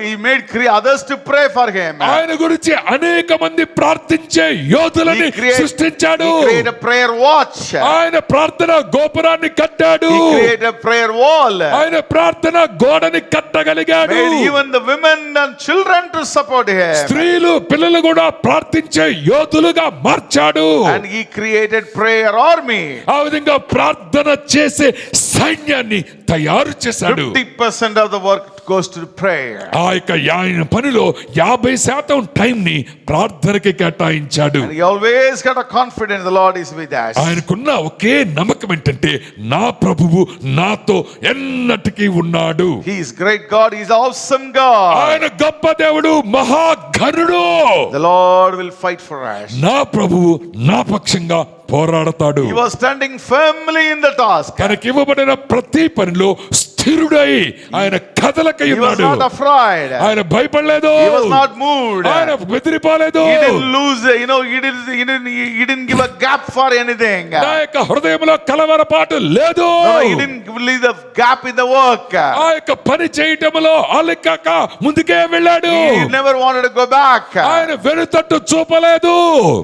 Speaker 3: He made others to pray for him.
Speaker 4: ఆయన గురించి అనేక మంది ప్రార్థించే యోధులని సృష్టించాడు.
Speaker 3: He created a prayer watch.
Speaker 4: ఆయన ప్రార్థన గోపురాన్ని కట్టాడు.
Speaker 3: He created a prayer wall.
Speaker 4: ఆయన ప్రార్థన గోడని కట్టగలిగాడు.
Speaker 3: Made even the women and children to support him.
Speaker 4: స్త్రీలు పిల్లలు కూడా ప్రార్థించే యోధులుగా మార్చాడు.
Speaker 3: And he created prayer army.
Speaker 4: ఆ విధంగా ప్రార్థన చేసే సైన్యాన్ని తయారు చేశాడు.
Speaker 3: 50% of the work goes to prayer.
Speaker 4: ఆ యొక్క ఆయన పనిలో 50% టైం ని ప్రార్థనకి కేటాయించాడు.
Speaker 3: And he always got a confidence the Lord is with us.
Speaker 4: ఆయనకున్న ఒకే నమ్మకం ఏంటంటే నా ప్రభువు నాతో ఎన్నటికీ ఉన్నాడు.
Speaker 3: He is great God. He is awesome God.
Speaker 4: ఆయన గొప్ప దేవుడు, మహాఘనుడు.
Speaker 3: The Lord will fight for us.
Speaker 4: నా ప్రభువు నా పక్షంగా పోరాడతాడు.
Speaker 3: He was standing firmly in the task.
Speaker 4: తనకి ఇవ్వబడిన ప్రతి పనిలో స్థిరుడై ఆయన కదలకై
Speaker 3: He was
Speaker 4: ఉన్నాడు.
Speaker 3: not afraid.
Speaker 4: ఆయన భయపడలేదు.
Speaker 3: He was not moved.
Speaker 4: ఆయన బెదిరిపోలేదు.
Speaker 3: He didn't lose, he didn't give a gap for anything.
Speaker 4: నా యొక్క హృదయంలో కలవరపాటు లేదు.
Speaker 3: No, he didn't leave a gap in the work.
Speaker 4: ఆ యొక్క పని చేయటంలో అలెక్కక ముందుకే వెళ్ళాడు.
Speaker 3: He never wanted to go back.
Speaker 4: ఆయన వెనుతట్టు చూపలేదు.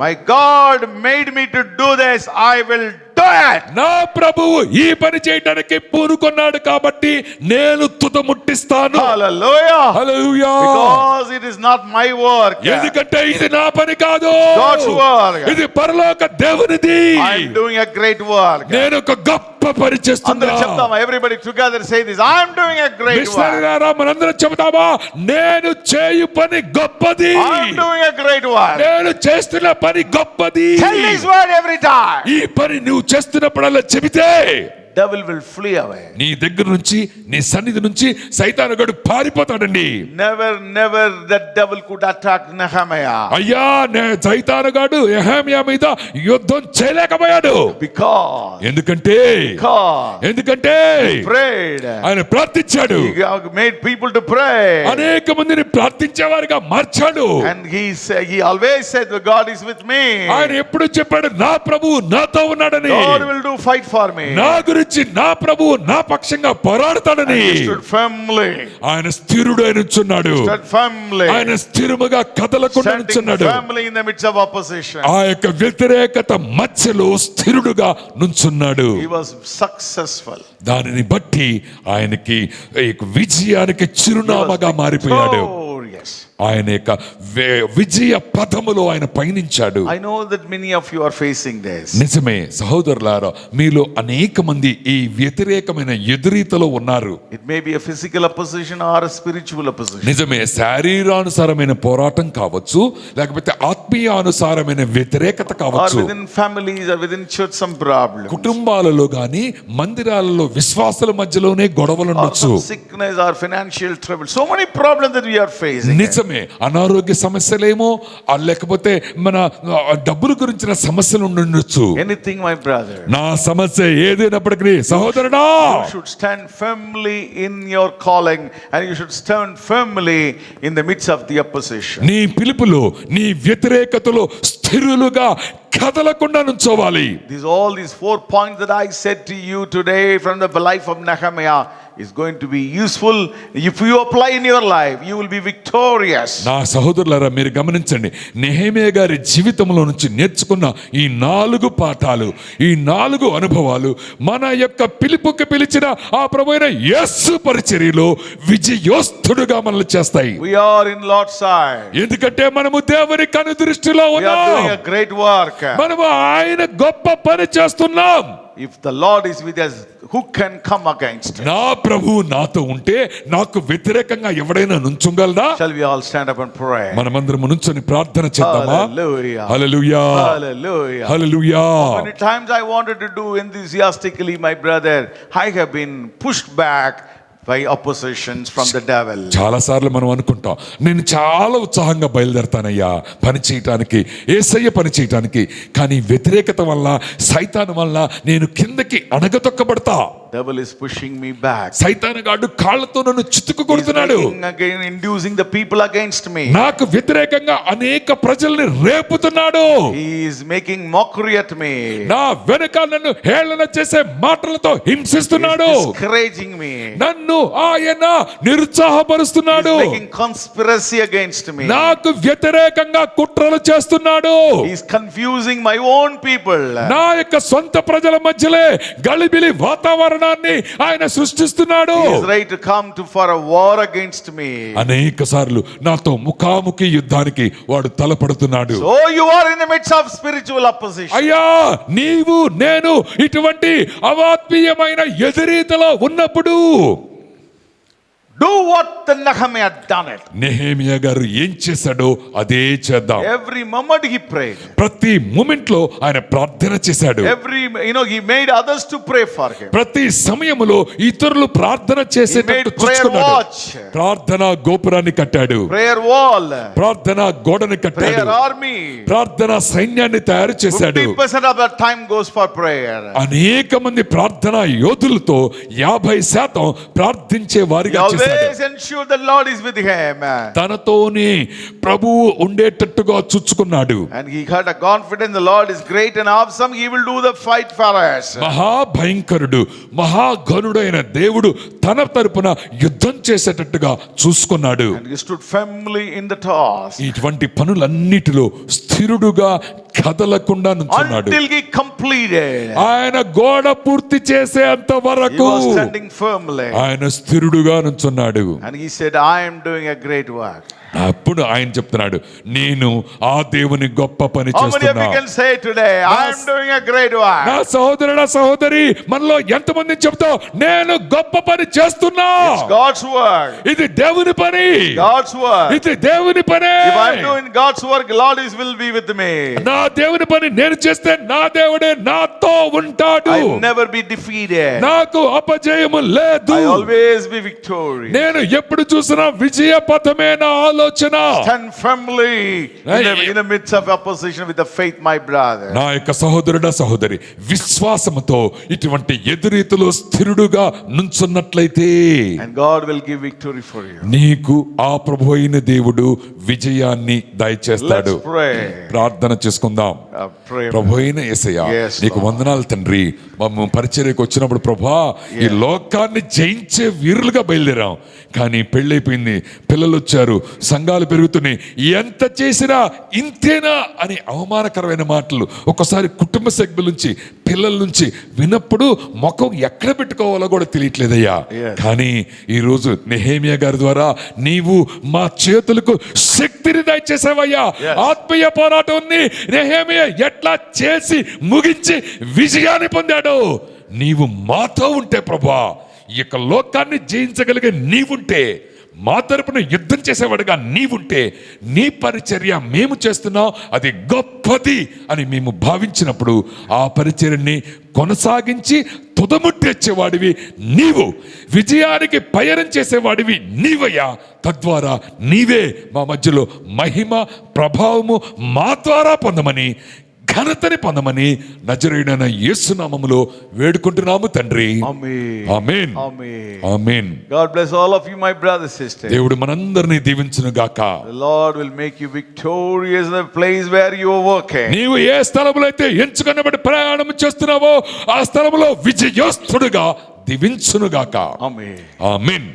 Speaker 3: My God made me to do this. I will do it.
Speaker 4: నా ప్రభువు ఈ పని చేయడానికి పూనుకున్నాడు కాబట్టి నేను తుదముట్టిస్తాను.
Speaker 3: Hallelujah.
Speaker 4: Hallelujah.
Speaker 3: Because it is not my work.
Speaker 4: ఎందుకంటే ఇది నా పని కాదు,
Speaker 3: God's work.
Speaker 4: ఇది పరలోక దేవునిది.
Speaker 3: I am doing a great work.
Speaker 4: నేను ఒక గొప్ప పని చేస్తున్నా.
Speaker 3: అందరూ చెప్తామా? Everybody together say this. I am doing a great work.
Speaker 4: మిషనరీలారా మనందరం చెబుతామా? నేను చేయు పని గొప్పది.
Speaker 3: I am doing a great work.
Speaker 4: నేను చేస్తున్న పని గొప్పది.
Speaker 3: Tell this word every time.
Speaker 4: ఈ పని నువ్వు చేస్తున్నప్పుడల్లా చెబితే
Speaker 3: Devil will flee away.
Speaker 4: నీ దగ్గర నుంచి, నీ సన్నిధి నుంచి సైతానుగాడు పారిపోతాడండి.
Speaker 3: Never that devil could attack Nehemiah.
Speaker 4: అయ్యా, సైతానుగాడు యెహెమ్యా మీద యుద్ధం చేయలేకపోయాడు. ఎందుకంటే
Speaker 3: Prayed.
Speaker 4: ఆయన ప్రార్థించాడు.
Speaker 3: He made people to pray.
Speaker 4: అనేక మందిని ప్రార్థించేవారిగా మార్చాడు.
Speaker 3: And he always said, God is with me.
Speaker 4: ఆయన ఎప్పుడు చెప్పాడు, నా ప్రభువు నాతో ఉన్నాడని.
Speaker 3: God will do fight for me.
Speaker 4: నా గురించి నా ప్రభువు నా పక్షంగా పోరాడతాడని.
Speaker 3: He stood firmly.
Speaker 4: ఆయన స్థిరుడై నుంచున్నాడు.
Speaker 3: Stood firmly.
Speaker 4: ఆయన స్థిరముగా కదలకుండా
Speaker 3: Standing
Speaker 4: నుంచున్నాడు.
Speaker 3: firmly in the midst of opposition.
Speaker 4: ఆ యొక్క వ్యతిరేకత మధ్యలో స్థిరుడుగా నుంచున్నాడు.
Speaker 3: He was successful.
Speaker 4: దానిని బట్టి ఆయనకి విజయానికి చిరునామాగా మారిపోయాడు.
Speaker 3: Victorious.
Speaker 4: ఆయన యొక్క విజయ పథములో ఆయన పయనించాడు.
Speaker 3: I know that many of you are facing this.
Speaker 4: నిజమే సహోదరులారా, మీలో అనేక మంది ఈ వ్యతిరేకమైన ఎదురీతలో ఉన్నారు.
Speaker 3: It may be a physical opposition or a spiritual opposition.
Speaker 4: నిజమే, శారీరానుసారమైన పోరాటం కావచ్చు, లేకపోతే ఆత్మీయానుసారమైన వ్యతిరేకత
Speaker 3: Or
Speaker 4: కావచ్చు.
Speaker 3: within families or within church some problem.
Speaker 4: కుటుంబాలలో గాని మందిరాలలో విశ్వాసుల మధ్యలోనే గొడవలు
Speaker 3: Or
Speaker 4: ఉండొచ్చు.
Speaker 3: some sickness or financial trouble. So many problems that we are facing.
Speaker 4: నిజమే, అనారోగ్య సమస్యలేమో లేకపోతే మన డబ్బుల గురించిన సమస్యలు ఉండొచ్చు.
Speaker 3: Anything, my brother.
Speaker 4: నా సమస్య ఏదైనప్పటికీ సహోదరుడా,
Speaker 3: You should stand firmly in your calling and you should stand firmly in the midst of the opposition.
Speaker 4: నీ పిలుపులో, నీ వ్యతిరేకతలో స్థిరులుగా కదలకుండా నుంచోవాలి.
Speaker 3: These 4 points that I said to you today from the life of Nehemiah is going to be useful. If you apply in your life, you will be victorious.
Speaker 4: నా సహోదరులారా, మీరు గమనించండి, Nehemiah గారి జీవితంలో నుంచి నేర్చుకున్న ఈ 4 పాఠాలు, ఈ 4 అనుభవాలు మన యొక్క పిలుపుకి పిలిచిన ఆ ప్రభువైన యేసు పరిచర్యలో విజయోస్తుడుగా మనల్ని చేస్తాయి.
Speaker 3: We are in Lord's side.
Speaker 4: ఎందుకంటే మనము దేవుని కనుదృష్టిలో
Speaker 3: We are doing
Speaker 4: ఉన్నాం.
Speaker 3: a great work.
Speaker 4: మనము ఆయన గొప్ప పని చేస్తున్నాం.
Speaker 3: If the Lord is with us, who can come against us?
Speaker 4: నా ప్రభువు నాతో ఉంటే నాకు వ్యతిరేకంగా ఎవడైనా నుంచుంగలదా?
Speaker 3: Shall we all stand up and pray?
Speaker 4: మనమందరం నుంచొని ప్రార్థన చేద్దామా?
Speaker 3: Hallelujah.
Speaker 4: Hallelujah,
Speaker 3: Hallelujah.
Speaker 4: Hallelujah.
Speaker 3: Many times I wanted to do enthusiastically, my brother. I have been pushed back by oppositions from the devil.
Speaker 4: చాలా సార్లు మనం అనుకుంటాం, నేను చాలా ఉత్సాహంగా బయలుదేరతానయ్యా పని చేయటానికి, యేసయ్య పని చేయటానికి, కానీ వ్యతిరేకత వల్ల, సైతాను వల్ల నేను కిందకి అణగతొక్కబడతా.
Speaker 3: Devil is pushing me back.
Speaker 4: సైతానుగాడు కాళ్ళతో నన్ను చితుకు
Speaker 3: He's
Speaker 4: కొడుతున్నాడు.
Speaker 3: making again, inducing the people against me.
Speaker 4: నాకు వ్యతిరేకంగా అనేక ప్రజల్ని రేపుతున్నాడు.
Speaker 3: He is making mockery at me.
Speaker 4: నా వెనుక నన్ను హేళన చేసే మాటలతో హింసిస్తున్నాడు.
Speaker 3: He's discouraging me.
Speaker 4: నన్ను ఆయన నిరుత్సాహపరుస్తున్నాడు.
Speaker 3: He's making conspiracy against me.
Speaker 4: నాకు వ్యతిరేకంగా కుట్రలు చేస్తున్నాడు.
Speaker 3: He's confusing my own people.
Speaker 4: నా యొక్క సొంత ప్రజల మధ్యలో గలిబిలి వాతావరణాన్ని ఆయన సృష్టిస్తున్నాడు.
Speaker 3: He is ready to come for a war against me.
Speaker 4: అనేక సార్లు నాతో ముఖాముఖి యుద్ధానికి వాడు తలపడుతున్నాడు.
Speaker 3: So you are in the midst of spiritual opposition.
Speaker 4: అయ్యా, నీవు నేను ఇటువంటి అవాత్మీయమైన ఎదురీతలో ఉన్నప్పుడు
Speaker 3: Do what the Nehemiah had done it.
Speaker 4: Nehemiah గారు ఏం చేశాడో అదే చేద్దాం.
Speaker 3: Every moment he prayed.
Speaker 4: ప్రతి మూమెంట్ లో ఆయన ప్రార్థన చేశాడు.
Speaker 3: He made others to pray for him.
Speaker 4: ప్రతి సమయములో ఇతరులు ప్రార్థన చేసేటట్టు
Speaker 3: He made prayer
Speaker 4: చూసుకున్నాడు.
Speaker 3: watch.
Speaker 4: ప్రార్థన గోపురాన్ని కట్టాడు.
Speaker 3: Prayer wall.
Speaker 4: ప్రార్థన గోడని కట్టాడు.
Speaker 3: Prayer army.
Speaker 4: ప్రార్థన సైన్యాన్ని తయారు చేశాడు.
Speaker 3: 50% of the time goes for prayer.
Speaker 4: అనేక మంది ప్రార్థన యోధులతో 50% ప్రార్థించే వారిగా చేశాడు.
Speaker 3: Always ensure the Lord is with him.
Speaker 4: తనతోనే ప్రభువు ఉండేటట్టుగా చూచుకున్నాడు.
Speaker 3: And he had a confidence the Lord is great and awesome. He will do the fight for us.
Speaker 4: మహాభయంకరుడు, మహాఘనుడైన దేవుడు తన తరపున యుద్ధం చేసేటట్టుగా చూసుకున్నాడు.
Speaker 3: And he stood firmly in the task.
Speaker 4: ఇటువంటి పనులన్నిటిలో స్థిరుడుగా కదలకుండా నుంచున్నాడు.
Speaker 3: Until he completed.
Speaker 4: ఆయన గోడ పూర్తి చేసేంత
Speaker 3: He
Speaker 4: వరకు
Speaker 3: was standing firmly.
Speaker 4: ఆయన స్థిరుడుగా నుంచున్నాడు.
Speaker 3: And he said, I am doing a great work.
Speaker 4: అప్పుడు ఆయన చెప్తున్నాడు, నేను ఆ దేవుని గొప్ప పని
Speaker 3: How many of
Speaker 4: చేస్తున్నా.
Speaker 3: you can say today, I am doing a great work?
Speaker 4: నా సహోదరుడా సహోదరి, మనలో ఎంతమంది చెప్తావు, నేను గొప్ప పని చేస్తున్నా.
Speaker 3: It's God's work.
Speaker 4: ఇది దేవుని పని.
Speaker 3: God's work.
Speaker 4: ఇది దేవుని పని.
Speaker 3: If I am doing God's work, Lord will be with me.
Speaker 4: నా దేవుని పని నేను చేస్తే నా దేవుడే నాతో ఉంటాడు.
Speaker 3: I will never be defeated.
Speaker 4: నాకు అపజయము లేదు.
Speaker 3: I always be victorious.
Speaker 4: నేను ఎప్పుడు చూసినా విజయ పథమే నా ఆలోచన.
Speaker 3: Stand firmly in the midst of opposition with the faith, my brother.
Speaker 4: నా యొక్క సహోదరుడా సహోదరి, విశ్వాసముతో ఇటువంటి ఎదురీతలో స్థిరుడుగా నుంచున్నట్లయితే
Speaker 3: And God will give victory for you.
Speaker 4: నీకు ఆ ప్రభు అయిన దేవుడు విజయాన్ని దయచేస్తాడు.
Speaker 3: Let's pray.
Speaker 4: ప్రార్థన చేసుకుందాం.
Speaker 3: Pray.
Speaker 4: ప్రభు అయిన యేసయ్యా,
Speaker 3: Yes,
Speaker 4: నీకు
Speaker 3: Lord.
Speaker 4: వందనాలు తండ్రి. మేము పరిచర్యకు వచ్చినప్పుడు ప్రభా, ఈ లోకాన్ని జయించే వీరులుగా బయలుదేరాం. కానీ పెళ్ళైపోయింది, పిల్లలు వచ్చారు, సంఘాలు పెరుగుతున్నాయి, ఎంత చేసినా ఇంతేనా అని అవమానకరమైన మాటలు ఒక్కసారి కుటుంబ సభ్యుల నుంచి, పిల్లల నుంచి విన్నప్పుడు ముఖం ఎక్కడ పెట్టుకోవాలో కూడా తెలియట్లేదయ్యా.
Speaker 3: Yes.
Speaker 4: కానీ ఈరోజు నెహెమియా గారి ద్వారా నీవు మా చేతులకు శక్తిని దయచేసావయ్యా.
Speaker 3: Yes.
Speaker 4: ఆత్మీయ పోరాటాన్ని నెహెమియా ఎట్లా చేసి ముగించి విజయాన్ని పొందాడు. నీవు మాతో ఉంటే ప్రభా, ఈ యొక్క లోకాన్ని జయించగలిగే నీవుంటే, మా తరపున యుద్ధం చేసేవాడుగా నీవుంటే, నీ పరిచర్య మేము చేస్తున్నాం అది గొప్పది అని మేము భావించినప్పుడు ఆ పరిచర్యని కొనసాగించి తుదముట్టేచ్చేవాడివి నీవు, విజయానికి పయనం చేసేవాడివి నీవయ్యా. తద్వారా నీవే మా మధ్యలో మహిమ ప్రభావము మా ద్వారా పొందమని, ఘనతని పొందమని నజరేయుడైన యేసు నామములో వేడుకుంటున్నాము తండ్రి.
Speaker 3: Amen.
Speaker 4: Amen.
Speaker 3: Amen.
Speaker 4: Amen.
Speaker 3: God bless all of you, my brothers, sisters.
Speaker 4: దేవుడు మనందరినీ దీవించును గాక.
Speaker 3: The Lord will make you victorious in the place where you are working.
Speaker 4: నీవు ఏ స్థలములో అయితే ఎంచుకున్నబడి ప్రయాణం చేస్తున్నావో ఆ స్థలములో విజయస్తుడుగా దీవించును గాక.
Speaker 3: Amen.
Speaker 4: ఆమేన్.